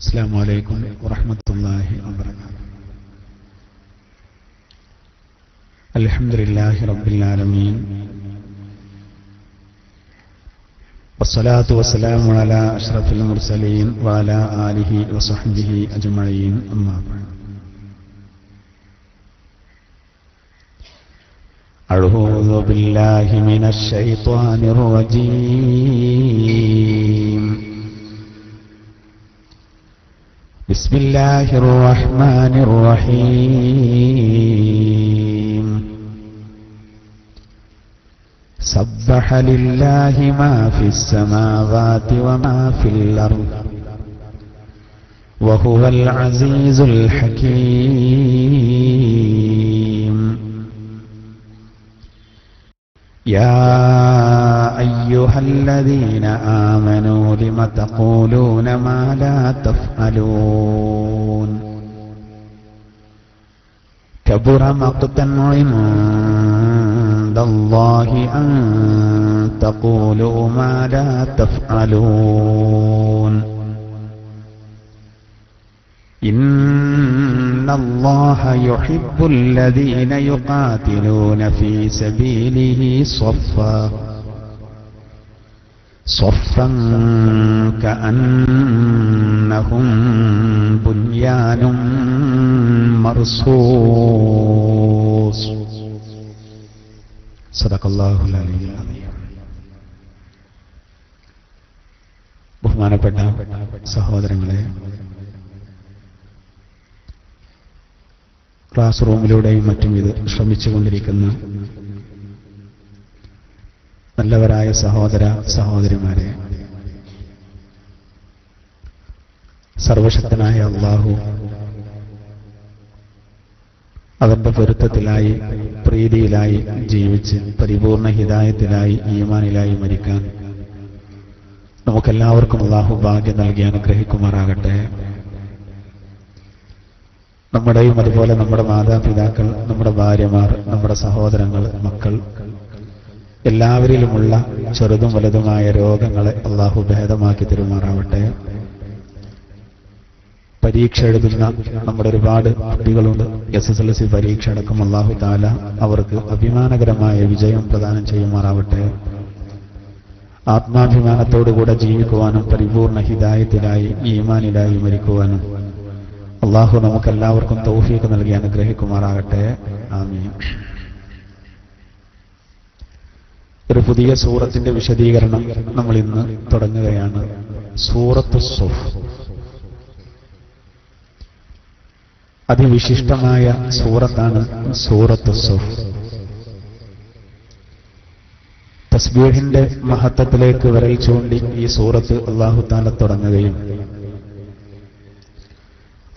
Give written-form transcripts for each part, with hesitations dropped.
السلام عليكم ورحمة الله وبركاته. الحمد لله رب العالمين، والصلاة والسلام على أشرف المرسلين وعلى آله وصحبه أجمعين، أما بعد. أعوذ بالله من الشيطان الرجيم. بسم الله الرحمن الرحيم. سبح لله ما في السماوات وما في الأرض وهو العزيز الحكيم. يا أيها الذين آمنوا لم تقولون ما لا تفعلون كبر مقتا عند الله أن تقولوا ما لا تفعلون إن الله يحب الذين يقاتلون في سبيله صفا كأنهم بنيان مرصوص. صدق الله العلي العظيم. ബഹുമാനപ്പെട്ട സഹോദരങ്ങളെ, ക്ലാസ് റൂമിലൂടെയും മറ്റും ഇത് ശ്രമിച്ചുകൊണ്ടിരിക്കുന്ന നല്ലവരായ സഹോദര സഹോദരിമാരെ, സർവശക്തനായ അല്ലാഹു അവന്റെ പൊരുത്തത്തിലായി പ്രീതിയിലായി ജീവിച്ച് പരിപൂർണ ഹിദായത്തിലായി ഈമാനിലായി മരിക്കാൻ നമുക്കെല്ലാവർക്കും അല്ലാഹു ഭാഗ്യം നൽകി അനുഗ്രഹിക്കുമാറാകട്ടെ. നമ്മുടെയും അതുപോലെ നമ്മുടെ മാതാപിതാക്കൾ, നമ്മുടെ ഭാര്യമാർ, നമ്മുടെ സഹോദരങ്ങൾ, മക്കൾ എല്ലാവരിലുമുള്ള ചെറുതും വലുതുമായ രോഗങ്ങളെ അല്ലാഹു ഭേദമാക്കി തരുമാറാവട്ടെ. പരീക്ഷ എഴുതുന്ന നമ്മുടെ ഒരുപാട് കുട്ടികളുണ്ട്. SSLC പരീക്ഷ അടക്കം അല്ലാഹു തആല അവർക്ക് അഭിമാനകരമായ വിജയം പ്രദാനം ചെയ്യുമാറാവട്ടെ. ആത്മാഭിമാനത്തോടുകൂടെ ജീവിക്കുവാനും പരിപൂർണ ഹിദായത്തിലായി ഈമാനിലായി മരിക്കുവാനും അല്ലാഹു നമുക്കെല്ലാവർക്കും തൗഫീഖ് നൽകി അനുഗ്രഹിക്കുമാറാകട്ടെ. ആമീൻ. ഒരു പുതിയ സൂറത്തിന്റെ വിശദീകരണം നമ്മൾ ഇന്ന് തുടങ്ങുകയാണ്. സൂറത്തു സ്സഫ്, അതിവിശിഷ്ടമായ സൂറത്താണ് സൂറത്തു സ്സഫ്. തസ്ബീഹിന്റെ മഹത്വത്തിലേക്ക് വിരൽ ചൂണ്ടി ഈ സൂറത്ത് അല്ലാഹു തആല തുടങ്ങുകയും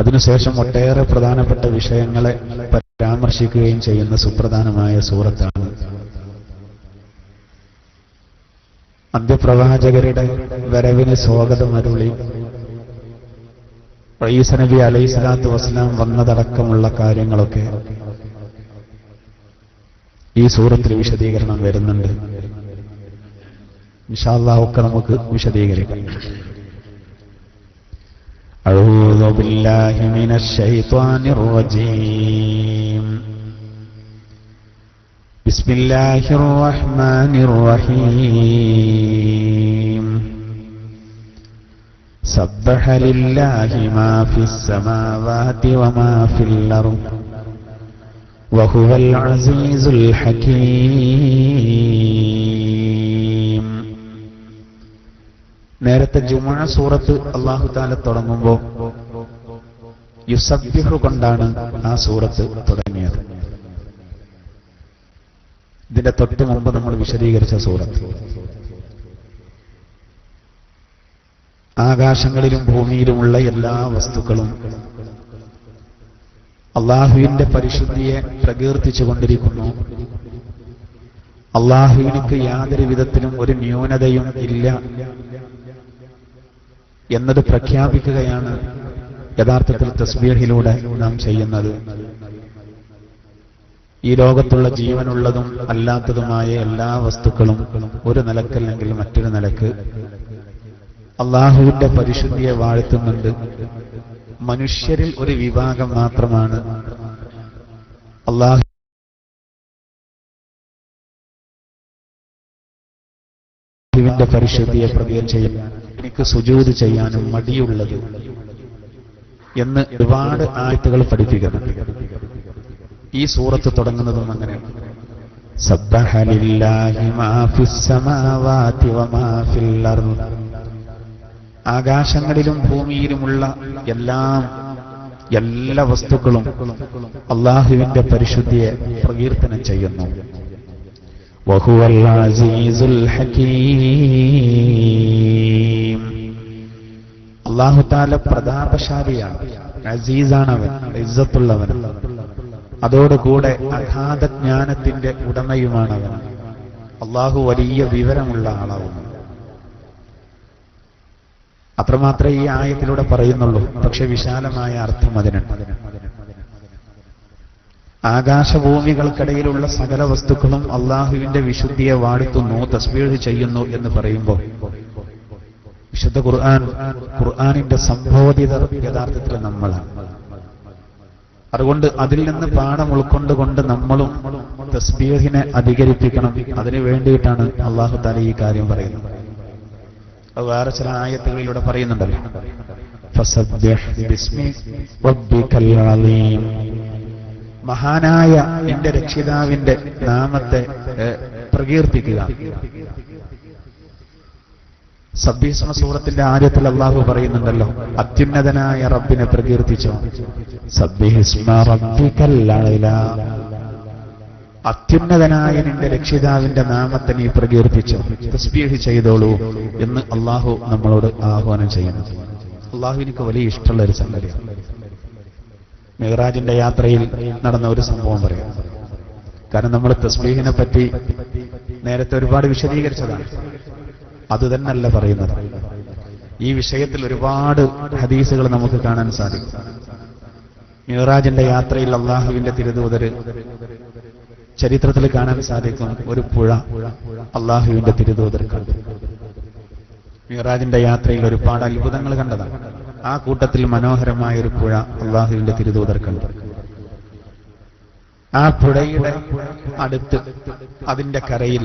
അതിനുശേഷം ഒട്ടേറെ പ്രധാനപ്പെട്ട വിഷയങ്ങളെ പരാമർശിക്കുകയും ചെയ്യുന്ന സുപ്രധാനമായ സൂറത്താണ്. അന്ത്യപ്രവാചകരുടെ വരവിന് സ്വാഗതമരുളി ഈസ നബി അലൈഹിസ്സലാത്തു വസ്സലാം വന്നതടക്കമുള്ള കാര്യങ്ങളൊക്കെ ഈ സൂറത്തിൽ വിശദീകരണം വരുന്നുണ്ട്. ഇൻഷാ അല്ലാഹ് ഒക്കെ നമുക്ക് വിശദീകരിക്കാം. أعوذ بالله من الشيطان الرجيم. بسم الله الرحمن الرحيم. سبح لله ما في السماوات وما في الأرض وهو العزيز الحكيم. നേരത്തെ ജുമുഅ സൂറത്ത് അല്ലാഹു തആല തുടങ്ങുമ്പോൾ യുസബ്ബിഹു കൊണ്ടാണ് ആ സൂറത്ത് തുടങ്ങിയത്. ഇതിന്റെ തൊട്ട് മുമ്പ് നമ്മൾ വിശദീകരിച്ച സൂറത്ത് ആകാശങ്ങളിലും ഭൂമിയിലുമുള്ള എല്ലാ വസ്തുക്കളും അല്ലാഹുവിന്റെ പരിശുദ്ധിയെ പ്രകീർത്തിച്ചുകൊണ്ടിരിക്കുന്നു. അല്ലാഹുവിനക്ക് യാതൊരു വിധത്തിലും ഒരു ന്യൂനതയും ഇല്ല എന്നത് പ്രഖ്യാപിക്കുകയാണ് യഥാർത്ഥത്തിൽ തസ്ബീഹിലൂടെ നാം ചെയ്യുന്നത്. ഈ ലോകത്തുള്ള ജീവനുള്ളതും അല്ലാത്തതുമായ എല്ലാ വസ്തുക്കളും ഒരു നിലക്കല്ലെങ്കിൽ മറ്റൊരു നിലക്ക് അള്ളാഹുവിന്റെ പരിശുദ്ധിയെ വാഴ്ത്തുന്നുണ്ട്. മനുഷ്യരിൽ ഒരു വിഭാഗം മാത്രമാണ് അല്ലാഹുവിന്റെ പരിശുദ്ധിയെ പ്രതിജ്ഞ ചെയ്യാൻ എനിക്ക് സുജൂദ് ചെയ്യാനും മടിയുള്ളത് എന്ന് ഒരുപാട് ആയത്തുകൾ പഠിപ്പിക്കുന്നുണ്ട്. ഈ സൂറത്ത് തുടങ്ങുന്നതും അങ്ങനെയാണ്. സബ്ബഹ ലില്ലാഹി മാ ഫിസ് സമാവാതി വമാ ഫിൽ അർദ്. ആകാശങ്ങളിലും ഭൂമിയിലുമുള്ള എല്ലാ വസ്തുക്കളും അല്ലാഹുവിന്റെ പരിശുദ്ധിയെ പ്രകീർത്തനം ചെയ്യുന്നു. വഹുവൽ അസീസുൽ ഹകീം. അല്ലാഹു തആല പ്രതാപശാലിയാണ്, അസീസാണവൻ, ഇസ്സത്തുള്ളവൻ. അതോടുകൂടെ അഗാധ ജ്ഞാനത്തിന്റെ ഉടമയുമാണവൻ. അല്ലാഹു വലിയ വിവരമുള്ള ആളാവുന്നു. അത്രമാത്രമേ ഈ ആയത്തിലൂടെ പറയുന്നുള്ളൂ. പക്ഷെ വിശാലമായ അർത്ഥം അതിനുണ്ട്. ആകാശഭൂമികൾക്കിടയിലുള്ള സകല വസ്തുക്കളും അള്ളാഹുവിന്റെ വിശുദ്ധിയെ വാഴ്ത്തുന്നു, തസ്ബീഹ് ചെയ്യുന്നു എന്ന് പറയുമ്പോൾ വിശുദ്ധ ഖുർആനിന്റെ സംബോധിതർ യഥാർത്ഥത്തിൽ നമ്മളാണ്. അതുകൊണ്ട് അതിൽ നിന്ന് പാഠം ഉൾക്കൊണ്ടുകൊണ്ട് നമ്മളും തസ്ബീഹിനെ അധികരിപ്പിക്കണം. അതിനു വേണ്ടിയിട്ടാണ് അല്ലാഹു തആല ഈ കാര്യം പറയുന്നത്. അത് വേറെ ചില ആയത്തുകളിലൂടെ പറയുന്നുണ്ടല്ലോ. ഫസബ്ബിഹ് ബിസ്മി റബ്ബിക്കൽ അലീം. മഹാനായ നിന്റെ രക്ഷിതാവിന്റെ നാമത്തെ പ്രകീർത്തിക്കുക. സബ്ബീഹ് സൂറത്തിന്റെ ആയത്തിൽ അല്ലാഹു പറയുന്നുണ്ടല്ലോ, അത്യുന്നതനായ റബ്ബിനെ പ്രകീർത്തിച്ചോ. സബ്ബിഹ് ഇസ്മ റബ്ബിക്കൽ അഅ്ലാ. അത്യുന്നതനായ നിന്റെ രക്ഷിതാവിന്റെ നാമത്തെ നീ പ്രകീർത്തിച്ചോ, തസ്ബീഹ് ചെയ്തോളൂ എന്ന് അല്ലാഹു നമ്മളോട് ആഹ്വാനം ചെയ്യുന്നു. അല്ലാഹുവിനക്ക് വലിയ ഇഷ്ടമുള്ള ഒരു സംഗതിയാണ്. മിഅ്റാജിന്റെ യാത്രയിൽ നടന്ന ഒരു സംഭവം പറയാം. കാരണം നമ്മൾ തസ്ബീഹിനെ പറ്റി നേരത്തെ ഒരുപാട് വിശദീകരിച്ചതാണ്. അത് തന്നെയല്ല പറയുന്നത്. ഈ വിഷയത്തിൽ ഒരുപാട് ഹദീസുകൾ നമുക്ക് കാണാൻ സാധിക്കും. മിഅ്റാജിന്റെ യാത്രയിൽ അല്ലാഹുവിന്റെ തിരുദൂതര് ചരിത്രത്തിൽ കാണാൻ സാധിക്കും. ഒരു പുഴ അല്ലാഹുവിന്റെ തിരുദൂതർ കണ്ടു. മിഅ്റാജിന്റെ യാത്രയിൽ ഒരുപാട് അത്ഭുതങ്ങൾ കണ്ടതാണ്. ആ കൂട്ടത്തിൽ മനോഹരമായ ഒരു പുഴ അല്ലാഹുവിന്റെ തിരുദൂതർ കണ്ടു. ആ പുഴയുടെ അടുത്ത് അതിന്റെ കരയിൽ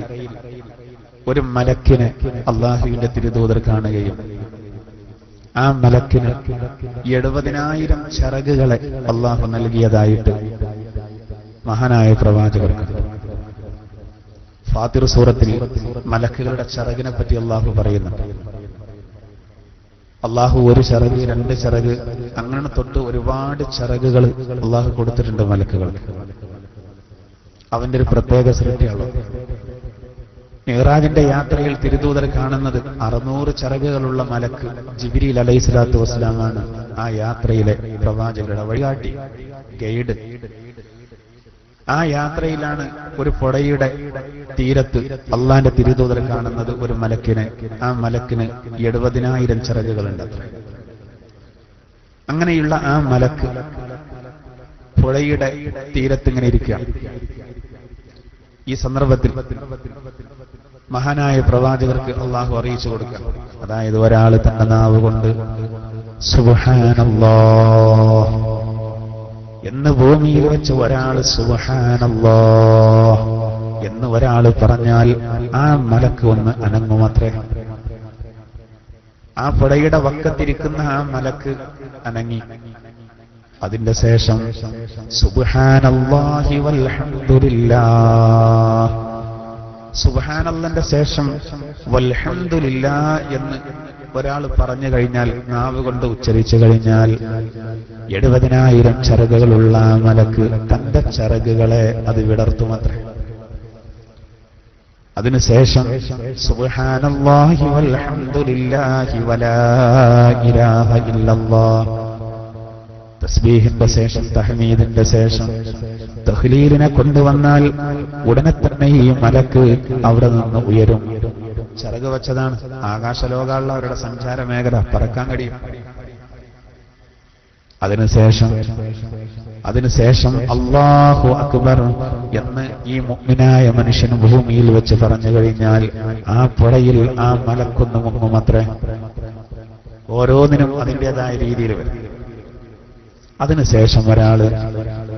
ഒരു മലക്കിനെ അല്ലാഹുവിന്റെ തിരുദൂതർ കാണുകയും ആ മലക്കിന് 70,000 ചിറകുകളെ അല്ലാഹു നൽകിയതായിട്ട് മഹാനായ പ്രവാചകർക്ക്. ഫാത്തിർ സൂറത്തിൽ മലക്കുകളുടെ ചിറകിനെ പറ്റി അല്ലാഹു പറയുന്നുണ്ട്. അല്ലാഹു ഒരു ചിറക്, 2 ചിറക്, അങ്ങനെ തൊട്ട് ഒരുപാട് ചിറകുകൾ അല്ലാഹു കൊടുത്തിട്ടുണ്ട് മലക്കുകൾക്ക്. അവന്റെ ഒരു പ്രത്യേക സൃഷ്ടിയാണ്. മിഅ്റാജിന്റെ യാത്രയിൽ തിരുദൂതർ കാണുന്നത് 600 ചിറകുകളുള്ള മലക്ക് ജിബ്രീൽ അലൈഹിസ്സലാത്തു വസ്സലാമാണ്. ആ യാത്രയിലെ പ്രവാചകരുടെ വഴികാട്ടി, ഗൈഡ്. ആ യാത്രയിലാണ് ഒരു പുഴയുടെ തീരത്ത് അള്ളാന്റെ തിരുദൂതർ കാണുന്നത് ഒരു മലക്കിനെ. ആ മലക്കിന് 70,000 ചിറകുകളുണ്ട്. അങ്ങനെയുള്ള ആ മലക്ക് പുഴയുടെ തീരത്ത് ഇങ്ങനെ ഇരിക്കുക. ഈ സന്ദർഭത്തിൽ മഹാനായ പ്രവാചകർക്ക് അള്ളാഹു അറിയിച്ചു കൊടുക്കുക. അതായത് ഒരാൾ തന്റെ നാവ് കൊണ്ട് സുബ്ഹാനല്ലാഹ് എന്ന് ഭൂമിയിൽ വെച്ച് ഒരാൾ സുബ്ഹാനല്ലാഹ് എന്ന് ഒരാൾ പറഞ്ഞാൽ ആ മലക്ക് ഒന്ന് അനങ്ങുമത്രേ. ആ പുഴയുടെ വക്കത്തിരിക്കുന്ന ആ മലക്ക് അനങ്ങി. അതിന്റെ ശേഷം സുബ്ഹാനല്ലാഹി വൽഹംദുലില്ലാഹ്, സുബ്ഹാനല്ലാഹിന്റെ ശേഷം വൽഹംദുലില്ലാഹ് എന്ന് ഒരാൾ പറഞ്ഞു കഴിഞ്ഞാൽ, നാവ് കൊണ്ട് ഉച്ചരിച്ചു കഴിഞ്ഞാൽ 70,000 ചിറകുകളുള്ള മലക്ക് തന്റെ ചിറകുകളെ അത് വിടർത്തുമത്രേ. അതിനുശേഷം സുബ്ഹാനല്ലാഹി വൽഹംദുലില്ലാഹി വലാ ഇലാഹ ഇല്ലല്ലാഹ്, തസ്ബീഹിന്റെ ശേഷം തഹ്മീദിന്റെ ശേഷം തഹ്ലീലിനെ കൊണ്ടുവന്നാൽ ഉടനെ തന്നെ ഈ മലക്ക് അവിടെ നിന്ന് ഉയരും. ചിറക് വെച്ചതാണ്. ആകാശലോകമുള്ള അവരുടെ സഞ്ചാര മേഖല, പറക്കാൻ കഴിയും. അതിനുശേഷം അല്ലാഹു അക്ബർ എന്ന് ഈ മുഅ്മിനായ മനുഷ്യൻ ഭൂമിയിൽ വെച്ച് പറഞ്ഞു കഴിഞ്ഞാൽ ആ പുഴയിൽ ആ മലക്കൊന്ന് മുങ്ങുമത്രേ. ഓരോന്നിനും അതിൻ്റെതായ രീതിയിൽ വരും. അതിനുശേഷം ഒരാള്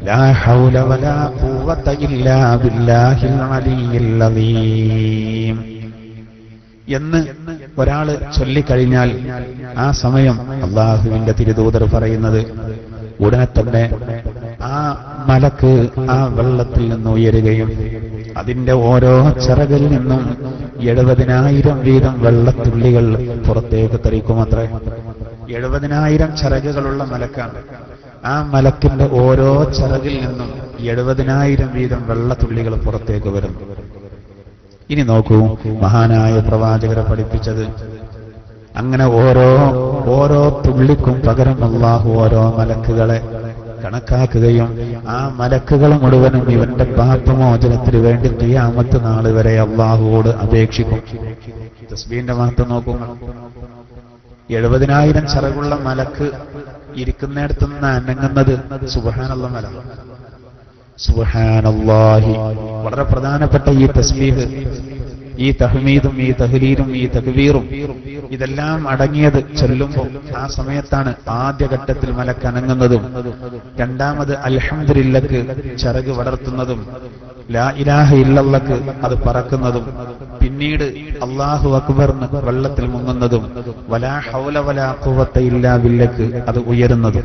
ലാ ഹൗല വലാ ഖുവത ഇല്ലാ ബില്ലാഹിൽ അലിയ്യിൽ അലീം എന്ന് ഒരാള് ചൊല്ലിക്കഴിഞ്ഞാൽ ആ സമയം അല്ലാഹുവിന്റെ തിരുദൂതർ പറയുന്നത് ഉടനെ തന്നെ ആ മലക്ക് ആ വെള്ളത്തിൽ നിന്ന് ഉയരുകയും അതിന്റെ ഓരോ ചിറകിൽ നിന്നും 70,000 വീതം വെള്ളത്തുള്ളികൾ പുറത്തേക്ക് തെറിക്കുമത്രേ. 70,000 ചിറകുകളുള്ള മലക്കാണ്. ആ മലക്കിന്റെ ഓരോ ചിറകിൽ നിന്നും 70,000 വീതം വെള്ളത്തുള്ളികൾ പുറത്തേക്ക് വരുന്നു. ഇനി നോക്കൂ, മഹാനായ പ്രവാചകരെ പഠിപ്പിച്ചത് അങ്ങനെ ഓരോ തുള്ളിക്കും പകരം അല്ലാഹു ഓരോ മലക്കുകളെ കണക്കാക്കുകയും ആ മലക്കുകൾ മുഴുവനും ഇവന്റെ പാപമോചനത്തിന് വേണ്ടി ഖിയാമത്ത് നാൾ വരെ അല്ലാഹുവോട് അപേക്ഷിക്കും. തസ്ബീഹിന്റെ മഹത്വം നോക്കൂ. 70,000 ചിറകുള്ള മലക്ക് ഇരിക്കുന്നിടത്ത് നിന്ന് അനങ്ങുന്നത് സുബ്ഹാനല്ലാഹ് മല. സുബ്ഹാനല്ലാഹി. വളരെ പ്രധാനപ്പെട്ട ഈ തസ്ബീഹ്, ഈ തഹ്മീദും ഈ തഹ്ലീലും ഈ തക്ബീറും ഇതെല്ലാം അടങ്ങിയത് ചൊല്ലുമ്പോൾ ആ സമയത്താണ് ആദ്യഘട്ടത്തിൽ മലക്ക് അനങ്ങുന്നതും, രണ്ടാമത് അൽഹംദുലില്ലക്ക് ചിറക് വളർത്തുന്നതും, ലാ ഇലാഹ ഇല്ലല്ലക്ക് അത് പറക്കുന്നതും, പിന്നീട് അല്ലാഹു അക്ബർന്ന് വെള്ളത്തിൽ മുങ്ങുന്നതും, വലാ ഹൗല വലാ ഖുവത ഇല്ലാ ബില്ലക്ക് അത് ഉയരുന്നതും.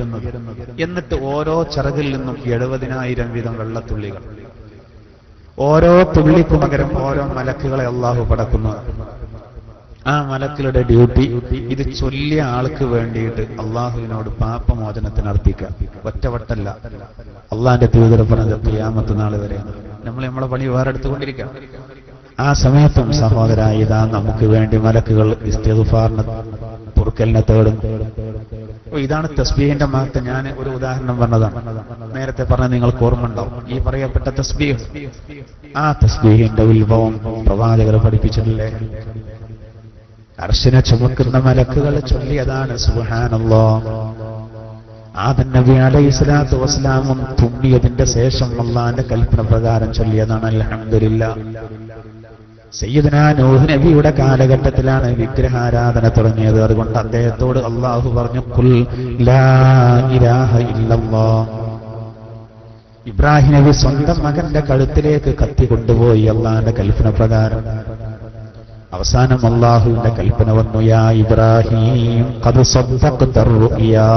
എന്നിട്ട് ഓരോ ചിറകിൽ നിന്നും 70,000 വീതം വെള്ളത്തുള്ളികൾ. ഓരോ തുള്ളിക്കു പകരം ഓരോ മലക്കുകളെ അല്ലാഹു പടക്കുന്നു. ആ മലക്കുകളുടെ ഡ്യൂട്ടി ഇത് ചൊല്ലിയ ആൾക്ക് വേണ്ടിയിട്ട് അള്ളാഹുവിനോട് പാപമോചനത്തിന് അർത്ഥിക്കുക. ഒറ്റവട്ടല്ല. അള്ളാഹിന്റെ ദൂതർ പറഞ്ഞത് ഖിയാമത്ത് നാൾ വരെയാണ്. നമ്മളെ പണി വേറെ എടുത്തുകൊണ്ടിരിക്കുക. ആ സമയത്തും സഹോദരാ, ഇതാ നമുക്ക് വേണ്ടി മലക്കുകൾ ഇസ്തിഗ്ഫാറിന് പൊറുക്കലിനെ തേടും. ഇതാണ് തസ്ബീഹിന്റെ മഹത്വം. ഞാൻ ഒരു ഉദാഹരണം പറഞ്ഞതാണ്. നേരത്തെ പറഞ്ഞ നിങ്ങൾക്ക് ഓർമ്മ ഉണ്ടാവും. ഈ പറയപ്പെട്ട തസ്ബീഹ്, ആ തസ്ബീഹിന്റെ ഉത്ഭവം പ്രവാചകർ പഠിപ്പിച്ചിട്ടില്ലേ? അർശിനെ ചുമക്കുന്ന മലക്കുകൾ ചൊല്ലിയതാണ് സുബ്ഹാനല്ലാഹ്. ആദം നബി അലൈഹിസ്സലാത്തു വസ്സലാമും തുമ്മിയതിന്റെ ശേഷം അല്ലാഹുവിന്റെ കൽപ്പന പ്രകാരം ചൊല്ലിയതാണ് അൽഹംദുലില്ലാഹ്. സയ്യിദുനാ നൂഹ് നബിയുടെ കാലഘട്ടത്തിലാണ് വിഗ്രഹാരാധന തുടങ്ങിയത്. അതുകൊണ്ട് അദ്ദേഹത്തോട് അല്ലാഹു പറഞ്ഞു, ഖുൽ ലാ ഇലാഹ ഇല്ലല്ലാഹ്. ഇബ്രാഹിം നബി സ്വന്തം മകന്റെ കഴുത്തിലേക്ക് കത്തി കൊണ്ടുപോയി അല്ലാഹുവിന്റെ കൽപ്പന പ്രകാരം. അവസാനം അല്ലാഹുവിന്റെ കൽപ്പന വന്നു, യാ ഇബ്രാഹിം ഖദ് സദ്ദഖ്ത റുയാ.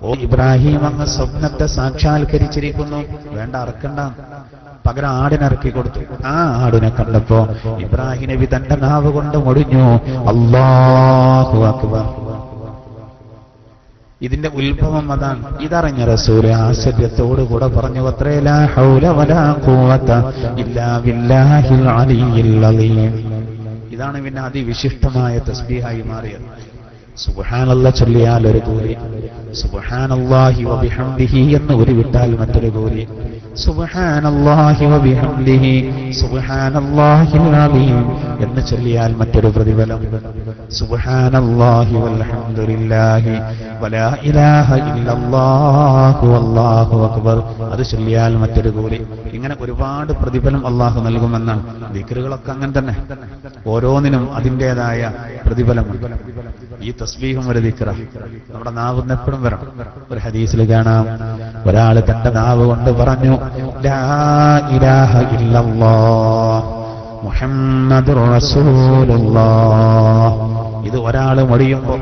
ഓ ഇബ്രാഹിം, അങ്ങ് സ്വപ്നത്തെ സാക്ഷാത്കരിച്ചിരിക്കുന്നു. വേണ്ട, അറക്കണ്ട, പകരം ആടിനിറക്കി കൊടുത്തു. ആ ആടിനെ കണ്ടപ്പോ ഇബ്രാഹിം നബി തന്റെ നാവ് കൊണ്ട് മൊഴിഞ്ഞു, അല്ലാഹു അക്ബർ. ഇതിന്റെ ഉത്ഭവം അതാണ്. ഇതറിഞ്ഞ റസൂല് ആശ്ചര്യത്തോടുകൂടെ പറഞ്ഞു, അത്രേ ലാ ഹൗല വലാ ഖുവത ഇല്ലാ ബില്ലാഹിൽ അലിയ്യിൽ അലീം. ഇതാണ് പിന്നെ അതിവിശിഷ്ടമായ തസ്ബീഹായി മാറിയത്. സുബ്ഹാനല്ലാഹ് ചൊല്ലിയാൽ ഒരു കൂലി, സുബ്ഹാനല്ലാഹി വബിഹംദിഹി എന്ന് ഒരു വിട്ടാൽ മറ്റൊരു കൂലി, സുബ്ഹാനല്ലാഹി വബിഹംദിഹി സുബ്ഹാനല്ലാഹിൽ അലീം എന്ന് ചൊല്ലിയാൽ മറ്റൊരു പ്രതിഫലം, സുബ്ഹാനല്ലാഹി വൽഹംദുലില്ലാഹി വലാ ഇലാഹ ഇല്ലല്ലാഹു വല്ലാഹു അക്ബർ അത് ചൊല്ലിയാൽ മറ്റൊരു കൂലി. ഇങ്ങനെ ഒരുപാട് പ്രതിഫലം അല്ലാഹു നൽകുമെന്നാണ്. ദിക്റുകളൊക്കെ അങ്ങനെ തന്നെ, ഓരോന്നിനും അതിൻ്റെതായ പ്രതിഫലമുണ്ട്. ഈ തസ്ബീഹും ഒരു ദിക്റ. നമ്മുടെ നാവ് എപ്പോഴും വരണം. ഒരു ഹദീസിൽ കാണാം, ഒരാൾ തന്റെ നാവ് കൊണ്ട് പറഞ്ഞു, ലാ ഇലാഹ ഇല്ലല്ലാഹ് മുഹമ്മദുർ റസൂലുള്ളാഹ്. ഇത് ഒരാൾ മൊഴിയുമ്പോ,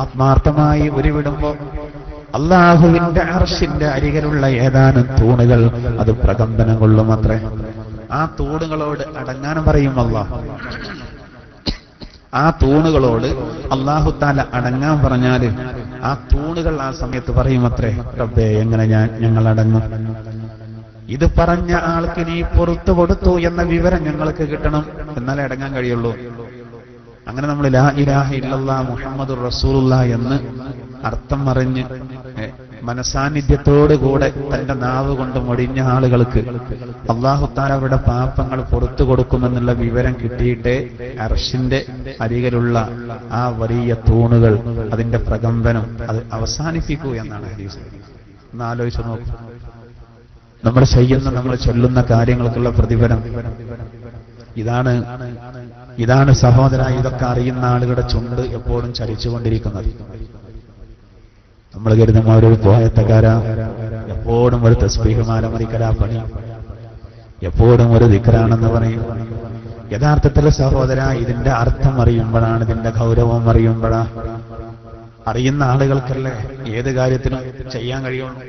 ആത്മാർത്ഥമായി ഉരുവിടുമ്പോ, അല്ലാഹുവിന്റെ അർശിന്റെ അരികിലുള്ള ഏതാനും തൂണുകൾ അത് പ്രകമ്പനം കൊള്ളും അത്രേ. ആ തൂണുകളോട് അടങ്ങാൻ പറയും അല്ലാഹ്. ആ തൂണുകളോട് അല്ലാഹു തആല അടങ്ങാൻ പറഞ്ഞാല് ആ തൂണുകൾ ആ സമയത്ത് പറയും അത്രേ, റബ്ബേ എങ്ങനെ ഞങ്ങൾ അടങ്ങും? ഇത് പറഞ്ഞ ആൾക്ക് നീ പുറത്തു കൊടുത്തു എന്ന വിവരം ഞങ്ങൾക്ക് കിട്ടണം, എന്നാലേ അടങ്ങാൻ കഴിയുള്ളൂ. അങ്ങനെ നമ്മൾ ലാ ഇലാഹ ഇല്ലല്ലാഹ് മുഹമ്മദുർ റസൂലുള്ളാഹ് എന്ന് അർത്ഥം അറിഞ്ഞ് മനസാന്നിധ്യത്തോടുകൂടെ തന്റെ നാവ് കൊണ്ട് മൊഴിഞ്ഞ ആളുകൾക്ക് അല്ലാഹു തആല അവരുടെ പാപങ്ങൾ പുറത്തു കൊടുക്കുമെന്നുള്ള വിവരം കിട്ടിയിട്ടേ അർശിന്റെ അരികിലുള്ള ആ വലിയ തൂണുകൾ അതിന്റെ പ്രകമ്പനം അത് അവസാനിപ്പിക്കൂ എന്നാണ് ഹദീസ്. ഒന്ന് ആലോചിച്ച് നോക്കൂ. നമ്മൾ ചൊല്ലുന്ന കാര്യങ്ങൾക്കുള്ള പ്രതിഫലം ഇതാണ് സഹോദര. ഇതൊക്കെ അറിയുന്ന ആളുകളുടെ ചുണ്ട് എപ്പോഴും ചലിച്ചുകൊണ്ടിരിക്കുന്നത്. നമ്മൾ കരുതും അവരൊരു പോയത്തക്കാരാ, എപ്പോഴും ഒരു തസ്ബീഹ് മാല മറിക്കലാ പണി, എപ്പോഴും ഒരു ദിക്റാണെന്ന് പറയും. യഥാർത്ഥത്തിൽ സഹോദര, ഇതിന്റെ അർത്ഥം അറിയുമ്പോഴാണ്, ഇതിന്റെ ഗൗരവം അറിയുമ്പോഴാണ്. അറിയുന്ന ആളുകൾക്കല്ലേ ഏത് കാര്യത്തിനും ചെയ്യാൻ കഴിയുള്ളൂ.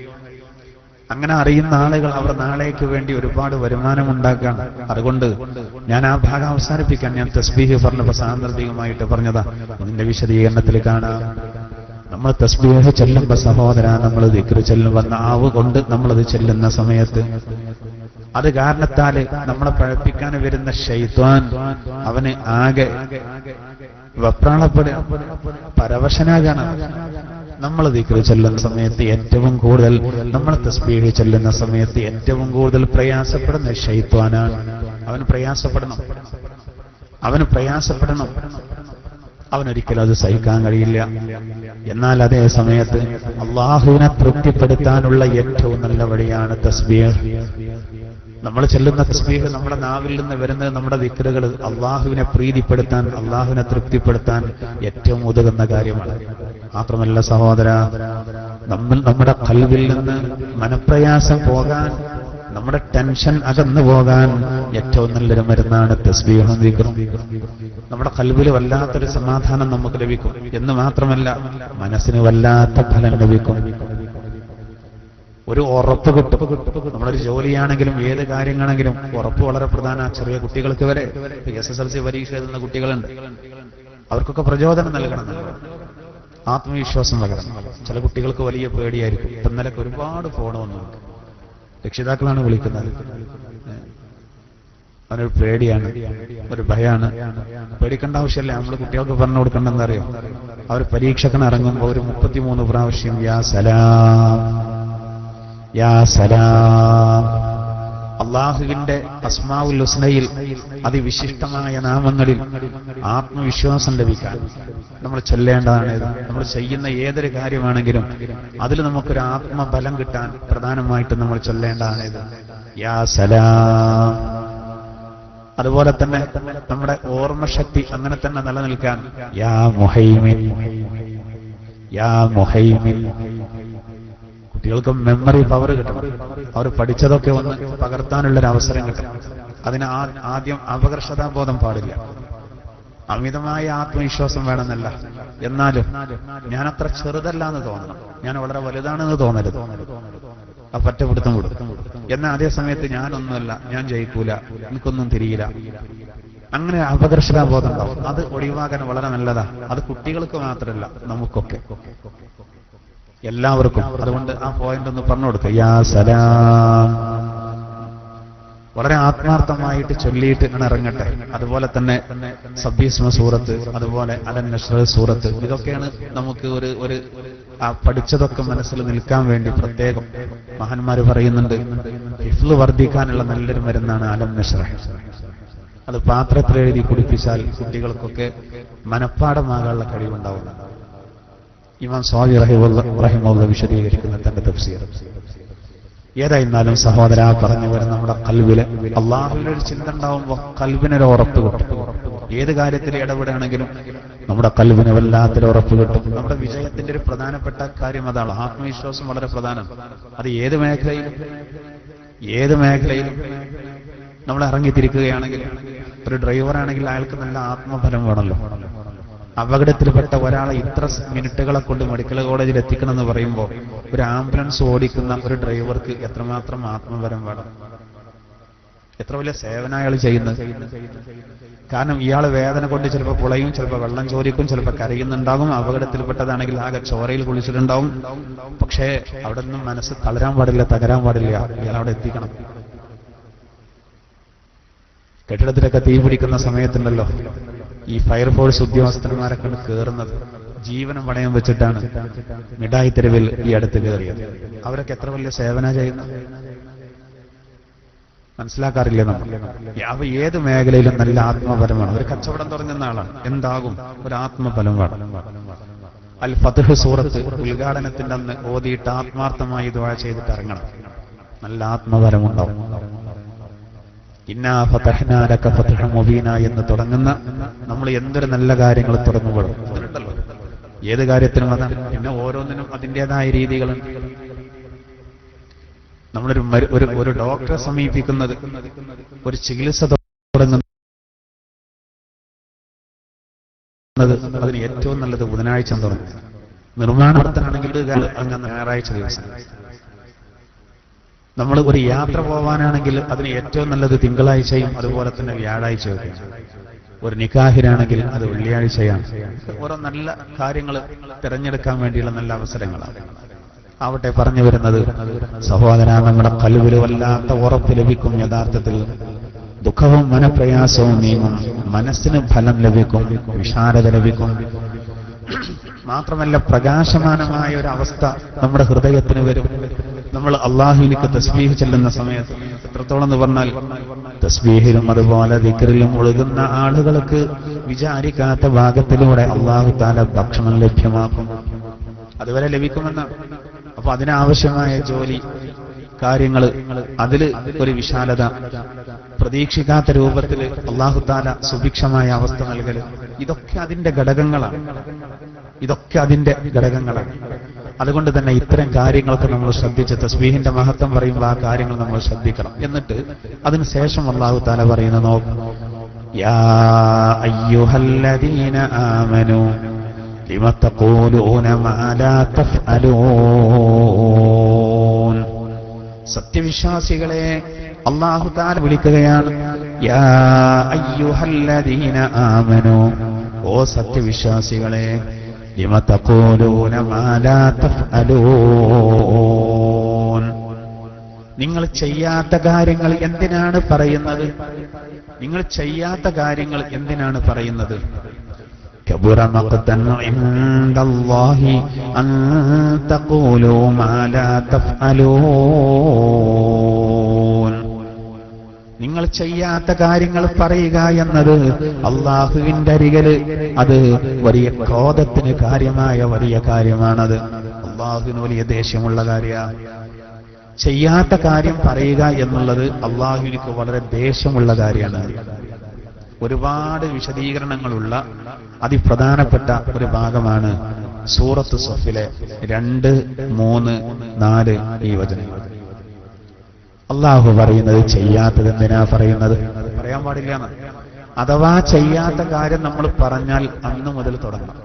അങ്ങനെ അറിയുന്ന ആളുകൾ അവർ നാളേക്ക് വേണ്ടി ഒരുപാട് വരുമാനം ഉണ്ടാക്കുകയാണ്. അതുകൊണ്ട് ഞാൻ ആ ഭാഗം അവസാനിപ്പിക്കാൻ, ഞാൻ തസ്ബീഹ് പറഞ്ഞപ്പോൾ സാന്ദർഭികമായിട്ട് പറഞ്ഞതാ. ഇതിന്റെ വിശദീകരണത്തിൽ കാണാം. നമ്മൾ തസ്ബീഹ് ചെല്ലുമ്പോ സഹോദര, നമ്മൾ ദിക്ർ ചെല്ലുമ്പോൾ നാവ് കൊണ്ട് നമ്മളത് ചെല്ലുന്ന സമയത്ത് അത് കാരണത്താല് നമ്മളെ പഴപ്പിക്കാൻ വരുന്ന ശൈത്വാൻ അവന് ആകെ വെപ്രാളപ്പെടുക, പരവശനാകാണ്. നമ്മൾ ദിക്ർ ചെല്ലുന്ന സമയത്ത് ഏറ്റവും കൂടുതൽ, നമ്മൾ തസ്ബീഹ് ചെല്ലുന്ന സമയത്ത് ഏറ്റവും കൂടുതൽ പ്രയാസപ്പെടുന്ന ശൈത്വാനാണ്. അവന് പ്രയാസപ്പെടണം. അവനൊരിക്കലും അത് സഹിക്കാൻ കഴിയില്ല. എന്നാൽ അതേ സമയത്ത് അള്ളാഹുവിനെ തൃപ്തിപ്പെടുത്താനുള്ള ഏറ്റവും നല്ല വഴിയാണ് തസ്ബീഹ്. നമ്മൾ ചെല്ലുന്ന തസ്ബീഹ്, നമ്മുടെ നാവിൽ നിന്ന് വരുന്നത്, നമ്മുടെ ദിക്റുകൾ അള്ളാഹുവിനെ പ്രീതിപ്പെടുത്താൻ, അള്ളാഹുവിനെ തൃപ്തിപ്പെടുത്താൻ ഏറ്റവും ഉതകുന്ന കാര്യമാണ്. മാത്രമല്ല സഹോദര, നമ്മുടെ ഖൽബിൽ നിന്ന് മനപ്രയാസം പോകാൻ, നമ്മുടെ ടെൻഷൻ അകന്നു പോകാൻ ഏറ്റവും നല്ലൊരു മരുന്നാണ് തസ്ബീഹും ദിക്റും. നമ്മുടെ ഖൽബിൽ വല്ലാത്തൊരു സമാധാനം നമുക്ക് ലഭിക്കും എന്ന് മാത്രമല്ല, മനസ്സിന് വല്ലാത്ത ഫലം ലഭിക്കും. ഒരു ഉറപ്പ് കിട്ടും. നമ്മളൊരു ജോലിയാണെങ്കിലും ഏത് കാര്യങ്ങളാണെങ്കിലും ഉറപ്പ് വളരെ പ്രധാനമാണ്. ചെറിയ കുട്ടികൾക്ക് വരെ SSLC പരീക്ഷ എഴുതുന്ന കുട്ടികളുണ്ട്. അവർക്കൊക്കെ പ്രചോദനം നൽകണം, ആത്മവിശ്വാസം നൽകണം. ചില കുട്ടികൾക്ക് വലിയ പേടിയായിരിക്കും. ഇപ്പം ഇന്നലൊക്കെ ഒരുപാട് ഫോൺ വന്നു, രക്ഷിതാക്കളാണ് വിളിക്കുന്നത്. അവനൊരു പേടിയാണ്, ഒരു ഭയമാണ്. പേടിക്കേണ്ട ആവശ്യമില്ല. നമ്മൾ കുട്ടികൾക്ക് പറഞ്ഞു കൊടുക്കേണ്ടെന്ന് അറിയോ? അവർ പരീക്ഷകന് ഇറങ്ങുമ്പോൾ ഒരു 33 പ്രാവശ്യം യാ സലാം യാ സലാം, അള്ളാഹുവിന്റെ അസ്മാഉൽ ഹുസ്നയിൽ, അതിവിശിഷ്ടമായ നാമങ്ങളിൽ ആത്മവിശ്വാസം ലഭിക്കാൻ നമ്മൾ ചൊല്ലേണ്ടതാണ്. നമ്മൾ ചെയ്യുന്ന ഏതൊരു കാര്യമാണെങ്കിലും അതിൽ നമുക്കൊരു ആത്മബലം കിട്ടാൻ പ്രധാനമായിട്ടും നമ്മൾ ചൊല്ലേണ്ടതാണ് ഇത്, യാ സലാം. അതുപോലെ തന്നെ നമ്മുടെ ഓർമ്മശക്തി അങ്ങനെ തന്നെ നിലനിൽക്കാൻ യാ മുഹൈമിൻ യാ മുഹൈമിൻ. കുട്ടികൾക്ക് മെമ്മറി പവർ കിട്ടണം. അവർ പഠിച്ചതൊക്കെ ഒന്ന് പകർത്താനുള്ളൊരു അവസരം കിട്ടണം. അതിന് ആദ്യം അപകർഷതാബോധം പാടില്ല. അമിതമായ ആത്മവിശ്വാസം വേണമെന്നല്ല, എന്നാലും ഞാൻ അത്ര ചെറുതല്ല എന്ന് തോന്നണം, ഞാൻ വളരെ വലുതാണെന്ന് തോന്നരുത്. ആ പറ്റപിടുത്തം കൊടുക്കും. എന്നാൽ അതേ സമയത്ത് ഞാനൊന്നുമല്ല, ഞാൻ ജയിക്കൂല, എനിക്കൊന്നും തിരിയില്ല, അങ്ങനെ അപകർഷതാബോധം ഉണ്ടാവും. അത് ഒഴിവാക്കാൻ വളരെ നല്ലതാ. അത് കുട്ടികൾക്ക് മാത്രമല്ല, നമുക്കൊക്കെ, എല്ലാവർക്കും. അതുകൊണ്ട് ആ പോയിന്റ് ഒന്ന് പറഞ്ഞു കൊടുക്കുക, യാ സലാം. വളരെ ആത്മാർത്ഥമായിട്ട് ചൊല്ലിയിട്ട് ഇങ്ങനെ ഇറങ്ങട്ടെ. അതുപോലെ തന്നെ സബ്ബീസ്മ സൂറത്ത്, അതുപോലെ അലൻ നശ്ർ സൂറത്ത്, ഇതൊക്കെയാണ് നമുക്ക് ഒരു പഠിച്ചതൊക്കെ മനസ്സിൽ നിൽക്കാൻ വേണ്ടി പ്രത്യേകം മഹാന്മാര് പറയുന്നുണ്ട്. ഹിഫ്ള് വർദ്ധിക്കാനുള്ള നല്ലൊരു മരുന്നാണ് അലം നശ്ർ. അത് പാത്രത്തിൽ എഴുതി കുടിപ്പിച്ചാൽ കുട്ടികൾക്കൊക്കെ മനഃപ്പാടമാകാനുള്ള കഴിവുണ്ടാവുന്നു. ഇമാം സ്വാദി റഹിമഹുല്ലാഹ് വിശദീകരിക്കുന്ന തന്റെ തഫ്സീർ. ഏതായിരുന്നാലും സഹോദര, പറഞ്ഞു വരുന്ന നമ്മുടെ കൽബില് അള്ളാഹുവിനൊരു ചിന്ത ഉണ്ടാവുമ്പോൾ കൽബിനൊരു ഉറപ്പ് കിട്ടും. ഏത് കാര്യത്തിൽ ഇടപെടുകയാണെങ്കിലും നമ്മുടെ കൽബിന് വല്ലാത്തൊരു ഉറപ്പ് കിട്ടും. നമ്മുടെ വിജയത്തിന്റെ ഒരു പ്രധാനപ്പെട്ട കാര്യം അതാണ്. ആത്മവിശ്വാസം വളരെ പ്രധാനം. അത് ഏത് മേഖലയിലും നമ്മൾ ഇറങ്ങിത്തിരിക്കുകയാണെങ്കിൽ, ഒരു ഡ്രൈവറാണെങ്കിൽ അയാൾക്ക് നല്ല ആത്മബലം വേണമല്ലോ. അപകടത്തിൽപ്പെട്ട ഒരാളെ ഇത്ര മിനിറ്റുകളെ കൊണ്ട് മെഡിക്കൽ കോളേജിൽ എത്തിക്കണം എന്ന് പറയുമ്പോൾ ഒരു ആംബുലൻസ് ഓടിക്കുന്ന ഒരു ഡ്രൈവർക്ക് എത്രമാത്രം ആത്മബലം വേണം, എത്ര വലിയ സേവന അയാൾ ചെയ്യുന്നത്. കാരണം ഇയാൾ വേദന കൊണ്ട് ചിലപ്പോൾ പുളയും, ചിലപ്പോൾ വെള്ളം ചോദിക്കും, ചിലപ്പോൾ കരയുന്നുണ്ടാകും. അപകടത്തിൽപ്പെട്ടതാണെങ്കിൽ ആകെ ചോരയിൽ കുളിച്ചിട്ടുണ്ടാവും. പക്ഷേ അവിടെ നിന്നും മനസ്സ് തളരാൻ പാടില്ല, തകരാൻ പാടില്ല. ഇയാൾ അവിടെ എത്തിക്കണം. കെട്ടിടത്തിലൊക്കെ തീ പിടിക്കുന്ന സമയത്തുണ്ടല്ലോ, ഈ ഫയർഫോഴ്സ് ഉദ്യോഗസ്ഥന്മാരൊക്കെ കയറുന്നത് ജീവനം പണയം വെച്ചിട്ടാണ് മിഠായി തെരുവിൽ ഈ അടുത്ത് കയറിയത്. അവരൊക്കെ എത്ര വലിയ സേവന ചെയ്യുന്നത് മനസ്സിലാക്കാറില്ല നമ്മൾ. അവ ഏത് മേഖലയിലും നല്ല ആത്മബലമാണ്. ഒരു കച്ചവടം തുടങ്ങുന്ന ആളാണ്, എന്താകും ഒരു ആത്മബലം വേണം. അൽ ഫത്ഹ് സൂറത്ത് ഉദ്ഘാടനത്തിന്റെ അന്ന് ഓതിയിട്ട് ആത്മാർത്ഥമായി ദുആ ചെയ്തിട്ട് ഇറങ്ങണം. നല്ല ആത്മബലമുണ്ടാവും. ഇന്നാ ഫതഹ്നാ ലക ഫത്ഹൻ മുബീന എന്ന് തുടങ്ങുന്ന നമ്മൾ എന്തൊരു നല്ല കാര്യങ്ങൾ തുടങ്ങുമ്പോഴും അതിലുണ്ടല്ലോ ഏത് കാര്യത്തിനും അതാണ്. പിന്നെ ഓരോന്നിനും അതിൻ്റെതായ രീതികളുണ്ട്. നമ്മളൊരു ഒരു ഡോക്ടറെ സമീപിക്കുന്നത്, ഒരു ചികിത്സ തുടങ്ങുന്നത്, അതിന് ഏറ്റവും നല്ലത് ബുധനാഴ്ച തുടങ്ങും. നിർമ്മാണ പ്രവർത്തനമാണെങ്കിൽ അങ്ങനെ ഞായറാഴ്ച ദിവസം. നമ്മൾ ഒരു യാത്ര പോവാനാണെങ്കിൽ അതിന് ഏറ്റവും നല്ലത് തിങ്കളാഴ്ചയും അതുപോലെ തന്നെ വ്യാഴാഴ്ചയൊക്കെ. ഒരു നിക്കാഹിനാണെങ്കിൽ അത് വെള്ളിയാഴ്ചയാണ്. ഓരോ നല്ല കാര്യങ്ങൾ തിരഞ്ഞെടുക്കാൻ വേണ്ടിയുള്ള നല്ല അവസരങ്ങളാണ്. ആവട്ടെ, പറഞ്ഞു വരുന്നത്, സഹോദരാ, നമ്മുടെ ഖൽബിൽ വല്ലാത്ത ഉറപ്പ് ലഭിക്കും. യഥാർത്ഥത്തിൽ ദുഃഖവും മനപ്രയാസവും നീങ്ങും, മനസ്സിന് ഫലം ലഭിക്കും, വിശാലത ലഭിക്കും. മാത്രമല്ല പ്രകാശമാനമായ ഒരു അവസ്ഥ നമ്മുടെ ഹൃദയത്തിന് വരും. നമ്മൾ അള്ളാഹുവിലേക്ക് തസ്ബീഹ് ചെല്ലുന്ന സമയത്ത് എത്രത്തോളം എന്ന് പറഞ്ഞാൽ, തസ്ബീഹിലും അതുപോലെ ദിക്റിലും ഒഴുകുന്ന ആളുകൾക്ക് വിചാരിക്കാത്ത ഭാഗത്തിലൂടെ അള്ളാഹു തആല ഭക്ഷണം ലഭ്യമാക്കും. അതുവരെ ലഭിക്കുമെന്നാണ്. അപ്പൊ അതിനാവശ്യമായ ജോലി, കാര്യങ്ങൾ, അതിൽ ഒരു വിശാലത, പ്രതീക്ഷിക്കാത്ത രൂപത്തിൽ അള്ളാഹു തആല സുഭിക്ഷമായ അവസ്ഥ നൽകൽ, ഇതൊക്കെ അതിന്റെ ഘടകങ്ങളാണ്. അതുകൊണ്ട് തന്നെ ഇത്തരം കാര്യങ്ങളൊക്കെ നമ്മൾ ശ്രദ്ധിച്ച് തസ്ബീഹിന്റെ മഹത്വം പറയുമ്പോൾ ആ കാര്യങ്ങൾ നമ്മൾ ശ്രദ്ധിക്കണം. എന്നിട്ട് അതിനുശേഷം അള്ളാഹു തആല പറയുന്ന നോക്ക്, യാ അയ്യുഹല്ലദീന ആമനൂ ലിമ തഖൂലൂന മാ ലാ തഫ്അലൂൻ. സത്യവിശ്വാസികളെ അല്ലാഹു തആല വിളിക്കുകയാണ്, യാ അയ്യുഹല്ലദീന ആമനൂ, ഓ സത്യവിശ്വാസികളെ, ലിമ തഖൂലൂന മാ ലാ തഫ്അലൂൻ. നിങ്ങൾ ചെയ്യാത്ത കാര്യങ്ങൾ എന്തിനാണ് പറയുന്നത്? നിങ്ങൾ ചെയ്യാത്ത കാര്യങ്ങൾ എന്തിനാണ് പറയുന്നത്? കബുറ മഖ്തൻ ഇൻദല്ലാഹി അൻ തഖൂലൂ മാ ലാ തഫ്അലൂൻ. നിങ്ങൾ ചെയ്യാത്ത കാര്യങ്ങൾ പറയുക എന്നത് അള്ളാഹുവിന്റെ അരികിൽ അത് വലിയ ക്രോധത്തിന് വലിയ കാര്യമാണത്. അള്ളാഹുവിന് വലിയ ദേഷ്യമുള്ള കാര്യമാണ്. ചെയ്യാത്ത കാര്യം പറയുക എന്നുള്ളത് അള്ളാഹുവിന് വളരെ ദേഷ്യമുള്ള കാര്യമാണ്. ഒരുപാട് വിശദീകരണങ്ങളുള്ള അതിപ്രധാനപ്പെട്ട ഒരു ഭാഗമാണ് സൂറത്ത് സഫിലെ 2, 3, 4 ഈ വചനം. അള്ളാഹു പറയുന്നത് ചെയ്യാത്തത് എന്തിനാ പറയുന്നത്? പറയാൻ പാടില്ല. അഥവാ ചെയ്യാത്ത കാര്യം നമ്മൾ പറഞ്ഞാൽ അന്ന് മുതൽ തുടങ്ങണം.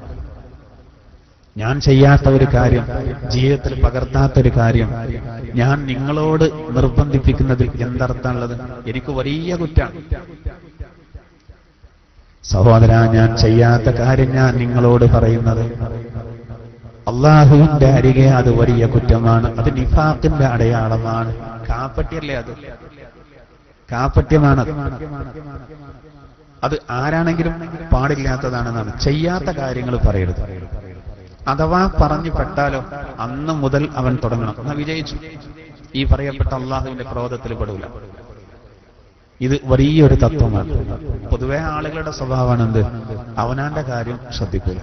ഞാൻ ചെയ്യാത്ത ഒരു കാര്യം, ജീവിതത്തിൽ പകർത്താത്തൊരു കാര്യം ഞാൻ നിങ്ങളോട് നിർബന്ധിപ്പിക്കുന്നതിൽ എന്തർത്ഥമുള്ളത്? എനിക്ക് വലിയ കുറ്റാണ്. സഹോദരാ, ഞാൻ ചെയ്യാത്ത കാര്യം ഞാൻ നിങ്ങളോട് പറയുന്നത് അള്ളാഹുവിന്റെ അരികെ അത് വലിയ കുറ്റമാണ്. അത് നിഫാഖിന്റെ അടയാളമാണ്. കാപ്പട്യല്ലേ അത്? കാപ്പട്യമാണ്. അത് ആരാണെങ്കിലും പാടില്ലാത്തതാണെന്നാണ്. ചെയ്യാത്ത കാര്യങ്ങൾ പറയരുത്. അഥവാ പറഞ്ഞു പെട്ടാലോ അന്ന് മുതൽ അവൻ തുടങ്ങണം. എന്നാ വിജയിച്ചു. ഈ പറയപ്പെട്ട അള്ളാഹുവിന്റെ ക്രോധത്തിൽ പെടൂല. ഇത് വലിയൊരു തത്വമാണ്. പൊതുവെ ആളുകളുടെ സ്വഭാവമാണ് എന്ത്? അവനാന്റെ കാര്യം ശ്രദ്ധിക്കൂല,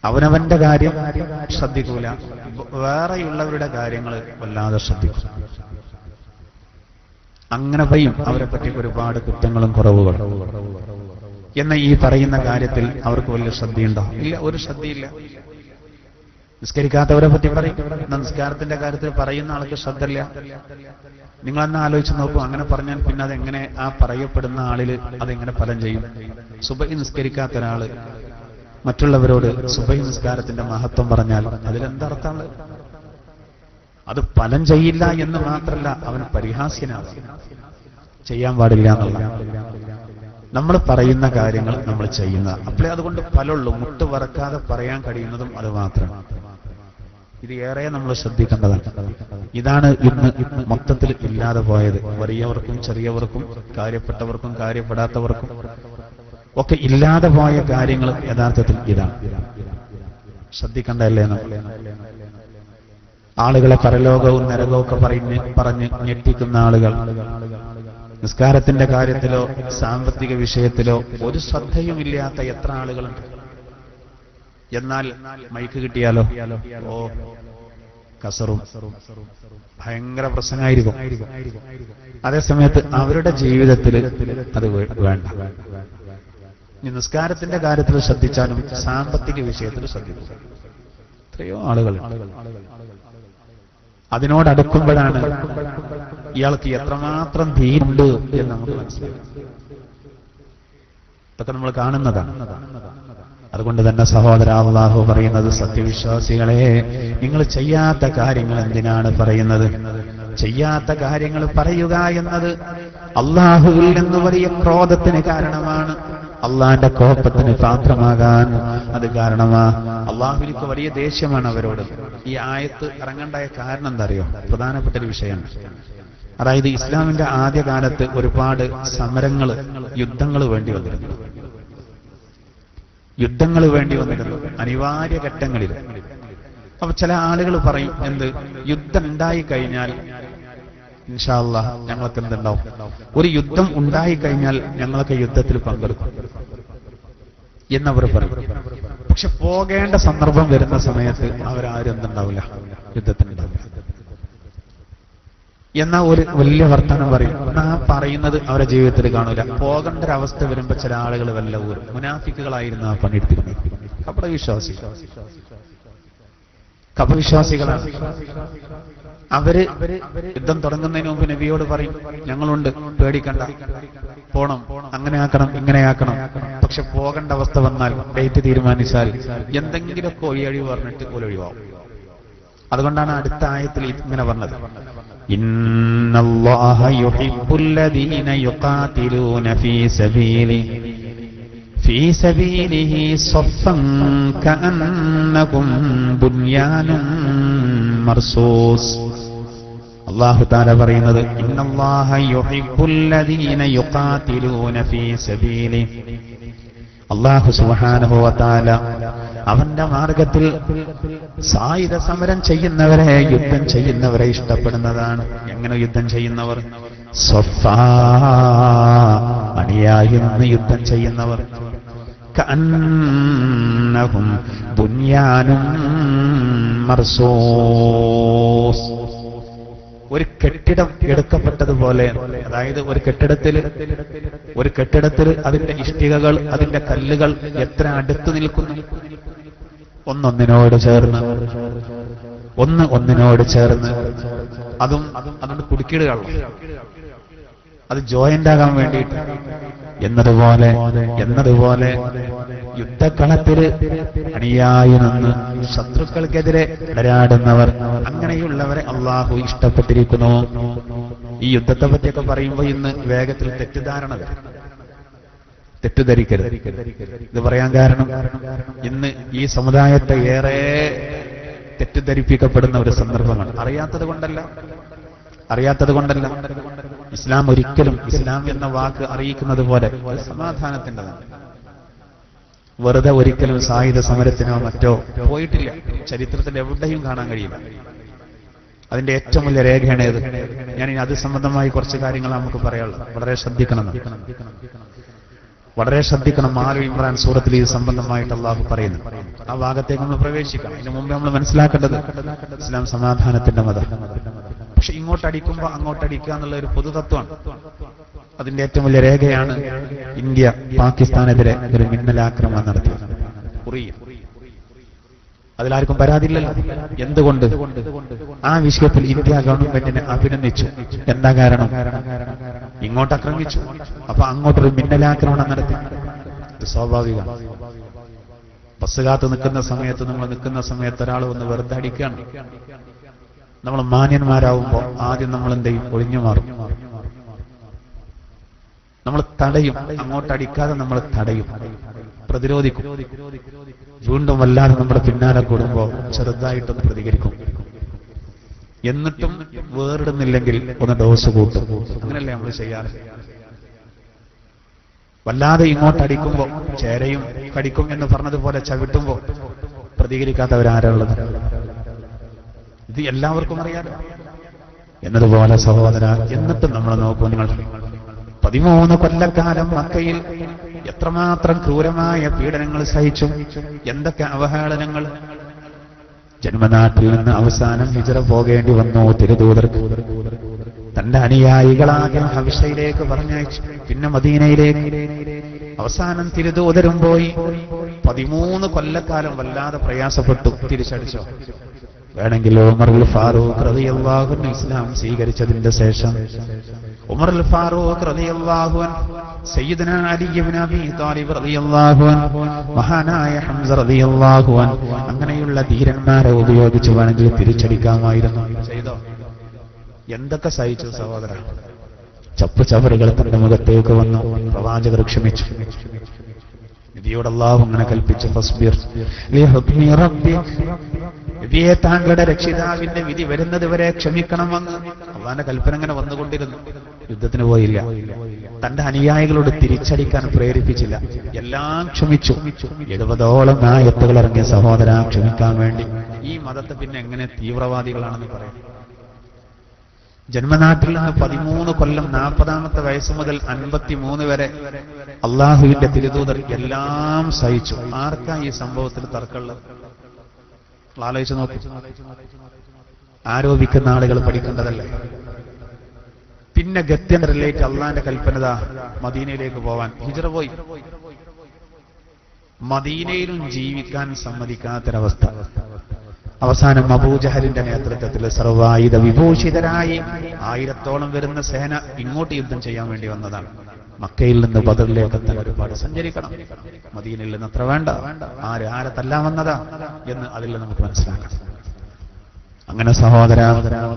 അവനവന്റെ കാര്യം ശ്രദ്ധിക്കൂല, വേറെയുള്ളവരുടെ കാര്യങ്ങൾ വല്ലാതെ ശ്രദ്ധിക്കും. അങ്ങനെ പറയും അവരെ പറ്റി ഒരുപാട് കുറ്റങ്ങളും കുറവുകളും. എന്ന ഈ പറയുന്ന കാര്യത്തിൽ അവർക്ക് വലിയ ശ്രദ്ധയുണ്ടോ? ഇല്ല, ഒരു ശ്രദ്ധയില്ല. നിസ്കരിക്കാത്തവരെ പറ്റി പറയും, നിസ്കാരത്തിന്റെ കാര്യത്തിൽ പറയുന്ന ആൾക്ക് ശ്രദ്ധയില്ല. നിങ്ങളെന്നാ ആലോചിച്ച് നോക്കൂ. അങ്ങനെ പറഞ്ഞാൽ പിന്നെ അതെങ്ങനെ ആ പറയപ്പെടുന്ന ആളില് അതെങ്ങനെ ഫലം ചെയ്യും? സുബഹി നിസ്കരിക്കാത്ത ഒരാള് മറ്റുള്ളവരോട് സുബഹി നിസ്കാരത്തിന്റെ മഹത്വം പറഞ്ഞാൽ അതിലെന്തർത്ഥമാണ്? അത് ഫലം ചെയ്യില്ല എന്ന് മാത്രമല്ല, അവന് പരിഹാസ്യനാകും. ചെയ്യാൻ പാടില്ല എന്നുള്ള നമ്മൾ പറയുന്ന കാര്യങ്ങൾ നമ്മൾ ചെയ്യുന്ന അപ്പോഴേ അതുകൊണ്ട് ഫലമുള്ളൂ. മുട്ട് വറക്കാതെ പറയാൻ കഴിയുന്നതും അത് മാത്രം. ഇത് ഏറെ നമ്മൾ ശ്രദ്ധിക്കേണ്ടതാണ്. ഇതാണ് ഇന്ന് മൊത്തത്തിൽ ഇല്ലാതെ പോയത്. വലിയവർക്കും ചെറിയവർക്കും കാര്യപ്പെട്ടവർക്കും കാര്യപ്പെടാത്തവർക്കും ഒക്കെ ഇല്ലാതെ പോയ കാര്യങ്ങൾ യഥാർത്ഥത്തിൽ ഇതാണ്. ശ്രദ്ധിക്കണ്ടല്ലേ നമ്മൾ? ആളുകളെ പരലോകവും നരകവും ഒക്കെ പറഞ്ഞ് ഞെട്ടിക്കുന്ന ആളുകൾ നിസ്കാരത്തിന്റെ കാര്യത്തിലോ സാമ്പത്തിക വിഷയത്തിലോ ഒരു ശ്രദ്ധയുമില്ലാത്ത എത്ര ആളുകളുണ്ട്. എന്നാൽ മൈക്ക് കിട്ടിയാലോ ഓ കസറും ഭയങ്കര പ്രശ്നമായിരിക്കും. അതേസമയത്ത് അവരുടെ ജീവിതത്തിൽ അത് വേണ്ട. നിസ്കാരത്തിന്റെ കാര്യത്തിൽ ശ്രദ്ധിച്ചാലും സാമ്പത്തിക വിഷയത്തിൽ ശ്രദ്ധിക്കും. എത്രയോ ആളുകൾ അതിനോടടുക്കുമ്പോഴാണ് ഇയാൾക്ക് എത്രമാത്രം ധീരുണ്ട് എന്ന് നമുക്ക് മനസ്സിലാക്കും. ഇതൊക്കെ നമ്മൾ കാണുന്നതാണ്. അതുകൊണ്ട് തന്നെ സഹോദര, അല്ലാഹു പറയുന്നത്, സത്യവിശ്വാസികളെ, നിങ്ങൾ ചെയ്യാത്ത കാര്യങ്ങൾ എന്തിനാണ് പറയുന്നത്? ചെയ്യാത്ത കാര്യങ്ങൾ പറയുക എന്നത് അല്ലാഹുവിൽ നിന്ന് വലിയ ക്രോധത്തിന് കാരണമാണ്. അള്ളാന്റെ കോപത്തിന് പാത്രമാകാൻ അത് കാരണമാ. അള്ളാഹുവിലേക്ക് വലിയ ദേഷ്യമാണ് അവരോട്. ഈ ആയത്ത് ഇറങ്ങണ്ടായ കാരണം എന്താ അറിയോ? പ്രധാനപ്പെട്ട ഒരു വിഷയമാണ്. അതായത് ഇസ്ലാമിന്റെ ആദ്യകാലത്ത് ഒരുപാട് സമരങ്ങൾ, യുദ്ധങ്ങൾ വേണ്ടി വന്നിരുന്നു. അനിവാര്യ ഘട്ടങ്ങളിൽ. അപ്പൊ ചില ആളുകൾ പറയും, എന്ത്, യുദ്ധം ഉണ്ടായി കഴിഞ്ഞാൽ ഇൻഷാ അല്ലാഹ് ഞങ്ങൾക്ക് എന്തുണ്ടാവും? ഒരു യുദ്ധം ഉണ്ടായിക്കഴിഞ്ഞാൽ ഞങ്ങളൊക്കെ യുദ്ധത്തിൽ പങ്കെടുക്കും എന്നവർ പറയും. പക്ഷെ പോകേണ്ട സന്ദർഭം വരുന്ന സമയത്ത് അവരാരും എന്തുണ്ടാവില്ല, യുദ്ധത്തിനുണ്ടാവില്ല. എന്നാ ഒരു വലിയ വർത്തമാനം പറയും. ആ പറയുന്നത് അവരുടെ ജീവിതത്തിൽ കാണൂല. പോകേണ്ട ഒരവസ്ഥ വരുമ്പോ ചില ആളുകൾ വല്ല ഊരും. മുനാഫിക്കുകളായിരുന്നു ആ പണിയെടുത്തിരുന്നത്. കപവിശ്വാസികളാണ്. അവര് യുദ്ധം തുടങ്ങുന്നതിന് മുമ്പ് നബിയോട് പറയും, ഞങ്ങളുണ്ട്, പേടിക്കണ്ട, പോണം, അങ്ങനെ ആക്കണം, ഇങ്ങനെ ആക്കണം. പക്ഷെ പോകേണ്ട അവസ്ഥ വന്നാൽ, ഡേറ്റ് തീരുമാനിച്ചാൽ എന്തെങ്കിലുമൊക്കെ ഒഴിയഴിവ് പറഞ്ഞിട്ട് ഒഴിവാവും. അതുകൊണ്ടാണ് അടുത്ത ആയത്തിൽ ഇങ്ങനെ പറഞ്ഞത്, ഇന്നല്ലാഹ യുഹിബ്ബുല്ലദീന യുഖാതിലൂന ഫീ സബീലിഹി സഫ്ഫൻ കഅന്നകും ബുൻയാനും മർസൂസ്. അല്ലാഹു തആല പറയുന്നത്, ഇന്നല്ലാഹ യുഹിബ്ബുല്ലദീന യുഖാതിലൂന ഫീ സബീലിഹി. അല്ലാഹു സുബ്ഹാനഹു വ തആല അവന്റെ മാർഗത്തിൽ സായുധ സമരം ചെയ്യുന്നവരെ, യുദ്ധം ചെയ്യുന്നവരെ ഇഷ്ടപ്പെടുന്നതാണ്. എങ്ങനെ യുദ്ധം ചെയ്യുന്നവർ? സഫാ, അണിയായി നിന്ന് യുദ്ധം ചെയ്യുന്നവർ. കഅന്നഹും ബുൻയാനും മർസൂസ്. ഒരു കെട്ടിടം എടുക്കപ്പെട്ടതുപോലെ. അതായത് ഒരു കെട്ടിടത്തിൽ അതിന്റെ ഇഷ്ടികകൾ, അതിന്റെ കല്ലുകൾ എത്ര അടുത്ത് നിൽക്കുന്നു, ഒന്നൊന്നിനോട് ചേർന്ന് അതുകൊണ്ട് കുടുക്കിടുകയുള്ളൂ, അത് ജോയിന്റ് ആകാൻ വേണ്ടിയിട്ട്. എന്നതുപോലെ യുദ്ധക്കളത്തിൽ അണിയായി നിന്ന് ശത്രുക്കൾക്കെതിരെ പോരാടുന്നവർ, അങ്ങനെയുള്ളവരെ അള്ളാഹു ഇഷ്ടപ്പെട്ടിരിക്കുന്നു. ഈ യുദ്ധത്തെ പറ്റിയൊക്കെ പറയുമ്പോൾ ഇന്ന് വേഗത്തിൽ തെറ്റിദ്ധരിക്കരുത്. ഇത് പറയാൻ കാരണം, ഇന്ന് ഈ സമുദായത്തെ ഏറെ തെറ്റിദ്ധരിപ്പിക്കപ്പെടുന്ന ഒരു സന്ദർഭമാണ്. അറിയാത്തത് കൊണ്ടല്ല. ഇസ്ലാം ഒരിക്കലും, ഇസ്ലാം എന്ന വാക്ക് അറിയിക്കുന്നത് പോലെ സമാധാനത്തിൻ്റെതാണ്. വെറുതെ ഒരിക്കലും സായുധ സമരത്തിനോ മറ്റോ പോയിട്ടില്ല. ചരിത്രത്തിൽ എവിടെയും കാണാൻ കഴിയില്ല. അതിന്റെ ഏറ്റവും വലിയ രേഖയാണ് ഇത്. ഞാൻ ഇനി അത് സംബന്ധമായി കുറച്ച് കാര്യങ്ങൾ നമുക്ക് പറയാനുള്ളത്. വളരെ ശ്രദ്ധിക്കണം. ആലു ഇമ്രാൻ സൂറത്തിൽ ഇത് സംബന്ധമായിട്ട് അള്ളാഹു പറയുന്നു. ആ ഭാഗത്തേക്ക് നമ്മൾ പ്രവേശിക്കണം. ഇതിനു മുമ്പ് നമ്മൾ മനസ്സിലാക്കേണ്ടത്, ഇസ്ലാം സമാധാനത്തിന്റെ മതം. പക്ഷെ ഇങ്ങോട്ടടിക്കുമ്പോൾ അങ്ങോട്ടടിക്കുക എന്നുള്ള ഒരു പൊതുതത്വമാണ്. അതിന്റെ ഏറ്റവും വലിയ രേഖയാണ് ഇന്ത്യ പാകിസ്ഥാനെതിരെ ഒരു മിന്നലാക്രമണം നടത്തിയത്. അതിലാർക്കും പരാതിയില്ലല്ലോ. എന്തുകൊണ്ട്? ആ വിഷയത്തിൽ ഇന്ത്യ ഗവൺമെന്റിനെ അഭിനന്ദിച്ചു. എന്താ കാരണം? ഇങ്ങോട്ട് ആക്രമിച്ചു, അപ്പൊ അങ്ങോട്ടൊരു മിന്നലാക്രമണം നടത്തി. ഇത് സ്വാഭാവികമാണ്. ബസ് കാത്ത് നിൽക്കുന്ന സമയത്ത് ഒരാൾ വന്ന് വെറുതെ അടിക്കുകയാണ്. നമ്മൾ മാന്യന്മാരാവുമ്പോ ആദ്യം നമ്മൾ എന്ത് ചെയ്യും? ഒഴിഞ്ഞു മാറും. നമ്മൾ തടയും. അങ്ങോട്ടടിക്കാതെ നമ്മൾ തടയും, പ്രതിരോധിക്കും. വീണ്ടും വല്ലാതെ നമ്മുടെ പിന്നാലെ കൂടുമ്പോൾ ചെറുതായിട്ടൊന്ന് പ്രതികരിക്കും. എന്നിട്ടും വേറിടുന്നില്ലെങ്കിൽ ഒന്ന് ഡോസ് കൂട്ടും. അങ്ങനെയല്ലേ നമ്മൾ ചെയ്യാറ്? വല്ലാതെ ഇങ്ങോട്ടടിക്കുമ്പോ ചേരയും കടിക്കും എന്ന് പറഞ്ഞതുപോലെ ചവിട്ടുമ്പോ പ്രതികരിക്കാത്തവരാരുള്ളത്? ഇത് എല്ലാവർക്കും അറിയാലോ. എന്നതുപോലെ സഹോദര, എന്നിട്ടും നമ്മൾ നോക്കൂ, നിങ്ങൾ 13 കൊല്ലക്കാലം മക്കയിൽ എത്രമാത്രം ക്രൂരമായ പീഡനങ്ങൾ സഹിച്ചു, എന്തൊക്കെ അവഹേളനങ്ങൾ. ജന്മനാട്ടിൽ നിന്ന് അവസാനം ഹിജ്റ പോകേണ്ടി വന്നു തിരുദൂതർക്ക്. തന്റെ അനുയായികളാകെ ഹബശയിലേക്ക് പറഞ്ഞയച്ചു, പിന്നെ മദീനയിലേക്ക്. അവസാനം തിരുദൂതരും പോയി. 13 കൊല്ലക്കാലം വല്ലാതെ പ്രയാസപ്പെട്ടു. തിരിച്ചടിച്ചോ? വേണമെങ്കിൽ ഉമറുൽ ഫാറൂഖ് റളിയല്ലാഹു അൻഹു ഇസ്ലാം സ്വീകരിച്ചതിന്റെ ശേഷം ഉമറുൽ ഫാറൂഖ് റളിയല്ലാഹു അൻഹു, സയ്യിദുനാ അലി ഇബ്നു അബീ ത്വാലിബ് റളിയല്ലാഹു അൻഹു, മഹാനായ ഹംസ റളിയല്ലാഹു അൻഹു, അങ്ങനെയുള്ള ധീരന്മാരെ ഉപയോഗിച്ച് വേണമെങ്കിൽ തിരിച്ചടിക്കാമായിരുന്നു. ചെയ്തോ? എന്തൊക്കെ സഹിച്ചു സഹോദര. ചപ്പുചവറുകൾ തന്റെ മുഖത്തേക്ക് വന്നു. പ്രവാചകർ ക്ഷമിച്ചു. നബിയോട് അല്ലാഹു അങ്ങനെ കൽപ്പിച്ചു, ഫസ്ബിർ ലിഹുക്മി റബ്ബിക്, നബിയെ താങ്കളുടെ രക്ഷിതാവിന്റെ വിധി വരുന്നത് വരെ ക്ഷമിക്കണമെന്ന് അല്ലാഹുവിന്റെ കൽപ്പന അങ്ങനെ വന്നുകൊണ്ടിരുന്നു. യുദ്ധത്തിന് പോയില്ല. തന്റെ അനുയായികളോട് തിരിച്ചടിക്കാൻ പ്രേരിപ്പിച്ചില്ല. എല്ലാം ക്ഷമിച്ചു. 70ഓളം ആയത്തുകൾ ഇറങ്ങിയ സഹോദര ക്ഷമിക്കാൻ വേണ്ടി. ഈ മതത്തെ പിന്നെ എങ്ങനെ തീവ്രവാദികളാണെന്ന് പറയാം? ജന്മനാട്ടിൽ നിന്ന് 13 കൊല്ലം 40ാമത്തെ വയസ്സ് മുതൽ 53 വരെ അള്ളാഹുവിന്റെ തിരുദൂതർ എല്ലാം സഹിച്ചു. ആർക്കാ ഈ സംഭവത്തിൽ തർക്കമുള്ളത്? ആലോചിച്ച് നോക്കൂ. ആരോപിക്കുന്ന ആളുകൾ പഠിക്കേണ്ടതല്ലേ? പിന്നെ ഗത്യൻ റിലേറ്റ് അള്ളാന്റെ കൽപ്പനത മദീനയിലേക്ക് പോവാൻ. ഹിജ്റ പോയി. മദീനയിലും ജീവിക്കാൻ സമ്മതിക്കാത്തൊരവസ്ഥ. അവസാനം അബൂജഹലിന്റെ നേതൃത്വത്തിൽ സർവായുധ വിഭൂഷിതരായി 1000ഓളം വരുന്ന സേന ഇങ്ങോട്ട് യുദ്ധം ചെയ്യാൻ വേണ്ടി വന്നതാണ്. മക്കയിൽ നിന്ന് ബദറിലേക്ക് എത്താൻ ഒരുപാട് സഞ്ചരിക്കണം. മദീനയിൽ നിന്ന് അത്ര വേണ്ട. ആരെ തല്ലാൻ വന്നതാ എന്ന് അതിൽ നമുക്ക് മനസ്സിലാക്കാം. അങ്ങനെ സഹോദര,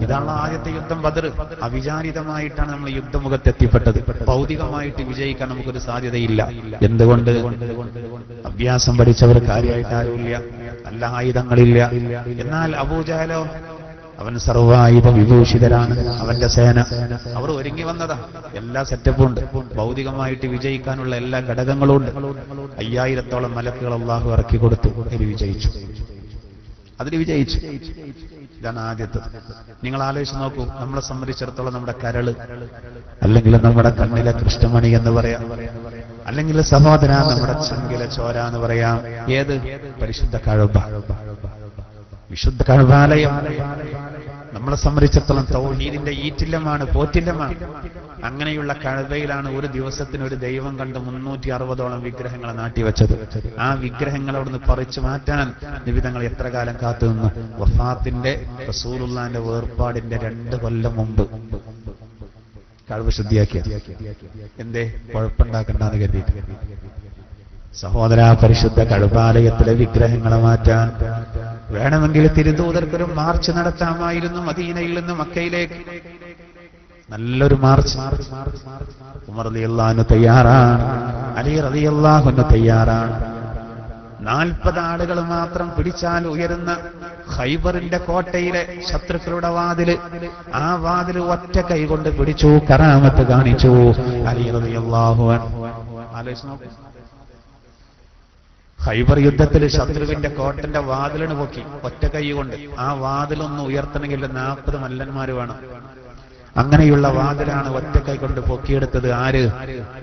ഇതാണ് ആദ്യത്തെ യുദ്ധം ബദർ. അവിചാരിതമായിട്ടാണ് നമ്മൾ യുദ്ധമുഖത്തെത്തിപ്പെട്ടത്. ഭൗതികമായിട്ട് വിജയിക്കാൻ നമുക്കൊരു സാധ്യതയില്ല. എന്തുകൊണ്ട്? അഭ്യാസം പഠിച്ചവർ കാര്യമായിട്ട് ആരുമില്ല, നല്ല ആയുധങ്ങളില്ല. എന്നാൽ അബൂജഹലോ, അവൻ സർവായുധ വിഭൂഷിതരാണ്. അവന്റെ സേന അവർ ഒരുങ്ങി വന്നതാ. എല്ലാ സെറ്റപ്പും ഉണ്ട്. ഭൗതികമായിട്ട് വിജയിക്കാനുള്ള എല്ലാ ഘടകങ്ങളും ഉണ്ട്. 5000ഓളം മലക്കുകൾ അല്ലാഹു ഇറക്കി കൊടുത്തു. അതിൽ വിജയിച്ചു. ഇതാണ് ആദ്യത്തെ. നിങ്ങൾ ആലോചിച്ച് നോക്കൂ. നമ്മളെ സംബന്ധിച്ചിടത്തോളം നമ്മുടെ കരള്, അല്ലെങ്കിൽ നമ്മുടെ കണ്ണിലെ കൃഷ്ണമണി എന്ന് പറയാം, അല്ലെങ്കിൽ സഹോദര നമ്മുടെ ചങ്കിലെ ചോര എന്ന് പറയാം. ഏത്? പരിശുദ്ധ കഅബ, വിശുദ്ധ കഅബാലയം. നമ്മളെ സംബന്ധിച്ചിടത്തോളം തൗഹീദിന്റെ ഈറ്റില്ലമാണ്, പോറ്റില്ലമാണ്. അങ്ങനെയുള്ള കഅബയിലാണ് ഒരു ദിവസത്തിന് ഒരു ദൈവം കണ്ട് 360ഓളം വിഗ്രഹങ്ങളെ നാട്ടിവെച്ചത്. ആ വിഗ്രഹങ്ങൾ അവിടുന്ന് പറിച്ചു മാറ്റാൻ നബി തങ്ങൾ എത്ര കാലം കാത്തുനിന്നു? വഫാത്തിന്റെ റസൂലുള്ളാഹിന്റെ വേർപാടിന്റെ 2 കൊല്ലം മുമ്പ് കഅബ ശുദ്ധിയാക്കിയ. എന്തേ? കുഴപ്പമുണ്ടാക്കണ്ടെന്ന് കരുതിയിട്ട്. സഹോദര, പരിശുദ്ധ കഅബാലയത്തിലെ വിഗ്രഹങ്ങളെ മാറ്റാൻ വേണമെങ്കിൽ തിരുദൂതർക്കൊരു മാർച്ച് നടത്താമായിരുന്നു. മദീനയിൽ നിന്ന് മക്കയിലേക്ക് നല്ലൊരു മാർച്ച്. ഉമർ റളിയല്ലാഹു അൻഹു തയ്യാറാണ്, അലി റളിയല്ലാഹു അൻഹു തയ്യാറാണ്. 40 ആളുകൾ മാത്രം പിടിച്ചാൽ ഉയരുന്ന ഖൈബറിന്റെ കോട്ടയിലെ ശത്രുക്കളുടെ വാതില്, ആ വാതില് ഒറ്റ കൈകൊണ്ട് പിടിച്ചു, കറാമത്ത് കാണിച്ചു അലി റളിയല്ലാഹു അൻഹു. ആലോചിച്ച് നോക്കൂ. ഖൈബർ യുദ്ധത്തിൽ ശത്രുവിന്റെ കോട്ടന്റെ വാതിലിന് പൊക്കി ഒറ്റ കൈ കൊണ്ട്. ആ വാതിലൊന്ന് ഉയർത്തണമെങ്കിൽ 40 മല്ലന്മാര് വേണം. അങ്ങനെയുള്ള വാതിലാണ് ഒറ്റ കൈ കൊണ്ട് പൊക്കിയെടുത്തത്. ആര്?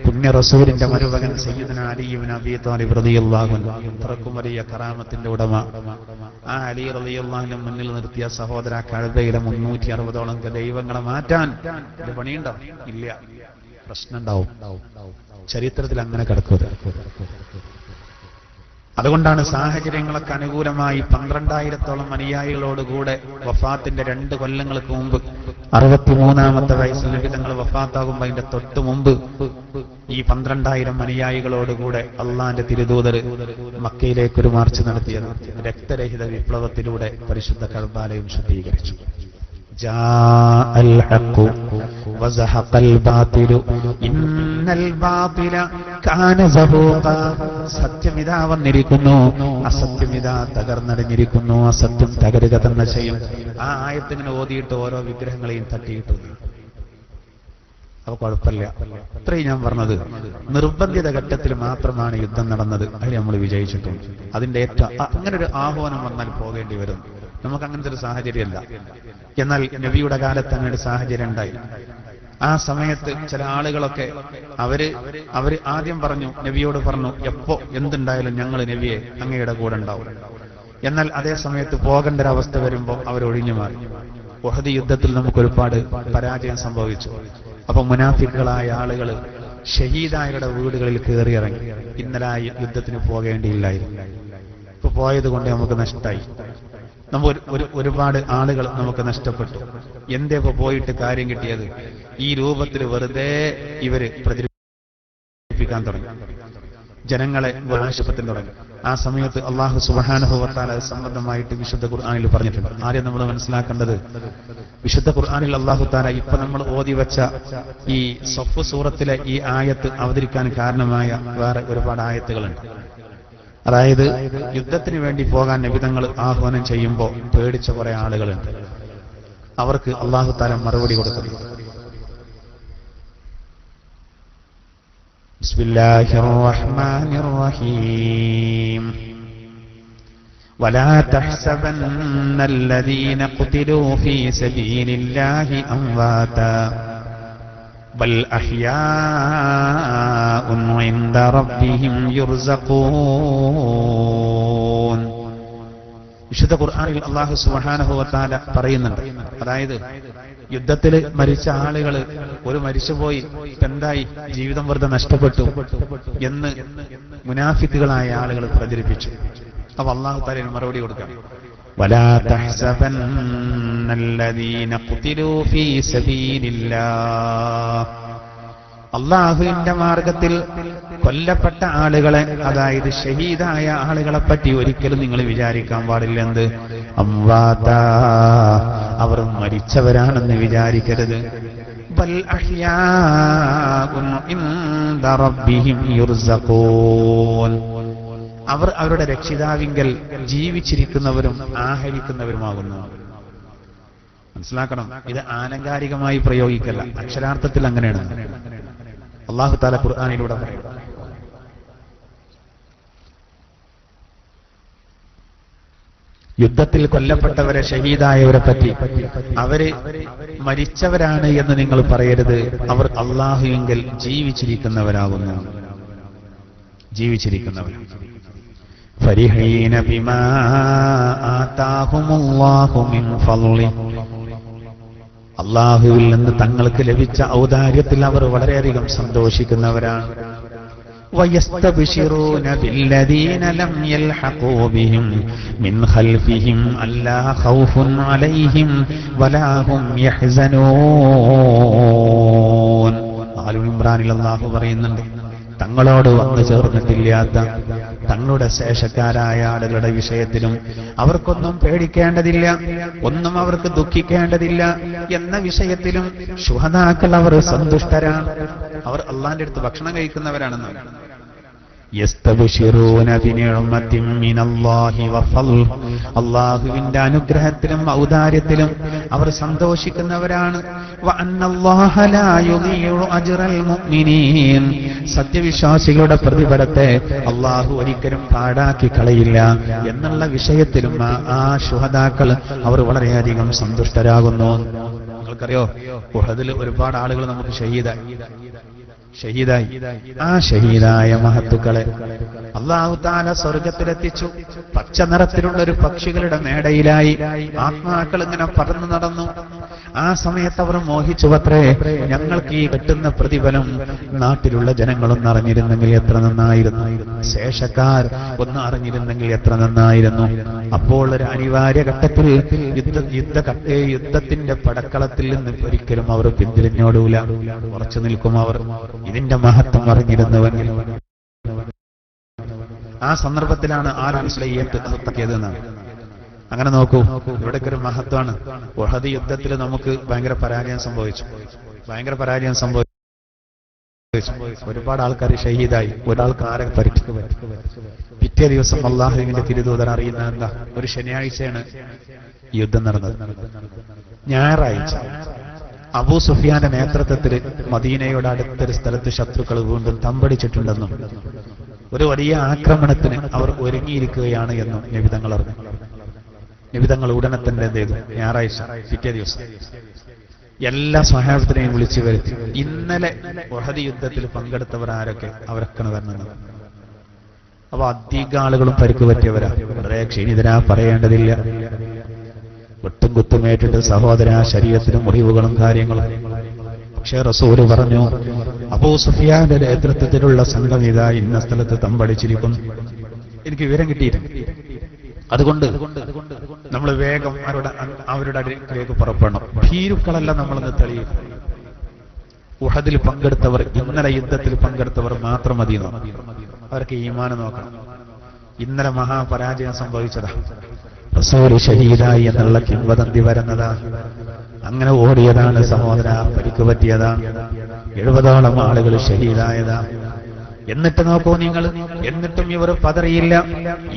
പുണ്യ റസൂലിന്റെ മരുമകൻ സയ്യിദുനാ അലി ഇബ്നു അബീ ത്വാലിബ് റളിയല്ലാഹു അൻഹു. അത്രക്കും വലിയ കറാമത്തിന്റെ ഉടമ. ആ അലി റളിയല്ലാഹു അൻഹു മുന്നിൽ നിർത്തിയ സഹോദര കഅബയിലെ 360ഓളം ദൈവങ്ങളെ മാറ്റാൻ ഇത് പണിയുണ്ടോ? ഇല്ല. പ്രശ്നം ഉണ്ടാവും. ചരിത്രത്തിൽ അങ്ങനെ കിടക്കുക. അതുകൊണ്ടാണ് സാഹചര്യങ്ങളൊക്കെ അനുകൂലമായി 12,000ഓളം അനുയായികളോടുകൂടെ വഫാത്തിന്റെ 2 കൊല്ലങ്ങൾക്ക് മുമ്പ് 63ാമത്തെ വയസ്സിൽ നബി തങ്ങൾ വഫാത്താകുമ്പോൾ അതിന്റെ തൊട്ട് മുമ്പ് ഈ 12,000 അനുയായികളോടുകൂടെ അള്ളാന്റെ തിരുദൂതർ മക്കയിലേക്കൊരു മാർച്ച് നടത്തിയത്. രക്തരഹിത വിപ്ലവത്തിലൂടെ പരിശുദ്ധ കഅബാലയം ശുദ്ധീകരിച്ചു. ജാഅൽ ഹഖ് വസഹഖൽ ബാതിലു ഇന്നൽ ബാതില കാന സഹൂഖ. സത്യമിതാ വന്നിരിക്കുന്നു, അസത്യമിതാ തകർന്നടിഞ്ഞിരിക്കുന്നു. അസത്യം തകരുക തന്നെ ചെയ്യും. ആ ആയത്തിങ്ങനെ ഓതിയിട്ട് ഓരോ വിഗ്രഹങ്ങളെയും തട്ടിയിട്ടു. അപ്പൊ കുഴപ്പമില്ല. ഇത്രയും ഞാൻ പറഞ്ഞത് നിർബന്ധിത ഘട്ടത്തിൽ മാത്രമാണ് യുദ്ധം നടന്നത്. അതിൽ നമ്മൾ വിജയിച്ചിട്ടുണ്ട്. അതിന്റെ അങ്ങനെ ഒരു ആഹ്വാനം വന്നാൽ പോകേണ്ടി വരും. നമുക്ക് അങ്ങനത്തെ ഒരു സാഹചര്യമല്ല. എന്നാൽ നബിയുടെ കാലത്ത് അങ്ങനെ ഒരു സാഹചര്യം ഉണ്ടായി. ആ സമയത്ത് ചില ആളുകളൊക്കെ അവര് ആദ്യം പറഞ്ഞു, നബിയോട് പറഞ്ഞു, എപ്പോ എന്തുണ്ടായാലും ഞങ്ങൾ നബിയെ അങ്ങയുടെ കൂടെ ഉണ്ടാവും. എന്നാൽ അതേ സമയത്ത് പോകേണ്ട ഒരവസ്ഥ വരുമ്പോൾ അവരൊഴിഞ്ഞു മാറി. ഉഹദ് യുദ്ധത്തിൽ നമുക്ക് ഒരുപാട് പരാജയം സംഭവിച്ചു. അപ്പൊ മുനാഫിക്കുകളായ ആളുകൾ ഷഹീദായവരുടെ വീടുകളിൽ കയറിയിറങ്ങി. ഇന്നലെ ആ യുദ്ധത്തിന് പോകേണ്ടിയില്ലായിരുന്നു, ഇപ്പൊ പോയത് കൊണ്ട് നമുക്ക് നഷ്ടമായി. ഒരുപാട് ആളുകൾ നമുക്ക് നഷ്ടപ്പെട്ടു. എന്തേ ഇപ്പൊ പോയിട്ട് കാര്യം കിട്ടിയത്? ഈ രൂപത്തിൽ വെറുതെ ഇവര് പ്രചരിപ്പിക്കാൻ തുടങ്ങി, ജനങ്ങളെ ആശുപത്രി തുടങ്ങി. ആ സമയത്ത് അല്ലാഹു സുബ്ഹാനഹു വ തആല സംബന്ധമായിട്ട് വിശുദ്ധ ഖുർആനിൽ പറഞ്ഞിട്ടുണ്ട്. ആരെയും നമ്മൾ മനസ്സിലാക്കേണ്ടത്, വിശുദ്ധ ഖുർആനിൽ അല്ലാഹു തആല ഇപ്പൊ നമ്മൾ ഓതി വെച്ച ഈ സഫ് സൂറത്തിലെ ഈ ആയത്ത് അവതരിക്കാൻ കാരണമായ വേറെ ഒരുപാട് ആയത്തുകളുണ്ട്. അതായത് യുദ്ധത്തിന് വേണ്ടി പോകാൻ നബി തങ്ങൾ ആഹ്വാനം ചെയ്യുമ്പോൾ പേടിച്ച കുറെ ആളുകളുണ്ട്. അവർക്ക് അല്ലാഹു തആല മറുപടി കൊടുക്കുന്നു. ബിസ്മില്ലാഹിർ റഹ്മാനിർ റഹീം. വലാ തഹ്സബന്നല്ലദീന ഖുതിലൂ ഫീ സബീലില്ലാഹി അംവാതാ ബൽ അഹ്യാഉൻ ഇൻദ റബ്ബിഹിം യുർസഖൂൻ. വിശുദ്ധ ഖുർആനിൽ അല്ലാഹു സുബ്ഹാനഹു വ തആല പറയുന്നുണ്ട്, അതായത് യുദ്ധത്തിൽ മരിച്ച ആളുകൾ ഒരു മരിച്ചുപോയി, എന്തായി, ജീവിതം വെറുതെ നഷ്ടപ്പെട്ടു എന്ന് മുനാഫിക്കുകളായ ആളുകൾ പ്രചരിപ്പിച്ചു. അപ്പൊ അല്ലാഹു തആല മറുപടി കൊടുക്കാം. വലാ തഹ്സബന്നല്ലദീന ഖുതിലൂ ഫീ സബീലില്ലാഹ്. അല്ലാഹുവിന്റെ മാർഗത്തിൽ കൊല്ലപ്പെട്ട ആളുകളെ, അതായത് ഷഹീദായ ആളുകളെ പറ്റി ഒരിക്കലും നിങ്ങൾ വിചാരിക്കാൻ പാടില്ല. എന്ത്? അംവാതാ, അവർ മരിച്ചവരാണെന്ന് വിചാരിക്കരുത്. ബൽ അഹ്യാഉൻ ഇൻദ റബ്ബിഹിം യുർസഖൂൻ. അവർ അവരുടെ രക്ഷിതാവിങ്കൽ ജീവിച്ചിരിക്കുന്നവരും ആഹരിക്കുന്നവരുമാകുന്നു. മനസ്സിലാക്കണം, ഇത് ആലങ്കാരികമായി പ്രയോഗിക്കല്ല, അക്ഷരാർത്ഥത്തിൽ അങ്ങനെയാണ് അല്ലാഹു തആല ഖുർആനിലൂടെ പറയുന്നത്. യുദ്ധത്തിൽ കൊല്ലപ്പെട്ടവരെ, ഷഹീദായവരെ പറ്റി അവര് മരിച്ചവരാണ് എന്ന് നിങ്ങൾ പറയരുത്. അവർ അല്ലാഹുവിങ്കൽ ജീവിച്ചിരിക്കുന്നവരാകുന്നു, ജീവിച്ചിരിക്കുന്നവർ. ഫരിഹീന ബിമാ ആതാഹുമുല്ലാഹു മിൻ ഫളി. അല്ലാഹുവിൽ നിന്ന് തങ്ങൾക്ക് ലഭിച്ച ഔദാര്യത്തിൽ അവർ വളരെയധികം സന്തോഷിക്കുന്നവരാണ്. വയസ്തബ്ശിറൂന ബില്ലദീന ലം യൽഹഖൂ ബിഹിം മിൻ ഖൽഫിഹിം അല്ലാ ഖൗഫുൻ അലൈഹിം വലാ ഹും യഹ്സനൂൻ. ആലു ഇംറാനിൽ അല്ലാഹു പറയുന്നുണ്ട്, തങ്ങളോട് വന്നു ചേർന്നിട്ടില്ലാത്ത തങ്ങളുടെ ശേഷക്കാരായ ആളുകളുടെ വിഷയത്തിലും അവർക്കൊന്നും പേടിക്കേണ്ടതില്ല, ഒന്നും അവർക്ക് ദുഃഖിക്കേണ്ടതില്ല എന്ന വിഷയത്തിലും ശുഹദാക്കൾ അവർ സന്തുഷ്ടരാണ്. അവർ അള്ളാന്റെ അടുത്ത് ഭക്ഷണം കഴിക്കുന്നവരാണെന്ന്. യസ്തബ്ശിറൂന ബിനിഅമത്തിൻ മിനല്ലാഹി വഫള്. അല്ലാഹുവിന്റെ അനുഗ്രഹത്തിലും ഔദാര്യത്തിലും അവർ സന്തോഷിക്കുന്നവരാണ്. വഅന്നല്ലാഹ ലാ യുദീഉ അജ്റൽ മുഅ്മിനീൻ. സത്യവിശ്വാസികളുടെ പ്രതിഫലത്തെ അല്ലാഹു ഒരിക്കലും പാഴാക്കി കളയില്ല എന്നുള്ള വിഷയത്തിലും ആ ശുഹദാക്കൾ അവർ വളരെയധികം സന്തുഷ്ടരാകുന്നു. നിങ്ങൾക്കറിയോ, ഉഹദിൽ ഒരുപാട് ആളുകൾ നമുക്ക് ഷഹീദായി. ആ ഷഹീദായ മഹത്തുക്കളെ അല്ലാഹു തആല സ്വർഗത്തിലെത്തിച്ചു. പച്ച നിറത്തിലുള്ള ഒരു പക്ഷികളുടെ മേടയിലായി ആത്മാക്കൾ ഇങ്ങനെ പറന്നു നടന്നു. ആ സമയത്ത് അവർ മോഹിച്ചുവത്രേ, ഞങ്ങൾക്ക് ഈ കിട്ടുന്ന പ്രതിഫലം നാട്ടിലുള്ള ജനങ്ങളൊന്ന് അറിഞ്ഞിരുന്നെങ്കിൽ എത്ര നന്നായിരുന്നു, ശേഷക്കാർ ഒന്ന് അറിഞ്ഞിരുന്നെങ്കിൽ എത്ര നന്നായിരുന്നു. അപ്പോൾ ഒരു അനിവാര്യ ഘട്ടത്തിൽ യുദ്ധത്തിന്റെ പടക്കളത്തിൽ നിന്ന് ഒരിക്കലും അവർ പിന്തിരിഞ്ഞോടൂല, ഉറച്ചു നിൽക്കും അവർ. ഇതിന്റെ മഹത്വം അറിഞ്ഞിരുന്നുവെങ്കിൽ. ആ സന്ദർഭത്തിലാണ് ആരാണ് അങ്ങനെ നോക്കൂ, ഇവിടേക്ക് ഒരു മഹത്വമാണ്. ഉഹദ് യുദ്ധത്തിൽ നമുക്ക് ഭയങ്കര പരാജയം സംഭവിച്ചു. ഒരുപാട് ആൾക്കാർ ഷഹീദായി, ഒരാൾക്ക് ആരെ പരിക്ക്. പിറ്റേ ദിവസം അല്ലാഹുവിന്റെ തിരുദൂതൻ അറിയുന്ന എന്താ? ഒരു ശനിയാഴ്ചയാണ് യുദ്ധം നടന്നത്. ഞായറാഴ്ച അബൂ സുഫിയാന്റെ നേതൃത്വത്തിൽ മദീനയുടെ അടുത്തൊരു സ്ഥലത്ത് ശത്രുക്കൾ വീണ്ടും തമ്പടിച്ചിട്ടുണ്ടെന്നും ഒരു വലിയ ആക്രമണത്തിന് അവർ ഒരുങ്ങിയിരിക്കുകയാണ് എന്നും നബി തങ്ങൾ അറിഞ്ഞു. നബി തങ്ങൾ ഉടനെ തന്നെ എന്ത് ചെയ്തു? ഞായറാഴ്ച പിറ്റേ ദിവസം എല്ലാ സ്വഹാബത്തിനെയും വിളിച്ചു വരുത്തി. ഇന്നലെ ഉഹദ് യുദ്ധത്തിൽ പങ്കെടുത്തവർ ആരൊക്കെ? അവരൊക്കെ വരുന്നത്. അപ്പൊ അധിക ആളുകളും പരിക്ക് പറ്റിയവരാ, വളരെ ക്ഷീണിതരാ, പറയേണ്ടതില്ല. വെട്ടും കുത്തുമേറ്റിട്ട് സഹോദര ശരീരത്തിലും മുറിവുകളും കാര്യങ്ങളും. പക്ഷേ റസൂല് പറഞ്ഞു, അബൂ സുഫിയാന്റെ നേതൃത്വത്തിലുള്ള സംഘം ഇതാ ഇന്ന സ്ഥലത്ത് തമ്പടിച്ചിരിക്കുന്നു, എനിക്ക് വിവരം കിട്ടിയിട്ടുണ്ട്. അതുകൊണ്ട് നമ്മൾ വേഗം അവരുടെ അടുക്കിലേക്ക് പുറപ്പെടണം. ഭീരുക്കളല്ല നമ്മളെന്ന് തെളിയും. ഉഹദിൽ പങ്കെടുത്തവർ, ഇന്നലെ യുദ്ധത്തിൽ പങ്കെടുത്തവർ മാത്രം മതി. അവർക്ക് ഈമാന് നോക്കണം. ഇന്നലെ മഹാപരാജയം സംഭവിച്ചതാ, റസൂല് ഷഹീദായി എന്നുള്ള കിംവദന്തി വരുന്നതാ. അങ്ങനെ ഓടിയതാണ് സഹോദര, പരിക്ക് പറ്റിയതാണ്. 70ഓളം ആളുകൾ ഷഹീദായതാ. എന്നിട്ട് നോക്കൂ നിങ്ങൾ, എന്നിട്ടും ഇവർ പതറിയില്ല.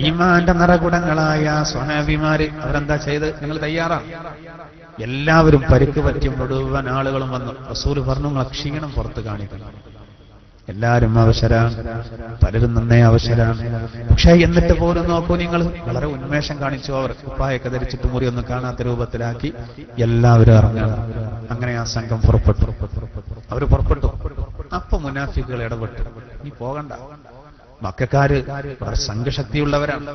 ഈമാന്റെ നിറകുടങ്ങളായ സ്വഹാബിമാര് അവരെന്താ ചെയ്ത്? നിങ്ങൾ തയ്യാറാണ്? എല്ലാവരും പരിക്ക് പറ്റി മുഴുവൻ ആളുകളും വന്നു. റസൂൽ പറഞ്ഞു, നിങ്ങൾ ക്ഷീണം പുറത്ത് കാണിക്കണം. എല്ലാവരും അവശരാണ്, പലരും നന്നേ അവശരാണ്. പക്ഷേ എന്നിട്ട് പോലും നോക്കൂ നിങ്ങൾ, വളരെ ഉന്മേഷം കാണിച്ചു. അവർ കുപ്പായൊക്കെ ധരിച്ചിട്ട് മുറിയൊന്നും കാണാത്ത രൂപത്തിലാക്കി എല്ലാവരും ഇറങ്ങണം. അങ്ങനെ ആ സംഘം പുറപ്പെട്ടു. അവർ പുറപ്പെട്ടു. അപ്പൊ മുനാഫിക്കുകൾ ഇടപെട്ടു, നീ പോകണ്ട. മക്കക്കാര് വളരെ സംഘശക്തിയുള്ളവരാണ്.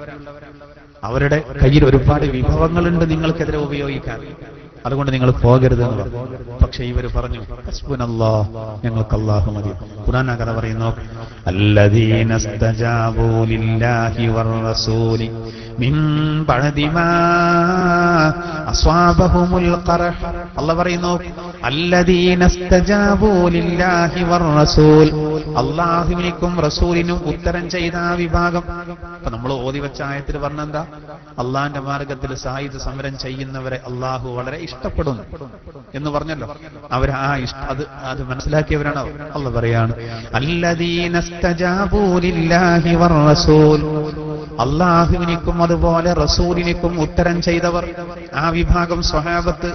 അവരുടെ കയ്യിൽ ഒരുപാട് വിഭവങ്ങളുണ്ട് നിങ്ങൾക്കെതിരെ ഉപയോഗിക്കാൻ. അതുകൊണ്ട് നിങ്ങൾ പോകരുതെന്ന് പറഞ്ഞു. പക്ഷെ ഇവർ പറഞ്ഞു, ഹസ്ബുനല്ലാഹ്, ഞങ്ങൾക്ക് അല്ലാഹു മതി. ഖുർആൻ ആ കഥ പറയുന്നു, അല്ലദീന ഇസ്തജാബൂ ലില്ലാഹി വറസൂലി മിൻ ബഅദി മാ അസ്വാബഹുമുൽ ഖർഹ്. അല്ലാഹു പറയുന്നു, അല്ലദീന ഇസ്തജാബൂ ലില്ലാഹി വറസൂൽ, അല്ലാഹുവിനും റസൂലിനും ഉത്തരം ചെയ്ത ആ വിഭാഗം. അപ്പൊ നമ്മൾ ഓതി വെച്ച ആയത്തിൽ പറഞ്ഞെന്താ? അള്ളാന്റെ മാർഗത്തിൽ സായുധ സമരം ചെയ്യുന്നവരെ അള്ളാഹു വളരെ ഇഷ്ടപ്പെടുന്നു എന്ന് പറഞ്ഞല്ലോ. അവർ അത് മനസ്സിലാക്കിയവരാണ്. അല്ലാഹു പറയാണ്, അല്ലദീന ഇസ്തജാബൂ ലില്ലാഹി വറസൂൽ, അള്ളാഹുവിനും അതുപോലെ റസൂലിനും ഉത്തരം ചെയ്തവർ, ആ വിഭാഗം സ്വഹാബത്ത്.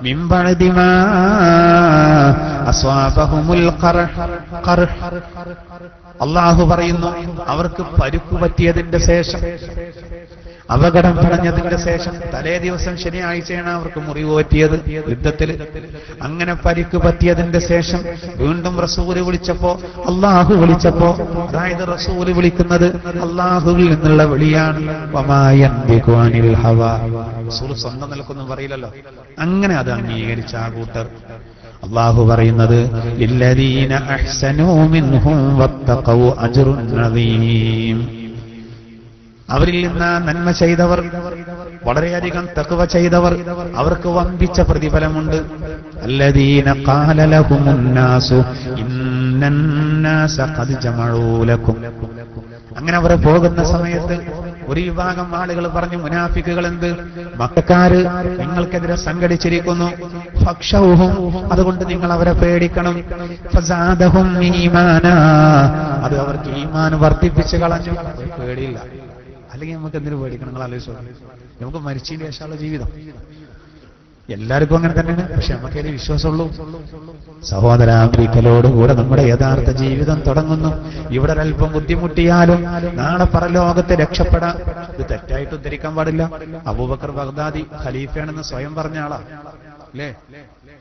മിൻ ബഅദി മാ അസ്വാബഹുമുൽ ഖർഹ്, അള്ളാഹു പറയുന്നു, അവർക്ക് പരുക്കു പറ്റിയതിന്റെ ശേഷം, അപകടം പറഞ്ഞതിന്റെ ശേഷം, തലേ ദിവസം ശനിയാഴ്ചയാണ് അവർക്ക് മുറിവ് പറ്റിയത് യുദ്ധത്തിൽ. അങ്ങനെ പരിക്ക് പറ്റിയതിന്റെ ശേഷം വീണ്ടും റസൂല് വിളിച്ചപ്പോ, അള്ളാഹു വിളിച്ചപ്പോ, അതായത് റസൂല് വിളിക്കുന്നത് അള്ളാഹുവിൽ നിന്നുള്ള വിളിയാണ്. റസൂൽ സ്വന്തം നിലക്കൊന്നും പറയില്ലല്ലോ. അങ്ങനെ അത് അംഗീകരിച്ച ആ കൂട്ടർ. അള്ളാഹു പറയുന്നത്, ലില്ലദീന അഹ്സനൂ മിൻഹും വത്തഖൗ അജ്റുൻ അദീം, അവരിൽ നിന്ന് നന്മ ചെയ്തവർ, വളരെയധികം തഖ്വ ചെയ്തവർ, അവർക്ക് വമ്പിച്ച പ്രതിഫലമുണ്ട്. അല്ലദീന ഖാല ലഹുമുന്നാസു ഇന്നന്നാസ ഖദ് ജമഊ ലക്കും. അങ്ങനെ അവർ പോകുന്ന സമയത്ത് ഒരു വിഭാഗം ആളുകൾ പറഞ്ഞു, മുനാഫിക്കുകൾ എന്ത്? മക്കക്കാര് നിങ്ങൾക്കെതിരെ സംഘടിച്ചിരിക്കുന്നു. ഫഖ്ശൗഹും, അതുകൊണ്ട് നിങ്ങൾ അവരെ പേടിക്കണം. ഫസാദഹും ഈമാനാ, അത് അവർക്ക് ഈമാൻ വർദ്ധിപ്പിച്ച് കളഞ്ഞു. പേടിയില്ല. അല്ലെങ്കിൽ നമുക്ക് എന്തിനു പേടിക്കണം? നിങ്ങൾ ആലോചിച്ചോ, നമുക്ക് മരിച്ചതിന് ശേഷമുള്ള ജീവിതം എല്ലാവർക്കും അങ്ങനെ തന്നെയാണ്. പക്ഷെ നമുക്കതിൽ വിശ്വാസമുള്ളൂ. സഹോദര, ഒരിക്കലോടുകൂടെ നമ്മുടെ യഥാർത്ഥ ജീവിതം തുടങ്ങുന്നു. ഇവിടെ ഒരല്പം ബുദ്ധിമുട്ടിയാലും നാളെ പരലോകത്തെ രക്ഷപ്പെടാം. ഇത് തെറ്റായിട്ട് ഉദ്ധരിക്കാൻ പാടില്ല. അബൂബക്കർ ബഗ്ദാദി ഖലീഫയാണെന്ന് സ്വയം പറഞ്ഞ ആളാ അല്ലേ?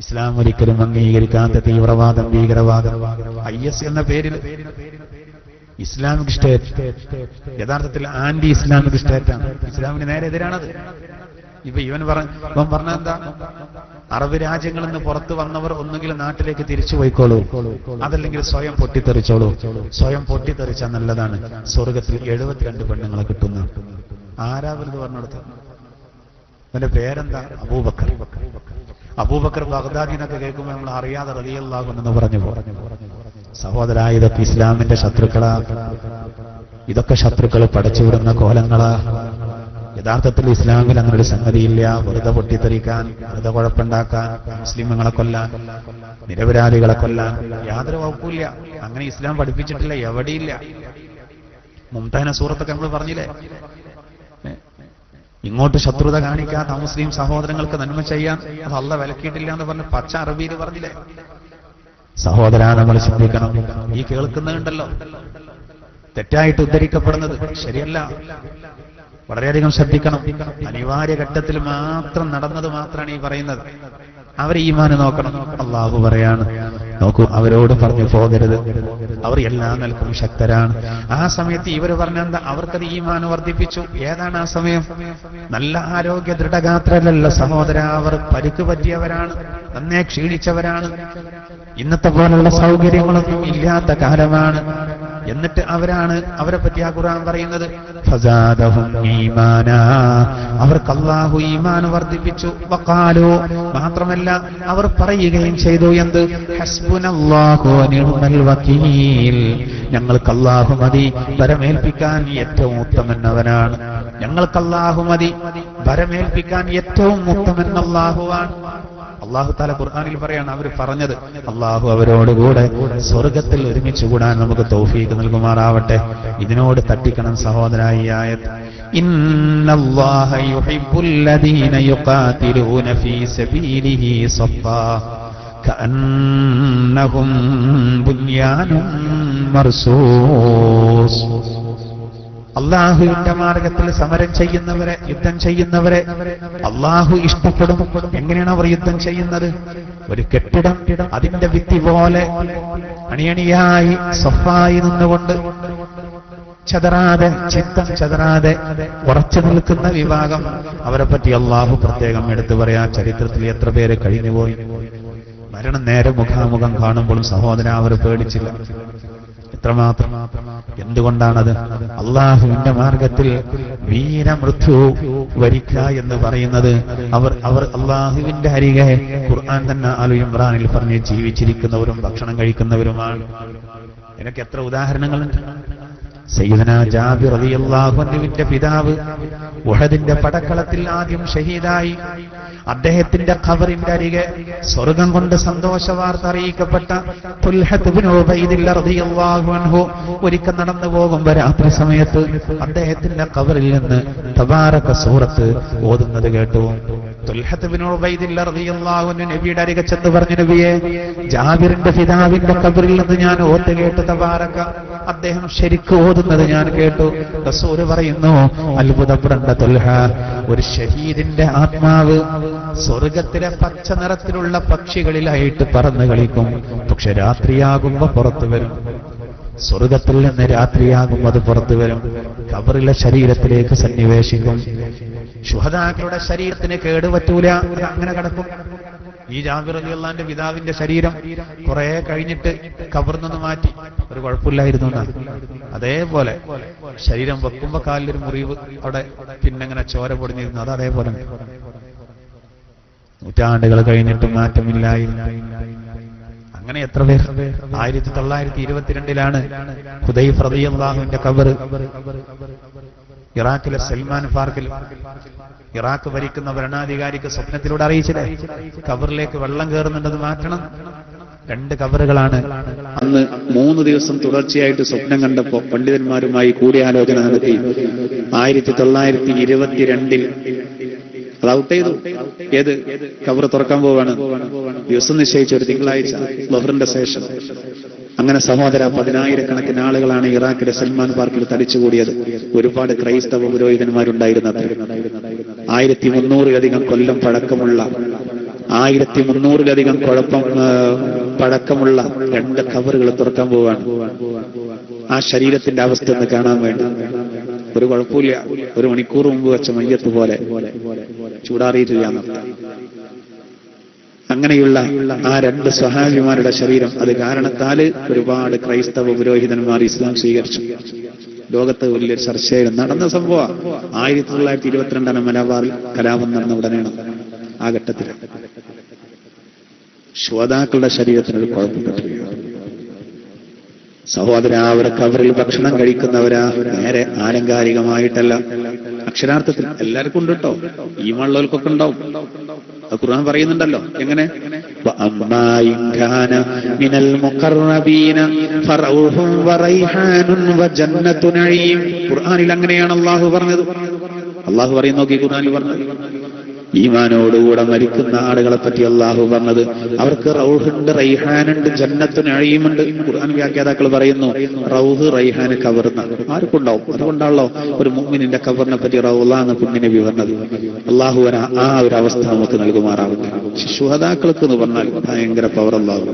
ഇസ്ലാം ഒരിക്കലും അംഗീകരിക്കാത്ത തീവ്രവാദം, ഭീകരവാദം, IS എന്ന പേരിൽ ഇസ്ലാമിക് സ്റ്റേറ്റ് യഥാർത്ഥത്തിൽ ആന്റി ഇസ്ലാമിക് സ്റ്റേറ്റാണ്. ഇസ്ലാമിന് നേരെ എതിരാണത്. ഇപ്പൊ ഇവൻ പറഞ്ഞെന്താ? അറബ് രാജ്യങ്ങളിൽ നിന്ന് പുറത്തു വന്നവർ ഒന്നുകിൽ നാട്ടിലേക്ക് തിരിച്ചു പോയിക്കോളൂ, അതല്ലെങ്കിൽ സ്വയം പൊട്ടിത്തെറിച്ചോളൂ. സ്വയം പൊട്ടിത്തെറിച്ചാൽ നല്ലതാണ്. സ്വർഗത്തിൽ 72 പെണ്ണുങ്ങളെ കിട്ടുന്ന ആരാവരുത് പറഞ്ഞെടുത്ത്. അവന്റെ പേരെന്താ? അബൂബക്കർ. അബൂബക്കർ ബഗ്ദാദി എന്നൊക്കെ കേൾക്കുമ്പോൾ നമ്മൾ അറിയാതെ റളിയല്ലാഹു എന്ന് പറഞ്ഞു. സഹോദര, ഇതൊക്കെ ഇസ്ലാമിന്റെ ശത്രുക്കളാ. ഇതൊക്കെ ശത്രുക്കൾ പടച്ചുവിടുന്ന കോലങ്ങളാ. യഥാർത്ഥത്തിൽ ഇസ്ലാമിൽ അങ്ങനെ ഒരു സംഗതിയില്ല. വെറുതെ പൊട്ടിത്തെറിക്കാൻ, വെറുതെ കുഴപ്പമുണ്ടാക്കാൻ, മുസ്ലിമുകളെ കൊല്ലാൻ, നിരപരാധികളെ കൊല്ലാൻ യാതൊരു വകുപ്പില്ല. അങ്ങനെ ഇസ്ലാം പഠിപ്പിച്ചിട്ടില്ല, എവിടെയില്ല. മുംതഹന സൂറത്തൊക്കെ നമ്മൾ പറഞ്ഞില്ലേ? ഇങ്ങോട്ട് ശത്രുത കാണിക്കാത്ത മുസ്ലിം സഹോദരങ്ങൾക്ക് നന്മ ചെയ്യാൻ അത് അള്ളാഹ് വിലക്കിയിട്ടില്ല എന്ന് പറഞ്ഞ് പച്ച അറബിയിൽ പറഞ്ഞില്ലേ? സഹോദരാ, നമ്മൾ ചിന്തിക്കണം. ഈ കേൾക്കുന്നുണ്ടല്ലോ തെറ്റായിട്ട് ഉദ്ധരിക്കപ്പെടുന്നത് ശരിയല്ല. വളരെയധികം ശ്രദ്ധിക്കണം. അനിവാര്യ ഘട്ടത്തിൽ മാത്രം നടന്നത് മാത്രമാണ് ഈ പറയുന്നത്. അവർ ഈമാന് നോക്കണം. അള്ളാഹു പറയാണ്, നോക്കൂ, അവരോട് പറഞ്ഞു പോകരുത്. അവർ എല്ലാ നിലക്കും ശക്തരാണ്. ആ സമയത്ത് ഇവർ പറഞ്ഞെന്താ? അവർക്കത് ഈമാൻ വർദ്ധിപ്പിച്ചു. ഏതാണ് ആ സമയം? നല്ല ആരോഗ്യ ദൃഢഗാത്രരല്ല സഹോദര. അവർ പരിക്ക് പറ്റിയവരാണ്, നന്നേ ക്ഷീണിച്ചവരാണ്. ഇന്നത്തെ പോലുള്ള സൗകര്യങ്ങളൊന്നും ഇല്ലാത്ത കാലമാണ്. എന്നിട്ട് അവരെ പറ്റി ആ ഖുർആൻ പറയുന്നത് ഫസാദഹും ഈമാനാ, അവർക്ക് അല്ലാഹു ഈമാൻ വർദ്ധിപ്പിച്ചു. വഖാലു, മാത്രമല്ല അവർ പറയുകയും ചെയ്തു, എന്ത്? ഹസ്ബുനല്ലാഹു വനിഅ്മൽ വകീൽ, ഞങ്ങൾക്ക് അല്ലാഹു മതി, ഭരമേൽപ്പിക്കാൻ ഏറ്റവും ഉത്തമനവനാണ്. ഞങ്ങൾക്ക് അല്ലാഹു മതി, ഭരമേൽപ്പിക്കാൻ ഏറ്റവും ഉത്തമൻ അല്ലാഹുവാണ്. അല്ലാഹു തആല ഖുർആനിൽ പറയാണ്, അവർ പറഞ്ഞത് അല്ലാഹു അവരോടുകൂടെ സ്വർഗത്തിൽ ഒരുമിച്ച് കൂടാൻ നമുക്ക് തൗഫീഖ് നൽകുമാറാവട്ടെ. ഇതിനോട് തട്ടിക്കണം സഹോദരാ ഈ ആയത്ത്. ഇന്നല്ലാഹ യുഹിബ്ബുല്ലദീന യുഖാതിലൂന ഫീ സബീലിഹി സഫാ കഅന്നഹും ബുൻയാനും മർസൂസ്. അള്ളാഹുവിന്റെ മാർഗത്തിൽ സമരം ചെയ്യുന്നവരെ, യുദ്ധം ചെയ്യുന്നവരെ അള്ളാഹു ഇഷ്ടപ്പെടും. എങ്ങനെയാണ് അവർ യുദ്ധം ചെയ്യുന്നത്? ഒരു കെട്ടിടം അതിന്റെ ഭിത്തി പോലെ അണിയണിയായി സഫായി നിന്നുകൊണ്ട് ചതറാതെ, ചിത്തം ചതറാതെ ഉറച്ചു നിൽക്കുന്ന വിഭാഗം, അവരെ പറ്റി അള്ളാഹു പ്രത്യേകം എടുത്തു പറയാൻ. ചരിത്രത്തിൽ എത്ര പേര് കഴിഞ്ഞുപോയി. മരണം നേരെ മുഖാമുഖം കാണുമ്പോഴും സഹോദര അവർ പേടിച്ചില്ല. എത്രമാത്രം! എന്തുകൊണ്ടാണത്? അള്ളാഹുവിന്റെ മാർഗത്തിൽ വീരമൃത്യു വരിക്കുക എന്ന് പറയുന്നത് അവർ അള്ളാഹുവിന്റെ അരികെ ഖുർആൻ തന്നെ ആലു ഇമ്രാനിൽ പറഞ്ഞ് ജീവിച്ചിരിക്കുന്നവരും ഭക്ഷണം കഴിക്കുന്നവരുമാണ്. എനിക്ക് എത്ര ഉദാഹരണങ്ങളുണ്ട്. സയ്യിദനാ ജാബിർ റളിയല്ലാഹു അൻഹുവിന്റെ പിതാവ് ഉഹദിന്റെ പടക്കളത്തിൽ ആദ്യം ഷഹീദായി. അദ്ദേഹത്തിന്റെ ഖബറിന്റെ അരികെ സ്വർഗം കൊണ്ട് സന്തോഷ വാർത്ത അറിയിക്കപ്പെട്ട തുൽഹത്ത് ഇബ്നു ഉബൈദില്ലാഹ് റളിയല്ലാഹു അൻഹു ഒരിക്കൽ നടന്നു പോകുമ്പോൾ രാത്രി സമയത്ത് അദ്ദേഹത്തിന്റെ ഖബറിൽ നിന്ന് തബാറക സൂറത്ത് ഓതുന്നത് കേട്ടു. തുൽഹത്ത് ഇബ്നു ഉബൈദില്ലാഹ് റളിയല്ലാഹു അൻഹു നബിയുടെ അരികെ ചെന്ന് പറഞ്ഞു, നബിയെ, ജാബിറിന്റെ പിതാവിന്റെ ഖബറിൽ നിന്ന് ഞാൻ ഓത്ത് കേട്ടു തബാറക. അദ്ദേഹം ശരിക്കും ഓതുന്നത് ഞാൻ കേട്ടു. റസൂൽ പറയുന്നു, അത്ഭുതപ്പെടേണ്ട തുൽഹ, ഒരു ഷഹീദിന്റെ ആത്മാവ് സ്വർഗത്തിലെ പച്ച നിറത്തിലുള്ള പക്ഷികളിലായിട്ട് പറന്നു കളിക്കും. പക്ഷെ രാത്രിയാകുമ്പോ പുറത്തു വരും. സ്വർഗത്തിൽ നിന്ന് രാത്രിയാകും അത് പുറത്തു വരും. ഖബറിലെ ശരീരത്തിലേക്ക് സന്നിവേശിക്കും. ശുഹദാക്കളുടെ ശരീരത്തിന് കേടുപറ്റൂല, അങ്ങനെ കിടക്കും. ഈ ജാബിർ റളിയല്ലാഹുവിന്റെ പിതാവിന്റെ ശരീരം കുറെ കഴിഞ്ഞിട്ട് ഖബറിൽ നിന്ന് മാറ്റി, ഒരു കുഴപ്പമില്ലായിരുന്നു എന്നാണ്. അതേപോലെ ശരീരം വെക്കുമ്പോ കാലിലൊരു മുറിവ്, അവിടെ പിന്നെങ്ങനെ ചോര പൊടിഞ്ഞിരുന്നു. അത് അതേപോലെ നൂറ്റാണ്ടുകൾ കഴിഞ്ഞിട്ടും മാറ്റമില്ലായിരുന്നു. അങ്ങനെ എത്ര പേർ. 1922 ഹുദൈഫ റളിയല്ലാഹുവിന്റെ ഖബർ ഇറാഖിലെ സൽമാൻ പാർക്കിൽ ഇറാഖ് ഭരിക്കുന്ന ഭരണാധികാരിക്ക് സ്വപ്നത്തിലൂടെ അറിയിച്ചില്ലേ, ഖബറിലേക്ക് വെള്ളം കയറുന്നുണ്ടെന്ന് മാറ്റണം. 2 ഖബറുകളാണ്. അന്ന് 3 ദിവസം തുടർച്ചയായിട്ട് സ്വപ്നം കണ്ടപ്പോ പണ്ഡിതന്മാരുമായി കൂടിയാലോചന നടത്തി 1922 അത് ഔട്ട് ചെയ്തു. ഏത് ഖബർ തുറക്കാൻ പോവാണ്? ദിവസം നിശ്ചയിച്ച ഒരു തിങ്കളാഴ്ച ളുഹറിന്റെ ശേഷം. അങ്ങനെ സഹോദര, 10,000 ആളുകളാണ് ഇറാഖിലെ സൽമാൻ പാർക്കിൽ തടിച്ചുകൂടിയത്. ഒരുപാട് ക്രൈസ്തവ പുരോഹിതന്മാരുണ്ടായിരുന്നത്. 1300-ലധികം കൊല്ലം പഴക്കമുള്ള 1300-ലധികം പഴക്കമുള്ള 2 ഖബറുകൾ തുറക്കാൻ പോവാണ്. ആ ശരീരത്തിന്റെ അവസ്ഥ ഒന്ന് കാണാൻ വേണ്ടി. ഒരു കുഴപ്പമില്ല, 1 മണിക്കൂർ മുമ്പ് വെച്ച മയ്യത്ത് പോലെ ചൂടാറിയിട്ടില്ല. അങ്ങനെയുള്ള ആ 2 സ്വഹാബിമാരുടെ ശരീരം, അത് കാരണത്താല് ഒരുപാട് ക്രൈസ്തവ പുരോഹിതന്മാർ ഇസ്ലാം സ്വീകരിച്ചു. ലോകത്ത് വലിയൊരു ചർച്ചയിൽ നടന്ന സംഭവം. 1922 മലബാറിൽ കലാപം നടന്ന ഉടനെയാണ്. ആ ഘട്ടത്തിൽ ശുഹദാക്കളുടെ ശരീരത്തിനൊരു കുഴപ്പപ്പെട്ടില്ല. സഹോദര, അവർ ഖബറിൽ ഭക്ഷണം കഴിക്കുന്നവരാ, നേരെ ആലങ്കാരികമായിട്ടല്ല, അക്ഷരാർത്ഥത്തിൽ. എല്ലാവർക്കും ഉണ്ട് കേട്ടോ, ഈ മള്ളവർക്കൊക്കെ ഉണ്ടാവും. ഖുർആൻ പറയുന്നുണ്ടല്ലോ, എങ്ങനെ? ഖുർആനിൽ അങ്ങനെയാണ് അള്ളാഹു പറഞ്ഞത്. അള്ളാഹു പറയും, നോക്കി ഖുർആനിൽ പറഞ്ഞത്, ഈമാനോടുകൂടെ മരിക്കുന്ന ആളുകളെ പറ്റി അള്ളാഹു പറഞ്ഞത്, അവർക്ക് റൗഹുണ്ട്, റൈഹാനുണ്ട്, ജന്നത്തു നഈമുണ്ട്. ഖുർആൻ വ്യാഖ്യാതാക്കൾ പറയുന്നു, റൗഹ് റൈഹാന് ഖബർന്ന ആർക്കുണ്ടാവും. അതുകൊണ്ടാണല്ലോ ഒരു മുഅ്മിനിന്റെ ഖബറിനെ പറ്റി റൗളാന്ന് പുണ്യനബി പറഞ്ഞത്. അള്ളാഹു ആ ഒരു അവസ്ഥ നമുക്ക് നൽകുമാറാവട്ടെ. ശുഹദാക്കൾക്ക് എന്ന് പറഞ്ഞാൽ ഭയങ്കര പവർ. അള്ളാഹു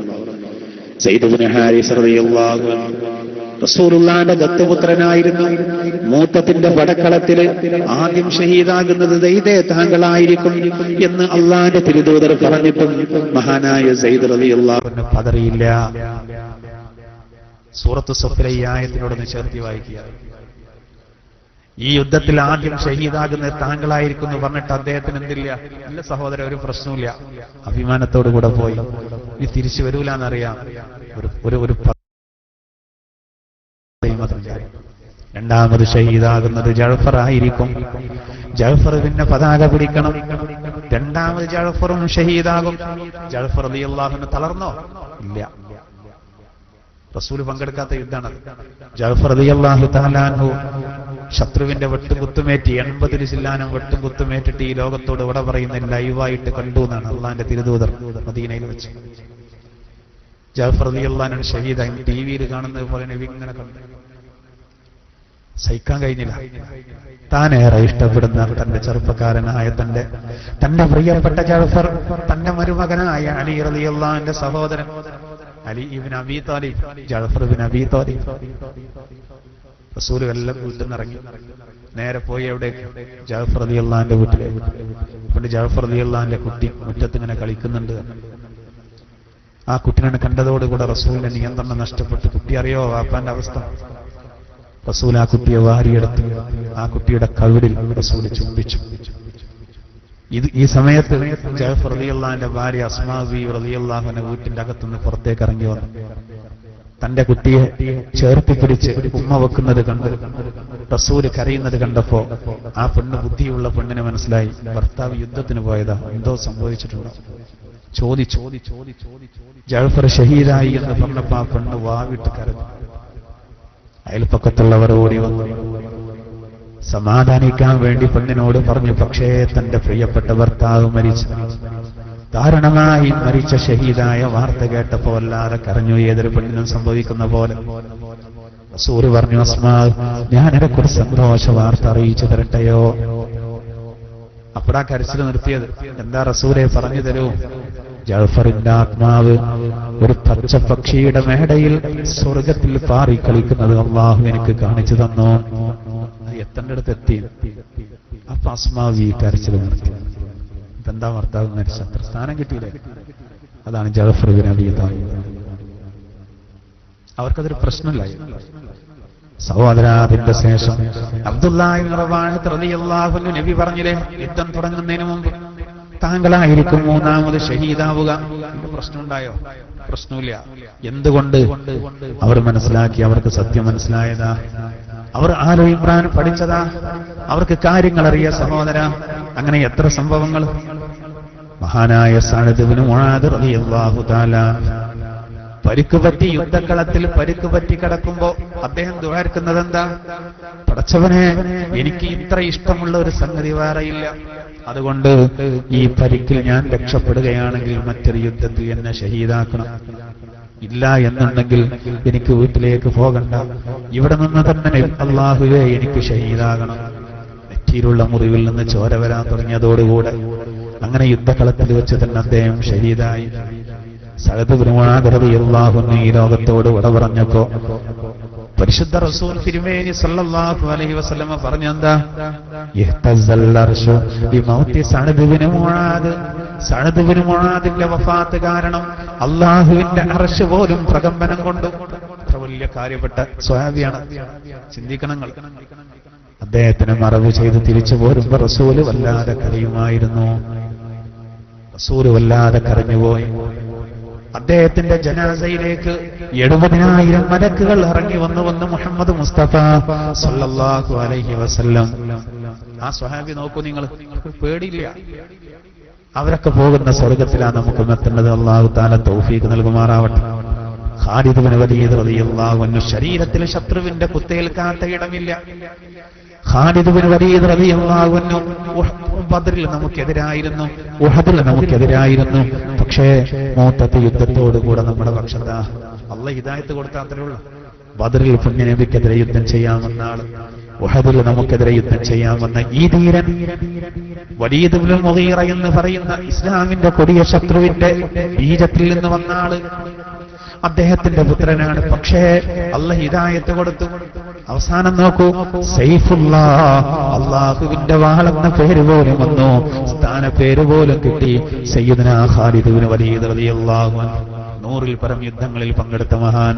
സയ്യിദ് ഇബ്നു ഹാരിസ് റളിയല്ലാഹു അൻഹു റസൂലുള്ളാഹിന്റെ ദത്തുപുത്രനായിരുന്നു. മൂത്തത്തിന്റെ പടക്കളത്തിൽ ആദ്യം ഷഹീദാകുന്നത് ദൈദേ താങ്കളായിരിക്കും എന്ന് അള്ളാഹിന്റെ തിരുദൂതർ പറഞ്ഞിട്ടും മഹാനായ സയ്യിദ് റളിയല്ലാഹു അൻഹു പതറിയില്ല. സൂറത്ത് സഫിലെ ഈ ആയത്തിനോടൊന്ന് ചേർത്തി വായിക്കുക. ഈ യുദ്ധത്തിൽ ആദ്യം ഷഹീദാകുന്നത് താങ്കളായിരിക്കും എന്ന് പറഞ്ഞിട്ട് അദ്ദേഹത്തിന് എന്തില്ല? ഇല്ല സഹോദരൻ, ഒരു പ്രശ്നമില്ല. അഭിമാനത്തോടു കൂടെ പോയി. ഇനി തിരിച്ചു വരൂലെന്നറിയാം. ഒരു രണ്ടാമത് ഷഹീദാകുന്നത് ജഅഫർ ആയിരിക്കും. ജഅഫർ പിന്നെ പതാക പിടിക്കണം. രണ്ടാമത് ജഅഫറും ഷഹീദാകും. ജഅഫർ റളിയല്ലാഹു അൻഹു തളർന്നോ? ഇല്ല. റസൂൽ പങ്കെടുക്കാത്ത യുദ്ധമാണ്. ജഅഫർ റളിയല്ലാഹു തആല അൻഹു ശത്രുവിന്റെ വെട്ടുകുത്തുമേറ്റ് 80 ചില്ലാനം വെട്ടുകുത്തുമേറ്റിട്ട് ഈ ലോകത്തോട് ഇവിടെ പറയുന്ന ലൈവായിട്ട് കണ്ടു എന്നാണ് അള്ളാഹിന്റെ തിരുദൂതർ മദീനയിൽ വെച്ച്. ജഅഫർ റളിയല്ലാഹു അൻഹു ഷഹീദായി ടിവിയിൽ കാണുന്നത് പോലെ നബി ഇങ്ങനെ കണ്ടു. സഹിക്കാൻ കഴിഞ്ഞില്ല. താനേറെ ഇഷ്ടപ്പെടുന്ന തന്റെ ചെറുപ്പക്കാരനായ തന്റെ പ്രിയപ്പെട്ട ജഅഫർ, തന്റെ മരുമകനായ അലി റളിയല്ലാഹു അൻഹുവിന്റെ സഹോദരൻ അലി ഇബ്നു അബീ ത്വാലിബ്, ജഅഫർ ഇബ്നു അബീ ത്വാലിബ്, റസൂൽ എല്ലാം വീട്ടിൽ നിന്ന് ഇറങ്ങി നേരെ പോയി എവിടേക്ക്? ജഅഫർ റളിയല്ലാഹു അൻഹുവിന്റെ വീട്ടിലേക്ക്. പണ്ട് ജഅഫർ റളിയല്ലാഹു അൻഹുവിന്റെ കുട്ടി മുറ്റത്ത് ഇങ്ങനെ കളിക്കുന്നുണ്ട്. ആ കുട്ടിനെ കണ്ടതോടുകൂടെ റസൂലിന്റെ നിയന്ത്രണം നഷ്ടപ്പെട്ടു. കുട്ടി അറിയോ വാപ്പാന്റെ അവസ്ഥ? റസൂൽ ആ കുട്ടിയെ വാരിയെടുത്ത് ആ കുട്ടിയുടെ കവിളിൽ റസൂൽ ചുംബിച്ചു. ഈ സമയത്ത് ജഅഫർ റളിയല്ലാഹു അൻഹുവിന്റെ ഭാര്യ അസ്മാ ബീവി റളിയല്ലാഹു അൻഹ വീട്ടിന്റെ അകത്തുനിന്ന് പുറത്തേക്ക് ഇറങ്ങി വന്നു. തന്റെ കുട്ടിയെ ചേർത്ത് പിടിച്ച് ഉമ്മ വെക്കുന്നത് കണ്ട് റസൂല് കരയുന്നത് കണ്ടപ്പോ ആ പെണ്ണ്, ബുദ്ധിയുള്ള പെണ്ണിന് മനസ്സിലായി ഭർത്താവ് യുദ്ധത്തിന് പോയതാ, എന്തോ സംഭവിച്ചിട്ടുണ്ടോ. ചോദിച്ചു. ജഅഫർ ഷഹീദായി എന്ന് പറഞ്ഞപ്പോ ആ പെണ്ണ് വാവിട്ട് കരഞ്ഞു. അയൽപ്പക്കത്തുള്ളവർ ഓടി വന്നു സമാധാനിക്കാൻ വേണ്ടി പെണ്ണിനോട് പറഞ്ഞു. പക്ഷേ തന്റെ പ്രിയപ്പെട്ട ഭർത്താവ് മരിച്ചു, ദാരുണമായി മരിച്ച ഷഹീദായ വാർത്ത കേട്ടപ്പോ വല്ലാതെ കരഞ്ഞു. ഏതൊരു പെണ്ണിനും സംഭവിക്കുന്ന പോലെ. റസൂൽ പറഞ്ഞു, അസ്മാ, ഞാൻ എനക്കൊരു സന്തോഷ വാർത്ത അറിയിച്ചു തരട്ടെയോ? അപ്പോഴാ കരച്ചിൽ നിർത്തിയത്. എന്താ റസൂലെ, പറഞ്ഞു തരൂ. ജഅഫറിന്റെ ആത്മാവ് ഒരു പച്ചപ്പക്ഷിയുടെ മേടയിൽ സ്വർഗത്തിൽ പാറി കളിക്കുന്നത് അള്ളാഹു എനിക്ക് കാണിച്ചു തന്നു. എത്തേണ്ട അടുത്ത് എത്തി. അപ്പൊ അസ്മാവി കരച്ചിൽ നിർത്തി. ഇതെന്താ ഭർത്താവ് മരിച്ച അത്ര സ്ഥാനം കിട്ടിയില്ലേ? അതാണ് ജഅഫർ ഇബ്നു അബീ ത്വാലിബ്. അവർക്കതൊരു പ്രശ്നമില്ലായി. സഹോദരാതിന്റെ ശേഷം അബ്ദുല്ലാഹി ഇബ്നു റവാഹ റളിയല്ലാഹു അൻഹു നബി പറഞ്ഞില്ലേ, യുദ്ധം തുടങ്ങുന്നതിന് മുമ്പ് താങ്കളായിരിക്കും മൂന്നാമത് ഷഹീദാവുക. പ്രശ്നമുണ്ടായോ? പ്രശ്നമില്ല. എന്തുകൊണ്ട്? അവർ മനസ്സിലാക്കി. അവർക്ക് സത്യം മനസ്സിലായതാ. അവർ ആലു ഇമ്രാൻ പഠിച്ചതാ. അവർക്ക് കാര്യങ്ങൾ അറിയ സഹോദര. അങ്ങനെ എത്ര സംഭവങ്ങൾ. മഹാനായ സഅദ് ഇബ്നു മുആദ് റളിയല്ലാഹു തആല പരിക്കുപറ്റി യുദ്ധക്കളത്തിൽ പരിക്കുപറ്റി കിടക്കുമ്പോ അദ്ദേഹം ദുആർക്കുന്നത് എന്താ? പടച്ചവനെ, എനിക്ക് ഇത്ര ഇഷ്ടമുള്ള ഒരു സംഗതി വേറെയില്ല. അതുകൊണ്ട് ഈ പരിക്കിൽ ഞാൻ രക്ഷപ്പെടുകയാണെങ്കിൽ മറ്റൊരു യുദ്ധത്തിൽ എന്നെ ഷഹീദാക്കണം. ഇല്ല എന്നുണ്ടെങ്കിൽ എനിക്ക് വീട്ടിലേക്ക് പോകണ്ട, ഇവിടെ നിന്ന് തന്നെ അല്ലാഹുവേ എനിക്ക് ഷഹീദാകണം. നെറ്റിയിലുള്ള മുറിവിൽ നിന്ന് ചോര വരാൻ തുടങ്ങിയതോടുകൂടെ അങ്ങനെ യുദ്ധക്കളത്തിൽ വെച്ച് തന്നെ അദ്ദേഹം ഷഹീദായി. സഅദ് ഇബ്നു മുആദ് റളിയല്ലാഹു അൻഹു ഈ ലോകത്തോട് വിട പറഞ്ഞപ്പോ പരിശുദ്ധ റസൂൽ തിരുമേനി സല്ലല്ലാഹു അലൈഹി വസല്ലമ പറഞ്ഞെന്താ? ഇഹ്തസൽ അർശു ബിമൗതി Saad ibn Muadh. Saad ibn മുആദിന്റെ വഫാത്ത് കാരണം അല്ലാഹുവിന്റെ അർശ് പോലും പ്രകമ്പനം കൊണ്ടു. അത്ര വലിയ കാര്യപ്പെട്ട സ്വഹാബിയാണ്. ചിന്തിക്കണം. അദ്ദേഹത്തിന് മറവ് ചെയ്ത് തിരിച്ചു പോരുമ്പോ റസൂല് വല്ലാതെ കരയുമായിരുന്നു. റസൂല് വല്ലാതെ കരഞ്ഞുപോയി. അദ്ദേഹത്തിന്റെ ജനാസയിലേക്ക് 70,000 മലക്കുകൾ ഇറങ്ങി വന്നു മുഹമ്മദ് മുസ്തഫ സല്ലല്ലാഹു അലൈഹി വസല്ലം. ആ സ്വഹാബി നോക്കൂ നിങ്ങൾ, പേടിയില്ല. അവരൊക്കെ പോകുന്ന സ്വർഗത്തിലാണ് നമുക്ക് എത്തേണ്ടത്. അല്ലാഹു തആല തൗഫീഖ് നൽകുമാറാവട്ടെ. ഖാലിദ് ഇബ്നു വലീദ് റളിയല്ലാഹു അൻഹു ശരീരത്തിൽ ശത്രുവിന്റെ കുത്തേൽക്കാത്ത ഇടമില്ല. ഖാലിദ് ഇബ്നു വലീദ് റളിയല്ലാഹു അൻഹു ബദറിൽ നമുക്കെതിരായിരുന്നു, ഉഹദിൽ നമുക്കെതിരായിരുന്നു. പക്ഷേ മൂത്തത്തെ യുദ്ധത്തോടുകൂടെ നമ്മുടെ പക്ഷത്താ. അള്ളാഹ് ഹിദായത്ത് കൊടുത്ത അത്രേ ഉള്ളൂ. ബദറിൽ പുണ്യനബിക്കെതിരെ യുദ്ധം ചെയ്യാമെന്ന ആള്, ഉഹദിൽ നമുക്കെതിരെ യുദ്ധം ചെയ്യാമെന്ന ഈ ധീരൻ വലീദ് ഇബ്നുൽ മുഗീറ എന്ന് പറയുന്ന ഇസ്ലാമിന്റെ കൊടിയ ശത്രുവിന്റെ ബീജത്തിൽ നിന്ന് വന്ന ആള്, അദ്ദേഹത്തിന്റെ പുത്രനാണ്. പക്ഷേ അല്ലാഹ് ഹിദായത്ത് കൊടുത്തു. അവസാനം നോക്കൂ, സൈഫുല്ലാഹ്, അല്ലാഹുവിന്റെ വാളെന്ന പേര് പോലും വന്നു, സ്ഥാനപ്പേര് പോലും കിട്ടി. സയ്യിദുനാ ഖാലിദ് ഇബ്നു വലീദ് റളിയല്ലാഹു അൻഹു 100-ൽ പരം യുദ്ധങ്ങളിൽ പങ്കെടുത്ത മഹാൻ.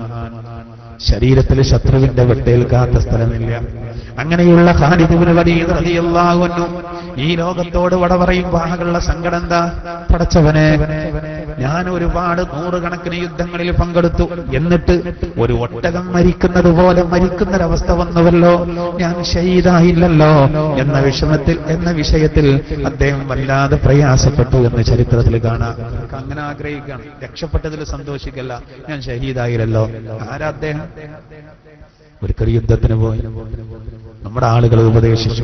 ശരീരത്തിൽ ശത്രുവിന്റെ വെട്ടേൽക്കാത്ത സ്ഥലമില്ല. അങ്ങനെയുള്ള ഖാലിദ് ഇബ്നു വലീദ് റളിയല്ലാഹു അൻഹു ഈ ലോകത്തോട് വട പറയുമ്പോൾ ആകെയുള്ള സങ്കടം എന്താ? പടച്ചവനെ, ഞാൻ ഒരുപാട് 100 കണക്കിന് യുദ്ധങ്ങളിൽ പങ്കെടുത്തു, എന്നിട്ട് ഒരു ഒട്ടകം മരിക്കുന്നത് പോലെ മരിക്കുന്നൊരവസ്ഥ വന്നുവല്ലോ, ഞാൻ ഷഹീദായില്ലല്ലോ എന്ന വിഷയത്തിൽ അദ്ദേഹം വല്ലാതെ പ്രയാസപ്പെട്ടു എന്ന് ചരിത്രത്തിൽ കാണാം. അങ്ങനെ ആഗ്രഹിക്കുകയാണ്, രക്ഷപ്പെട്ടതിൽ സന്തോഷിക്കല്ല, ഞാൻ ഷഹീദായില്ലല്ലോ. ആരാ അദ്ദേഹം? ഒരിക്കൽ യുദ്ധത്തിന് പോയി നമ്മുടെ ആളുകളെ ഉപദേശിച്ചു,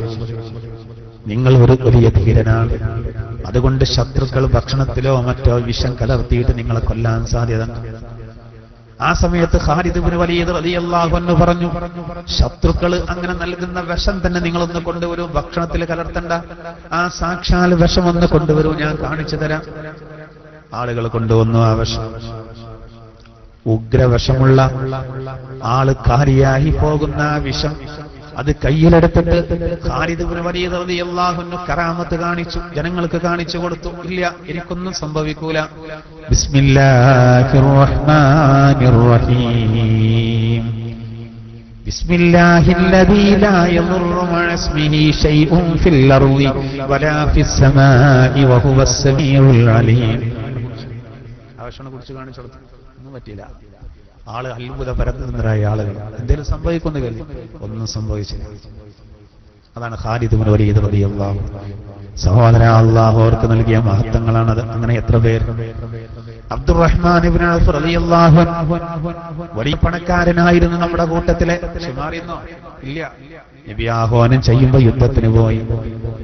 നിങ്ങൾ ഒരു വലിയ ധീരനാണ്, അതുകൊണ്ട് ശത്രുക്കൾ ഭക്ഷണത്തിലോ മറ്റോ വിഷം കലർത്തിയിട്ട് നിങ്ങളെ കൊല്ലാൻ സാധ്യത. ആ സമയത്ത് ഖാലിദ് ഇബ്നു വലീദ് റളിയല്ലാഹു അൻഹു പറഞ്ഞു, ശത്രുക്കൾ അങ്ങനെ നൽകുന്ന വിഷം തന്നെ നിങ്ങളൊന്ന് കൊണ്ടുവരൂ, ഭക്ഷണത്തിൽ കലർത്തണ്ട, ആ സാക്ഷാൽ വിഷം ഒന്ന് കൊണ്ടുവരൂ, ഞാൻ കാണിച്ചു തരാം. ആളുകൾ കൊണ്ടുവന്നു ആ വിഷം. ഉഗ്രവിഷമുള്ള ആള് കാരിയായി പോകുന്ന ആ വിഷം അത് കയ്യിലെടുത്തിട്ട് ഖാലിദ് ഇബ്നു വലീദ് റളിയല്ലാഹു അൻഹു കറാമത്ത് കാണിച്ചു, ജനങ്ങൾക്ക് കാണിച്ചു കൊടുത്തു. ഇല്ല, എനിക്കൊന്നും സംഭവിക്കൂല. ബിസ്മില്ലാഹിർ റഹ്മാനിർ റഹീം, ബിസ്മില്ലാഹില്ലദീ ലാ യദുറു മഅ ഇസ്മിഹി ശൈഉൻ ഫിൽ അർളി വലാ ഫിസ് സമാഇ വഹുവസ് സമീഉൽ അലീം. ആവശ്യനെ കുറിച്ച് കാണിച്ചു കൊടുത്തു, ഒന്നും പറ്റില്ല. ആള് അത്ഭുത പരത്തുന്നവരായ ആളുകൾ. എന്തെങ്കിലും സംഭവിക്കുന്നു കരുതി, ഒന്നും സംഭവിച്ചില്ല. അതാണ് ഖാലിദ് ഇബ്നു വലീദ് റളിയല്ലാഹു അൻഹു. സഹോദര, അല്ലാഹു അവർക്ക് നൽകിയ മഹത്വങ്ങളാണത്. അങ്ങനെ എത്ര പേർ. അബ്ദുറഹ്മാൻ ഇബ്നു ഔഫ് റളിയല്ലാഹു അൻഹു വലിയ പണക്കാരനായിരുന്നു നമ്മുടെ കൂട്ടത്തിലെ. മാറിയെന്നോ? ഇല്ല. നബി ആഹ്വാനം ചെയ്യുമ്പോൾ യുദ്ധത്തിന് പോയി.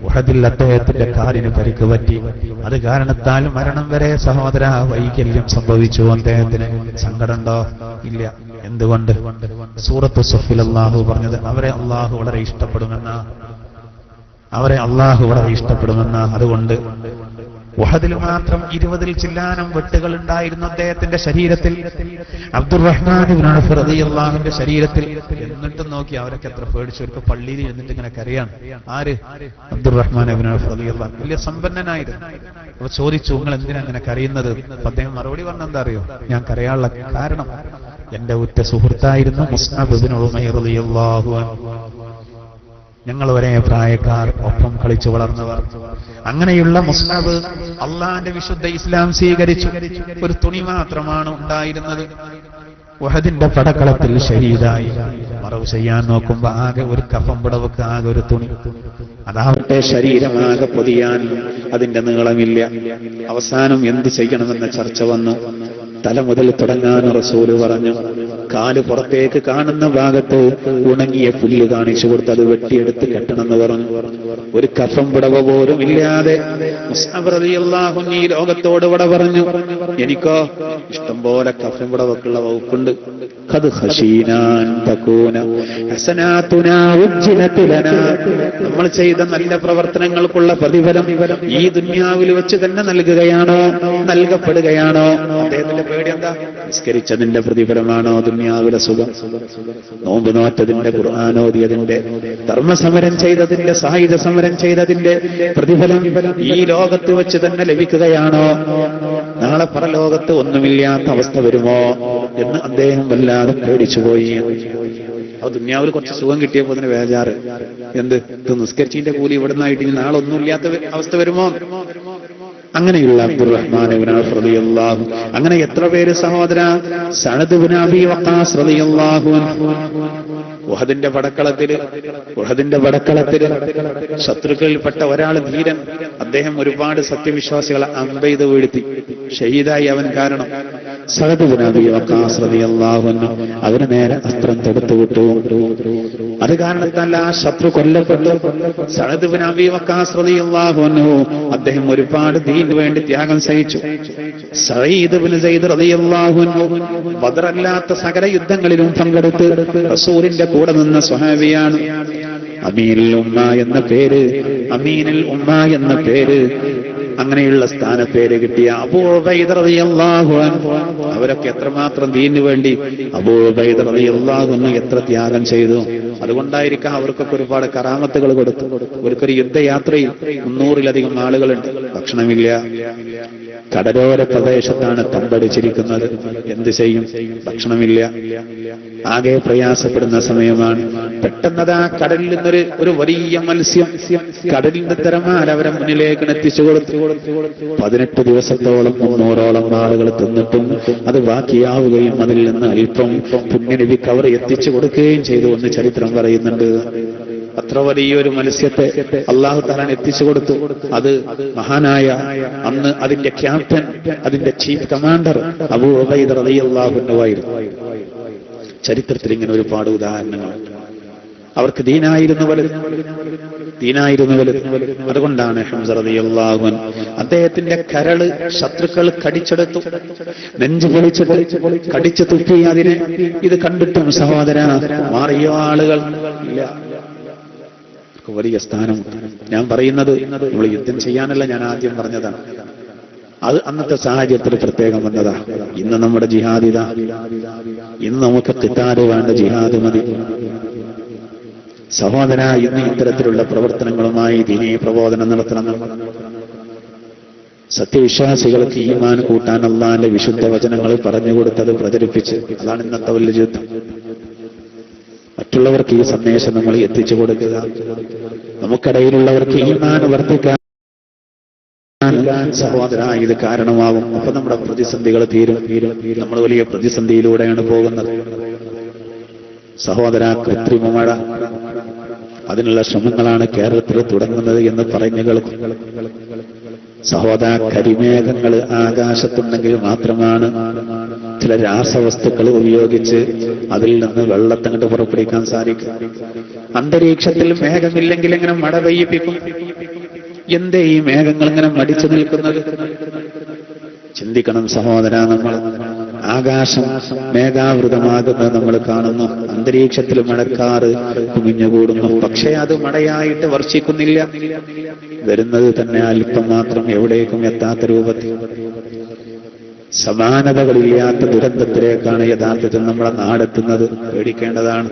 ഉഹദിൽ അദ്ദേഹത്തിന്റെ കാലിന് പരിക്ക് പറ്റി. അത് കാരണത്താൽ മരണം വരെ സഹോദര വൈകല്യം സംഭവിച്ചു. അദ്ദേഹത്തിന് സങ്കടമുണ്ടോ? ഇല്ല. എന്തുകൊണ്ട്? സൂറത്ത് സഫിൽ അല്ലാഹു പറഞ്ഞത് അവരെ അല്ലാഹു വളരെ ഇഷ്ടപ്പെടുമെന്ന. അതുകൊണ്ട് ഉഹദിൽ മാത്രം 20-ൽ ചില്ലാനം വെട്ടുകൾ ഉണ്ടായിരുന്നു അദ്ദേഹത്തിന്റെ ശരീരത്തിൽ, അബ്ദുറഹ്മാൻ ഇബ്നു ഔഫ് റളിയല്ലാഹുവിന്റെ ശരീരത്തിൽ. എന്നിട്ടും നോക്കി അവരൊക്കെ എത്ര പേടിച്ചു. ഒരു പള്ളിയിൽ എന്നിട്ട് ഇങ്ങനെ കരയാണ്. ആര്? അബ്ദുറഹ്മാൻ ഇബ്നു ഔഫ് റളിയല്ലാഹു. വലിയ സമ്പന്നനായിരുന്നു. അപ്പൊ ചോദിച്ചു, നിങ്ങൾ എന്തിനാ അങ്ങനെ കരയുന്നത്? അദ്ദേഹം മറുപടി പറഞ്ഞെന്താ അറിയോ? ഞാൻ കരയാനുള്ള കാരണം എന്റെ ഉറ്റ സുഹൃത്തായിരുന്നു മുസ്അബ് ഇബ്നു ഉമൈർ റളിയല്ലാഹു അൻഹു. ഞങ്ങൾ ഒരേ പ്രായക്കാർ, ഒപ്പം കളിച്ചു വളർന്നവർ. അങ്ങനെയുള്ള മുസ്അബ് അള്ളാന്റെ വിശുദ്ധ ഇസ്ലാം സ്വീകരിച്ചു. ഒരു തുണി മാത്രമാണ് ഉണ്ടായിരുന്നത്. ഉഹദിന്റെ പടക്കളത്തിൽ ഷഹീദായി. മറവ് ചെയ്യാൻ നോക്കുമ്പോ ആകെ ഒരു കഫം പുടവക്ക് ആകെ ഒരു തുണി. അതാവട്ടെ ശരീരമാകെ പൊതിയാൻ അതിന്റെ നീളമില്ല. അവസാനം എന്ത് ചെയ്യണമെന്ന ചർച്ച വന്നു. തല മുതൽ തുടങ്ങാൻ റസൂല് പറഞ്ഞു. കാല് പുറത്തേക്ക് കാണുന്ന ഭാഗത്ത് ഉണങ്ങിയ പുല്ല് കാണിച്ചു കൊടുത്ത് അത് വെട്ടിയെടുത്ത് കെട്ടണമെന്ന് പറഞ്ഞു. ഒരു കഫം പുടവ പോലും ഇല്ലാതെ മുസ്അബ് റളിയല്ലാഹു അൻഹു ഈ ലോകത്തോട് വിട പറഞ്ഞു. എനിക്കോ ഇഷ്ടം പോലെ കഫം പുടവക്കുള്ള വകുപ്പുണ്ട്. ഖദ് ഖശീനാൻ തകൂന ഹസനാതുനാ ഉജ്ജിലത ലനാ. നമ്മൾ ചെയ്ത നല്ല പ്രവർത്തനങ്ങൾക്കുള്ള പ്രതിഫലം ഈ ദുനിയാവിൽ വെച്ച് തന്നെ നൽകപ്പെടുകയാണോ? അദ്ദേഹത്തിന്റെ പേടി എന്താ? നിസ്കരിച്ചതിന്റെ പ്രതിഫലമാണോ ദുനിയാവിലെ സുഖം? നോമ്പ് നോറ്റതിന്റെ, ഖുർആൻ ഓതിയതിന്റെ, ധർമ്മസമരം ചെയ്തതിന്റെ, സായുധ സമരം ചെയ്തതിന്റെ പ്രതിഫലം ഈ ലോകത്ത് വെച്ച് തന്നെ ലഭിക്കുകയാണോ? നാളെ പരലോകത്ത് ഒന്നുമില്ലാത്ത അവസ്ഥ വരുമോ എന്ന് അദ്ദേഹം വല്ലാതെ പേടിച്ചുപോയി. അപ്പൊ ദുനിയാവിൽ കുറച്ച് സുഖം കിട്ടിയപ്പോ അതിന് വേജാറ്. എന്ത് നിസ്കരിച്ചിന്റെ കൂലി ഇവിടുന്നായിട്ട് ഇനി നാളെ ഒന്നുമില്ലാത്ത അവസ്ഥ വരുമോ? അങ്ങനെയുള്ള അബ്ദുറഹ്മാൻ ഇബ്നു ഔഫ് റളിയല്ലാഹു. അങ്ങനെ എത്ര പേര് സഹോദര. സഅദ് ഇബ്നു അബീ വഖാസ് റളിയല്ലാഹു അൻഹു ഉഹദിന്റെ പടക്കളത്തില് ശത്രുക്കളിൽപ്പെട്ട ഒരാൾ ധീരൻ. അദ്ദേഹം ഒരുപാട് സത്യവിശ്വാസികളെ അമ്പെയ്ത് വീഴ്ത്തി. ഷഹീദായി അവൻ. കാരണം സഅദ് ഇബ്നു അബീ വഖാസ് റളിയല്ലാഹു അൻഹു അവന് നേരെ അസ്ത്രം തൊടുത്തു വിട്ടു. അത് കാരണത്താൽ ആ ശത്രു കൊല്ലപ്പെട്ടു. സഅദ് ഇബ്നു അബീ വഖാസ് റളിയല്ലാഹു അൻഹു അദ്ദേഹം ഒരുപാട് ദീനിന് വേണ്ടി ത്യാഗം സഹിച്ചു. സഈദ് ഇബ്നു സൈദ് റളിയല്ലാഹു അൻഹു ബദറല്ലാത്ത സകല യുദ്ധങ്ങളിലും പങ്കെടുത്ത് റസൂലിന്റെ കൂടെ നിന്ന സ്വഹാബിയാണ്. അമീറുൽ ഉമ്മ എന്ന പേര് അമീനുൽ ഉമ്മ എന്ന പേര്, അങ്ങനെയുള്ള സ്ഥാനപ്പേര് കിട്ടിയ അബൂ ഉബൈദ റളിയല്ലാഹു അൻഹു, അവരൊക്കെ എത്രമാത്രം ദീനിനു വേണ്ടി അബൂ ഉബൈദ റളിയല്ലാഹു അൻഹു എത്ര ത്യാഗം ചെയ്തു. അതുകൊണ്ടായിരിക്കാം അവർക്കൊക്കെ ഒരുപാട് കറാമത്തുകൾ കൊടുത്തു. അവർക്കൊരു യുദ്ധയാത്രയിൽ 300-ലധികം ആളുകളുണ്ട്, ഭക്ഷണമില്ല, കടലോര പ്രദേശത്താണ് തമ്പടിച്ചിരിക്കുന്നത്. എന്ത് ചെയ്യും? ഭക്ഷണമില്ല, ആകെ പ്രയാസപ്പെടുന്ന സമയമാണ്. പെട്ടെന്നത് ആ കടലിൽ നിന്നൊരു വലിയ മത്സ്യം കടലിന്റെ തിരമാല അവരെ മുന്നിലേക്ക് എത്തിച്ചു കൊടുത്തു. 18 ദിവസത്തോളം 300ഓളം ആളുകൾ തിന്നിട്ടും അത് ബാക്കിയാവുകയും അതിൽ നിന്ന് അല്പം പുണ്യനബിക്ക് അവർ എത്തിച്ചു കൊടുക്കുകയും ചെയ്തു എന്ന് ചരിത്രം പറയുന്നുണ്ട്. അത്ര വലിയൊരു മത്സ്യത്തെ അല്ലാഹു തആല എത്തിച്ചു കൊടുത്തു. അത് മഹാനായ അന്ന് അതിന്റെ ക്യാപ്റ്റൻ, അതിന്റെ ചീഫ് കമാൻഡർ അബൂ ഉബൈദ റളിയല്ലാഹു അൻഹു ആയിരുന്നു. ചരിത്രത്തിൽ ഇങ്ങനെ ഒരുപാട് ഉദാഹരണങ്ങൾ. അവർക്ക് ദീനായിരുന്നു വലുത്. അതുകൊണ്ടാണ് ഹംസ റളിയല്ലാഹു അൻഹു അദ്ദേഹത്തിന്റെ കരള് ശത്രുക്കൾ കടിച്ചെടുത്തു, നെഞ്ചു പൊളിച്ച് കടിച്ചു തുപ്പി. അതിനെ ഇത് കണ്ടിട്ടും സഹോദര മാറിയ ആളുകൾ ഇല്ല. വലിയ സ്ഥാനം. ഞാൻ പറയുന്നത് നമ്മൾ യുദ്ധം ചെയ്യാനല്ല, ഞാൻ ആദ്യം പറഞ്ഞതാണ്. അത് അന്നത്തെ സാഹചര്യത്തിൽ പ്രത്യേകം വന്നതാ. ഇന്ന് നമ്മുടെ ജിഹാദ് ഇതാ. ഇന്ന് നമുക്ക് ഖിതാല് വേണ്ട, ജിഹാദ് മതി. സഹോദര, ഇന്ന് ഇത്തരത്തിലുള്ള പ്രവർത്തനങ്ങളുമായി ദീനീ പ്രബോധനം നടത്തണം. സത്യവിശ്വാസികൾക്ക് ഈമാൻ കൂട്ടാൻ അല്ലാഹുവിന്റെ വിശുദ്ധ വചനങ്ങൾ പറഞ്ഞുകൊടുത്തത് പ്രചരിപ്പിച്ച്, അതാണ് ഇന്നത്തെ വലിയ യുദ്ധം. മറ്റുള്ളവർക്ക് ഈ സന്ദേശം നമ്മൾ എത്തിച്ചു കൊടുക്കുക. നമുക്കിടയിലുള്ളവർക്ക് ഈമാൻ വർദ്ധിക്കാൻ സഹോദര ഇത് കാരണമാകും. അപ്പൊ നമ്മുടെ പ്രതിസന്ധികൾ തീരും. നമ്മൾ വലിയ പ്രതിസന്ധിയിലൂടെയാണ് പോകുന്നത്. സഹോദര, കൃത്രിമ മഴ, അതിനുള്ള ശ്രമങ്ങളാണ് കേരളത്തിൽ തുടങ്ങുന്നത് എന്ന് പറഞ്ഞു കേൾക്കും. സഹോദര, കരിമേഘങ്ങൾ ആകാശത്തുണ്ടെങ്കിൽ മാത്രമാണ് ചില രാസവസ്തുക്കൾ ഉപയോഗിച്ച് അതിൽ നിന്ന് വെള്ളത്തങ്ങട്ട് പുറപ്പെടുവിക്കാൻ സാധിക്കും. അന്തരീക്ഷത്തിൽ മേഘമില്ലെങ്കിൽ എങ്ങനെ മഴ പെയ്യിപ്പിക്കും? എന്തേ ഈ മേഘങ്ങൾ ഇങ്ങനെ മടിച്ചു നിൽക്കുന്നത്? ചിന്തിക്കണം സഹോദര. നമ്മൾ ആകാശം മേഘാവൃതമാകുന്നത് നമ്മൾ കാണുന്നു, അന്തരീക്ഷത്തിൽ മഴക്കാറ് കുമിഞ്ഞുകൂടുന്നു, പക്ഷേ അത് മഴയായിട്ട് വർഷിക്കുന്നില്ല. വരുന്നത് തന്നെ അല്പം മാത്രം, എവിടേക്കും എത്താത്ത രൂപത്തിൽ. സമാനതകളില്ലാത്ത ദുരന്തത്തിലേക്കാണ് യഥാർത്ഥത്തിൽ നമ്മളെ നാടെത്തുന്നത്. പേടിക്കേണ്ടതാണ്.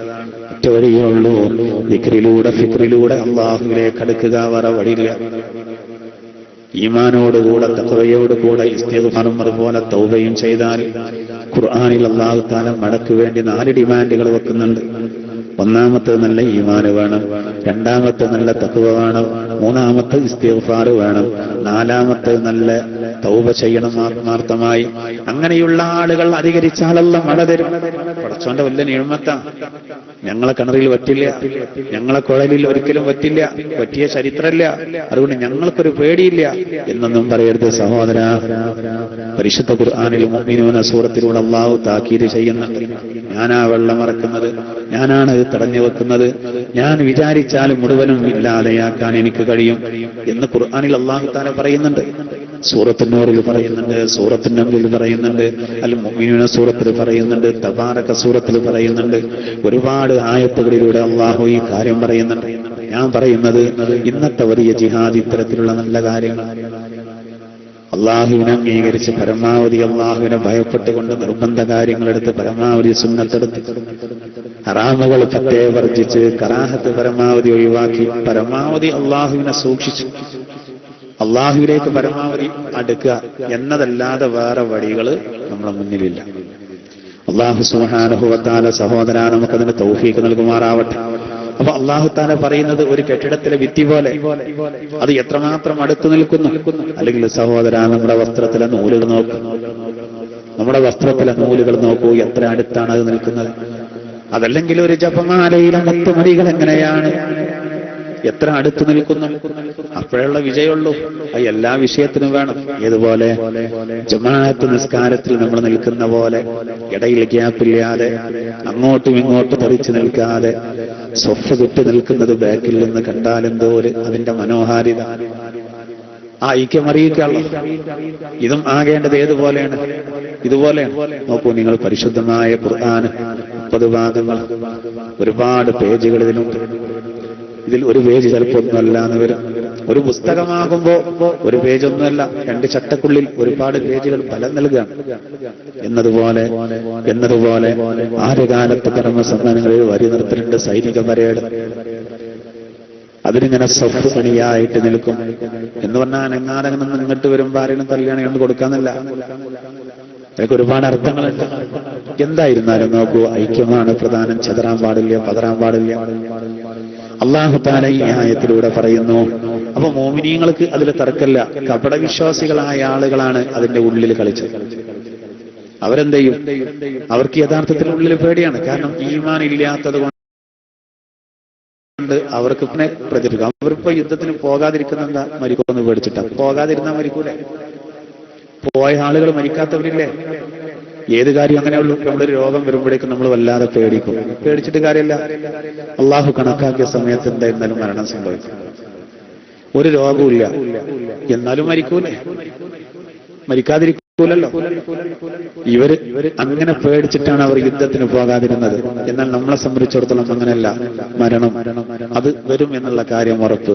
ഒറ്റ വഴിയേ ഉള്ളൂ, ദിക്റിലൂടെ ഫിക്റിലൂടെ അല്ലാഹുവിലേക്ക് അടുക്കുക, വേറെ വഴിയില്ല. ഈമാനോടുകൂടെ തഖ്വയോടുകൂടെ ഇസ്തിഗ്ഫാറും അതുപോലെ തൗബയും ചെയ്താൽ ഖുർആനിൽ അല്ലാഹു തആല മഴയ്ക്ക് വേണ്ടി 4 ഡിമാൻഡുകൾ വെക്കുന്നുണ്ട്. ഒന്നാമത്തെ നല്ല ഈമാന് വേണം, രണ്ടാമത്തെ നല്ല തഖ്വ വേണം, മൂന്നാമത്തെ ഇസ്തിഗ്ഫാർ വേണം, നാലാമത്തെ നല്ല തൗബ ചെയ്യണം ആത്മാർത്ഥമായി. അങ്ങനെയുള്ള ആളുകൾ അധികരിച്ചാലല്ല മഴ തരും. പടച്ചോന്റെ വലിയ നിഅമത്താ. ഞങ്ങളെ കിണറിൽ വറ്റില്ല, ഞങ്ങളെ കുഴലിൽ ഒരിക്കലും വറ്റില്ല, പറ്റിയ ചരിത്രമില്ല, അതുകൊണ്ട് ഞങ്ങൾക്കൊരു പേടിയില്ല എന്നൊന്നും പറയരുത് സഹോദര. പരിശുദ്ധ ഖുർആനിൽ മുഅ്മിനൂന സൂറത്തിലൂടെ അല്ലാഹു താക്കീത് ചെയ്യുന്നുണ്ട്. ഞാനാ വെള്ളം ഇറക്കുന്നത്, ഞാനാണ് ഇത് തടഞ്ഞു വെക്കുന്നത്, ഞാൻ വിചാരിച്ചാലും മുഴുവനും ഇല്ലാതെയാക്കാൻ എനിക്ക് കഴിയും എന്ന് ഖുർആനിൽ അല്ലാഹു തആല പറയുന്നുണ്ട്. സൂറത്തുൻ നൂറിൽ പറയുന്നുണ്ട്, സൂറത്തുൻ നംലിൽ പറയുന്നുണ്ട്, അൽ മുഅ്മിനൂന സൂറത്തിൽ പറയുന്നുണ്ട്, തബാറക സൂറത്തിൽ പറയുന്നുണ്ട്. ഒരുപാട് ആയത്തുകളിലൂടെ അല്ലാഹു ഈ കാര്യം പറയുന്നുണ്ട്. ഞാൻ പറയുന്നത് ഇന്നത്തെ വലിയ ജിഹാദ് ഇത്തരത്തിലുള്ള നല്ല കാര്യങ്ങൾ അള്ളാഹുവിനെ അംഗീകരിച്ച് പരമാവധി അള്ളാഹുവിനെ ഭയപ്പെട്ടുകൊണ്ട് നിർബന്ധ കാര്യങ്ങളെടുത്ത് പരമാവധി സുന്നത്തെടുത്ത് ഹറാമുകൾ പറ്റേ വർജിച്ച് കറാഹത്ത് പരമാവധി ഒഴിവാക്കി പരമാവധി അള്ളാഹുവിനെ സൂക്ഷിച്ചു അള്ളാഹുവിലേക്ക് പരമാവധി അടുക്കുക എന്നതല്ലാതെ വേറെ വഴികൾ നമ്മുടെ മുന്നിലില്ല. അള്ളാഹു സുബ്ഹാനഹു വ തആല സഹോദര നമുക്കതിന് തൗഫീഖ് നൽകുമാറാവട്ടെ. അപ്പൊ അള്ളാഹു തആല പറയുന്നത് ഒരു കെട്ടിടത്തിലെ ഭിത്തി പോലെ അത് എത്രമാത്രം അടുത്തു നിൽക്കുന്നു. അല്ലെങ്കിൽ സഹോദര നമ്മുടെ വസ്ത്രത്തിലെ നൂലുകൾ നോക്കൂ, നമ്മുടെ വസ്ത്രത്തിലെ നൂലുകൾ നോക്കൂ, എത്ര അടുത്താണ് അത് നിൽക്കുന്നത്. അതല്ലെങ്കിൽ ഒരു ജപമാലയിലെ മുത്തുമണികൾ എങ്ങനെയാണ് എത്ര അടുത്തു നിൽക്കുന്നു. അപ്പോഴുള്ള വിജയമുള്ളൂ. അത് എല്ലാ വിഷയത്തിനും വേണം. ഏതുപോലെ ജമാഅത്ത് നിസ്കാരത്തിൽ നമ്മൾ നിൽക്കുന്ന പോലെ ഇടയിൽ ഗ്യാപ്പില്ലാതെ അങ്ങോട്ടും ഇങ്ങോട്ടും തെറിച്ചു നിൽക്കാതെ സ്വഫ് വിട്ട് നിൽക്കുന്നത് ബാക്കിൽ നിന്ന് കണ്ടാലെന്തോ അതിന്റെ മനോഹാരിത ആ ഐക്യമറിയിക്കാളോ. ഇതും ആകേണ്ടത് ഏതുപോലെയാണ്? ഇതുപോലെയാണ്. നോക്കൂ നിങ്ങൾ, പരിശുദ്ധമായ ഖുർആൻ 30 ഭാഗങ്ങൾ, ഒരുപാട് പേജുകൾ ഇതിലുണ്ട്. ഇതിൽ ഒരു പേജ് ചിലപ്പോൾ ഒന്നുമല്ല എന്ന് വരും. ഒരു പുസ്തകമാകുമ്പോ ഒരു പേജൊന്നുമല്ല, 2 ചട്ടക്കുള്ളിൽ ഒരുപാട് പേജുകൾ ഫലം നൽകുകയാണ്. എന്നതുപോലെ ആദ്യകാലത്ത് കർമ്മസമ്മാനങ്ങളിൽ വരി നിർത്തലുണ്ട്, സൈനിക പരേഡ്. അതിനിങ്ങനെ സഫ്പണിയായിട്ട് നിൽക്കും എന്ന് പറഞ്ഞാൽ അനങ്ങാതങ്ങനെ ഇങ്ങോട്ട് വരുമ്പോ ആരെങ്കിലും തല്ലിയാണെങ്കിൽ കൊണ്ട് കൊടുക്കാന്നല്ല. അതൊക്കെ ഒരുപാട് അർത്ഥങ്ങളുണ്ട്. എന്തായിരുന്നാലും നോക്കൂ, ഐക്യമാണ് പ്രധാനം. ചെതറാൻ പാടില്ല, പതറാൻ പാടില്ല. അല്ലാഹു തആല ഈ ആയത്തിലൂടെ പറയുന്നു. അപ്പൊ മോമിനീങ്ങൾക്ക് അതിൽ തർക്കമില്ല. കപടവിശ്വാസികളായ ആളുകളാണ് അതിന്റെ ഉള്ളിൽ കളിച്ചത്. അവരെന്ത് ചെയ്യും? അവർക്ക് യഥാർത്ഥത്തിൽ ഉള്ളിൽ പേടിയാണ്. കാരണം ഈമാൻ ഇല്ലാത്തത് കൊണ്ട് അവർക്ക് പിന്നെ പ്രചരിക്കും. അവരിപ്പോ യുദ്ധത്തിന് പോകാതിരിക്കുന്ന എന്താ? മരിക്കുമെന്ന് പേടിച്ചിട്ടാ. പോകാതിരുന്നാ മരിക്കൂലേ? പോയ ആളുകൾ മരിക്കാത്തവരില്ലേ? ഏത് കാര്യം അങ്ങനെയുള്ളൂ. നമ്മളൊരു രോഗം വരുമ്പോഴേക്കും നമ്മൾ വല്ലാതെ പേടിക്കും. പേടിച്ചിട്ട് കാര്യമില്ല. അള്ളാഹു കണക്കാക്കിയ സമയത്ത് എന്തായിരുന്നാലും മരണം സംഭവിക്കും. ഒരു രോഗവുമില്ല, എന്നാലും മരിക്കൂലേ? മരിക്കാതിരിക്കൂലല്ലോ. ഇവര് അങ്ങനെ പേടിച്ചിട്ടാണ് അവർ യുദ്ധത്തിന് പോകാതിരുന്നത്. എന്നാൽ നമ്മളെ സംബന്ധിച്ചിടത്തോളം അങ്ങനെയല്ല. മരണം അത് വരും എന്നുള്ള കാര്യം ഉറപ്പ്.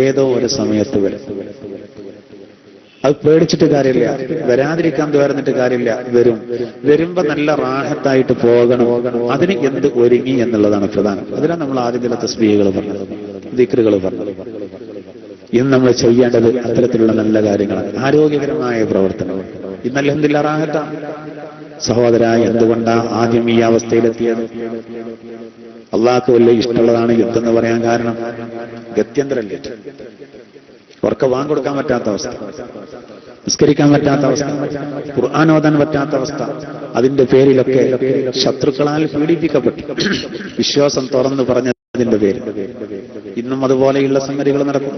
ഏതോ ഒരു സമയത്ത് വരും. അത് പേടിച്ചിട്ട് കാര്യമില്ല, വരാതിരിക്കാൻ തുറന്നിട്ട് കാര്യമില്ല. വരുമ്പോ നല്ല റാഹത്തായിട്ട് പോകണം. അതിന് എന്ത് ഒരുങ്ങി എന്നുള്ളതാണ് പ്രധാനം. അതിനാണ് നമ്മൾ ആദ്യം ചില തസ്ബീഹുകൾ പറഞ്ഞത്, ദിക്റുകൾ പറഞ്ഞത്. ഇന്ന് നമ്മൾ ചെയ്യേണ്ടത് അത്തരത്തിലുള്ള നല്ല കാര്യങ്ങളാണ്, ആരോഗ്യകരമായ പ്രവർത്തനങ്ങൾ. ഇന്ന് അൽഹംദുലില്ലാഹ് റാഹത്താണ്. സഹോദര, എന്തുകൊണ്ടാ ആദ്യം ഈ അവസ്ഥയിലെത്തിയത്? അള്ളാഹ്ക്ക് വലിയ ഇഷ്ടമുള്ളതാണ് യുദ്ധം എന്ന് പറയാൻ കാരണം ഗത്യന്തരല്ലേ. ഉറക്ക വാങ്ങിക്കൊടുക്കാൻ പറ്റാത്ത അവസ്ഥ, നിസ്കരിക്കാൻ പറ്റാത്ത അവസ്ഥ, ഖുർആൻ ഓതാൻ പറ്റാത്ത അവസ്ഥ. അതിന്റെ പേരിലൊക്കെ ശത്രുക്കളാൽ പീഡിപ്പിക്കപ്പെട്ടു. വിശ്വാസം തുറന്നു പറഞ്ഞതിന്റെ പേരിൽ ഇന്നും അതുപോലെയുള്ള സംഗതികൾ നടക്കും.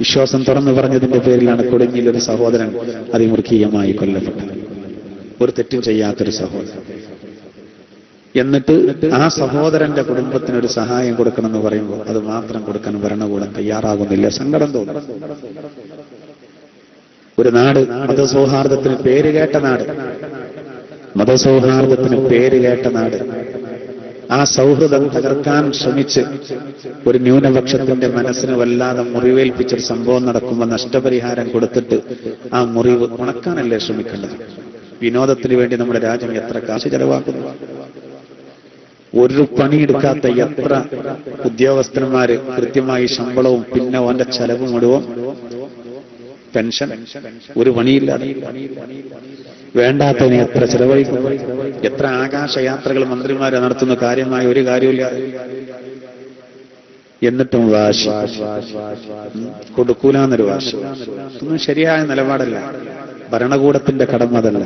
വിശ്വാസം തുറന്നു പറഞ്ഞതിന്റെ പേരിലാണ് കൊടുങ്ങിയിലൊരു സഹോദരൻ അതിമൃഗീയമായി കൊല്ലപ്പെട്ടത്. ഒരു തെറ്റും ചെയ്യാത്തൊരു സഹോദരൻ. എന്നിട്ട് ആ സഹോദരന്റെ കുടുംബത്തിനൊരു സഹായം കൊടുക്കണമെന്ന് പറയുമ്പോൾ അത് മാത്രം കൊടുക്കാൻ ഭരണകൂടം തയ്യാറാകുന്നില്ല. സങ്കടം തോന്നും. ഒരു നാട്, മതസൗഹാർദ്ദത്തിന് പേരുകേട്ട നാട്, മതസൗഹാർദ്ദത്തിന് പേരുകേട്ട നാട്, ആ സൗഹൃദം തകർക്കാൻ ശ്രമിച്ച് ഒരു ന്യൂനപക്ഷത്തിന്റെ മനസ്സിന് വല്ലാതെ മുറിവേൽപ്പിച്ചൊരു സംഭവം നടക്കുമ്പോൾ നഷ്ടപരിഹാരം കൊടുത്തിട്ട് ആ മുറിവ് ഉണക്കാനല്ലേ ശ്രമിക്കേണ്ടത്? വിനോദത്തിന് വേണ്ടി നമ്മുടെ രാജ്യം എത്ര കാശ് ചെലവാക്കുന്നു? ഒരു പണിയെടുക്കാത്ത എത്ര ഉദ്യോഗസ്ഥന്മാര് കൃത്യമായി ശമ്പളവും പിന്നെ ഓന്റെ ചെലവ് മുഴുവൻ പെൻഷൻ, ഒരു പണിയില്ലാതെ വേണ്ടാത്തതിന് എത്ര ചെലവഴിക്കും? എത്ര ആകാശയാത്രകൾ മന്ത്രിമാരെ നടത്തുന്ന കാര്യമായ ഒരു കാര്യമില്ലാതെ. എന്നിട്ടും വാശി, കൊടുക്കൂലെന്നൊരു വാശി. ഒന്നും ശരിയായ നിലപാടല്ല. ഭരണകൂടത്തിന്റെ കടമ അതല്ല.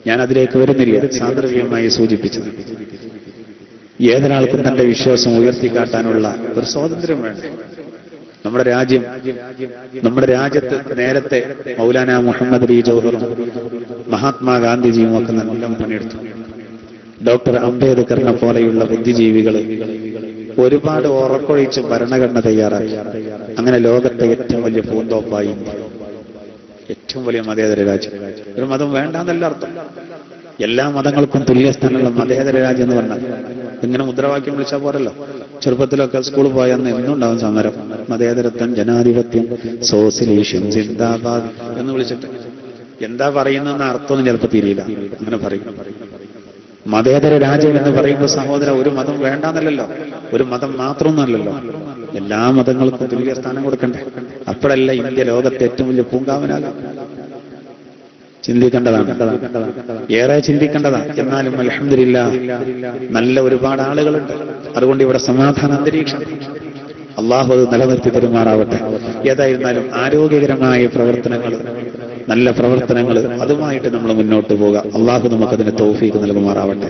ഞാൻ അതിലേക്ക് വരുന്നില്ല. സാന്ദർഭികമായി സൂചിപ്പിച്ചത് ഏതൊരാൾക്കും തന്റെ വിശ്വാസം ഉയർത്തിക്കാട്ടാനുള്ള ഒരു സ്വാതന്ത്ര്യം വേണം. നമ്മുടെ രാജ്യത്ത് നേരത്തെ മൗലാന മുഹമ്മദ് അലി ജൗഹറും മഹാത്മാഗാന്ധിജിയും ഒക്കെ നല്ല പണിയെടുത്തു. ഡോക്ടർ അംബേദ്കറിനെ പോലെയുള്ള ബുദ്ധിജീവികൾ ഒരുപാട് ഉറക്കൊഴിച്ച് ഭരണഘടന തയ്യാറാക്കി. അങ്ങനെ ലോകത്തെ ഏറ്റവും വലിയ പൂന്തോപ്പായി ഏറ്റവും വലിയ മതേതര രാജ്യം. ഒരു മതം വേണ്ടാന്നല്ല അർത്ഥം. എല്ലാ മതങ്ങൾക്കും തുല്യസ്ഥാനമുള്ള മതേതര രാജ്യം എന്ന് പറഞ്ഞാൽ ഇങ്ങനെ മുദ്രാവാക്യം വിളിച്ചാൽ പോരല്ലോ. ചെറുപ്പത്തിലൊക്കെ സ്കൂളിൽ പോയെന്ന് എന്നുണ്ടാവും സമരം. മതേതരത്വം, ജനാധിപത്യം, സോഷ്യലിസം സിന്ദാബാദ് എന്ന് വിളിച്ചിട്ട് എന്താ പറയുന്നതെന്ന അർത്ഥമൊന്നും ചിലപ്പോൾ തിരിയില്ല. അങ്ങനെ പറയും. മതേതര രാജ്യം എന്ന് പറയുമ്പോൾ സഹോദര, ഒരു മതം വേണ്ടാന്നല്ലല്ലോ, ഒരു മതം മാത്രമൊന്നുമല്ലല്ലോ. എല്ലാ മതങ്ങൾക്കും തുല്യ സ്ഥാനം കൊടുക്കണ്ടേ? അപ്പോഴല്ല ഇന്ത്യ ലോകത്തെ ഏറ്റവും വലിയ പൂങ്കാവനാകും. ചിന്തിക്കേണ്ടതാണ്, ഏറെ ചിന്തിക്കേണ്ടതാണ്. എന്നാലും അൽഹംദുലില്ലാഹ് നല്ല ഒരുപാട് ആളുകളുണ്ട്. അതുകൊണ്ട് ഇവിടെ സമാധാന അന്തരീക്ഷം. അള്ളാഹു അത് നിലനിർത്തി തരുമാറാവട്ടെ. ഏതായിരുന്നാലും ആരോഗ്യകരമായ പ്രവർത്തനങ്ങൾ, നല്ല പ്രവർത്തനങ്ങൾ, അതുമായിട്ട് നമ്മൾ മുന്നോട്ട് പോവുക. അള്ളാഹു നമുക്കതിന് തൗഫീഖ് നൽകുമാറാവട്ടെ.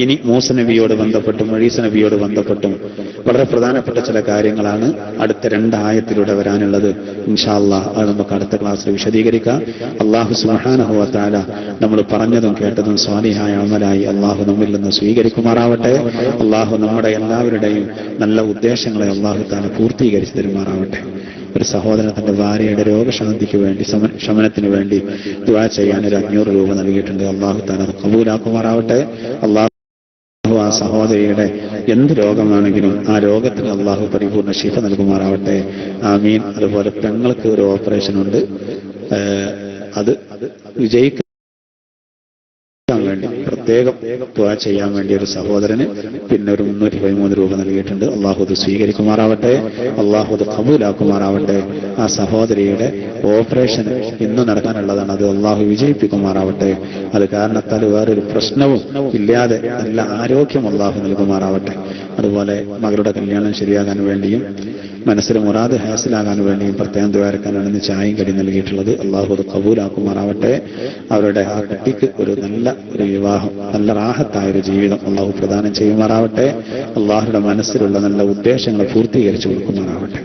ഇനി മൂസ നബിയോട് ബന്ധപ്പെട്ടും ഈസ നബിയോട് ബന്ധപ്പെട്ടും വളരെ പ്രധാനപ്പെട്ട ചില കാര്യങ്ങളാണ് അടുത്ത 2 ആയത്തിലൂടെ വരാനുള്ളത്. ഇൻഷാ അല്ലാഹ് അത് നമുക്ക് അടുത്ത ക്ലാസ്സിൽ വിശദീകരിക്കാം. അള്ളാഹു സുബ്ഹാനഹു വ തആല നമ്മൾ പറഞ്ഞതും കേട്ടതും സ്വാലിഹായ അമലായി അള്ളാഹു നമ്മിൽ നിന്ന് സ്വീകരിക്കുമാറാവട്ടെ. അള്ളാഹു നമ്മുടെ എല്ലാവരുടെയും നല്ല ഉദ്ദേശങ്ങളെ അള്ളാഹു തആല പൂർത്തീകരിച്ചു തരുമാറാവട്ടെ. ഒരു സഹോദരൻ തന്റെ ഭാര്യയുടെ രോഗശാന്തിക്ക് വേണ്ടി, ശമനത്തിന് വേണ്ടി ദുആ ചെയ്യാൻ ഒരു 500 രൂപ നൽകിയിട്ടുണ്ട്. അള്ളാഹു തആല കബൂലാക്കുമാറാവട്ടെ. അള്ളാഹു ആ സഹോദരിയുടെ എന്ത് രോഗമാണെങ്കിലും ആ രോഗത്തിന് അള്ളാഹു പരിപൂർണ്ണ ശിഫ നൽകുമാറാവട്ടെ. ആമീൻ. അതുപോലെ പെങ്ങൾക്ക് ഒരു ഓപ്പറേഷൻ ഉണ്ട്, അത് വിജയിക്കാൻ വേണ്ടി പ്രത്യേകം ദുആ ചെയ്യാൻ വേണ്ടി ഒരു സഹോദരന് പിന്നെ ഒരു 313 രൂപ നൽകിയിട്ടുണ്ട്. അള്ളാഹു അത് സ്വീകരിക്കുമാറാവട്ടെ, അള്ളാഹു അത് കബൂലാക്കുമാറാവട്ടെ. ആ സഹോദരിയുടെ ഓപ്പറേഷൻ ഇന്ന് നടക്കാനുള്ളതാണ്, അത് അള്ളാഹു വിജയിപ്പിക്കുമാറാവട്ടെ. അത് കാരണത്താൽ വേറൊരു പ്രശ്നവും ഇല്ലാതെ നല്ല ആരോഗ്യം അള്ളാഹു നൽകുമാറാവട്ടെ. അതുപോലെ മകളുടെ കല്യാണം ശരിയാകാൻ വേണ്ടിയും മനസ്സിൽ മുറാദ് ഹാസിലാകാൻ വേണ്ടിയും പ്രത്യേകം ദ്വാരക്കാനാണ് ഇന്ന് ചായയും കടി നൽകിയിട്ടുള്ളത്. അള്ളാഹു അത് കബൂലാക്കുമാറാവട്ടെ. അവരുടെ ആ കുട്ടിക്ക് ഒരു നല്ല ഒരു വിവാഹം, നല്ല റാഹത്തായ ഒരു ജീവിതം അള്ളാഹു പ്രദാനം ചെയ്യുമാറാവട്ടെ. അള്ളാഹുയുടെ മനസ്സിലുള്ള നല്ല ഉദ്ദേശങ്ങൾ പൂർത്തീകരിച്ചു കൊടുക്കുമാറാവട്ടെ.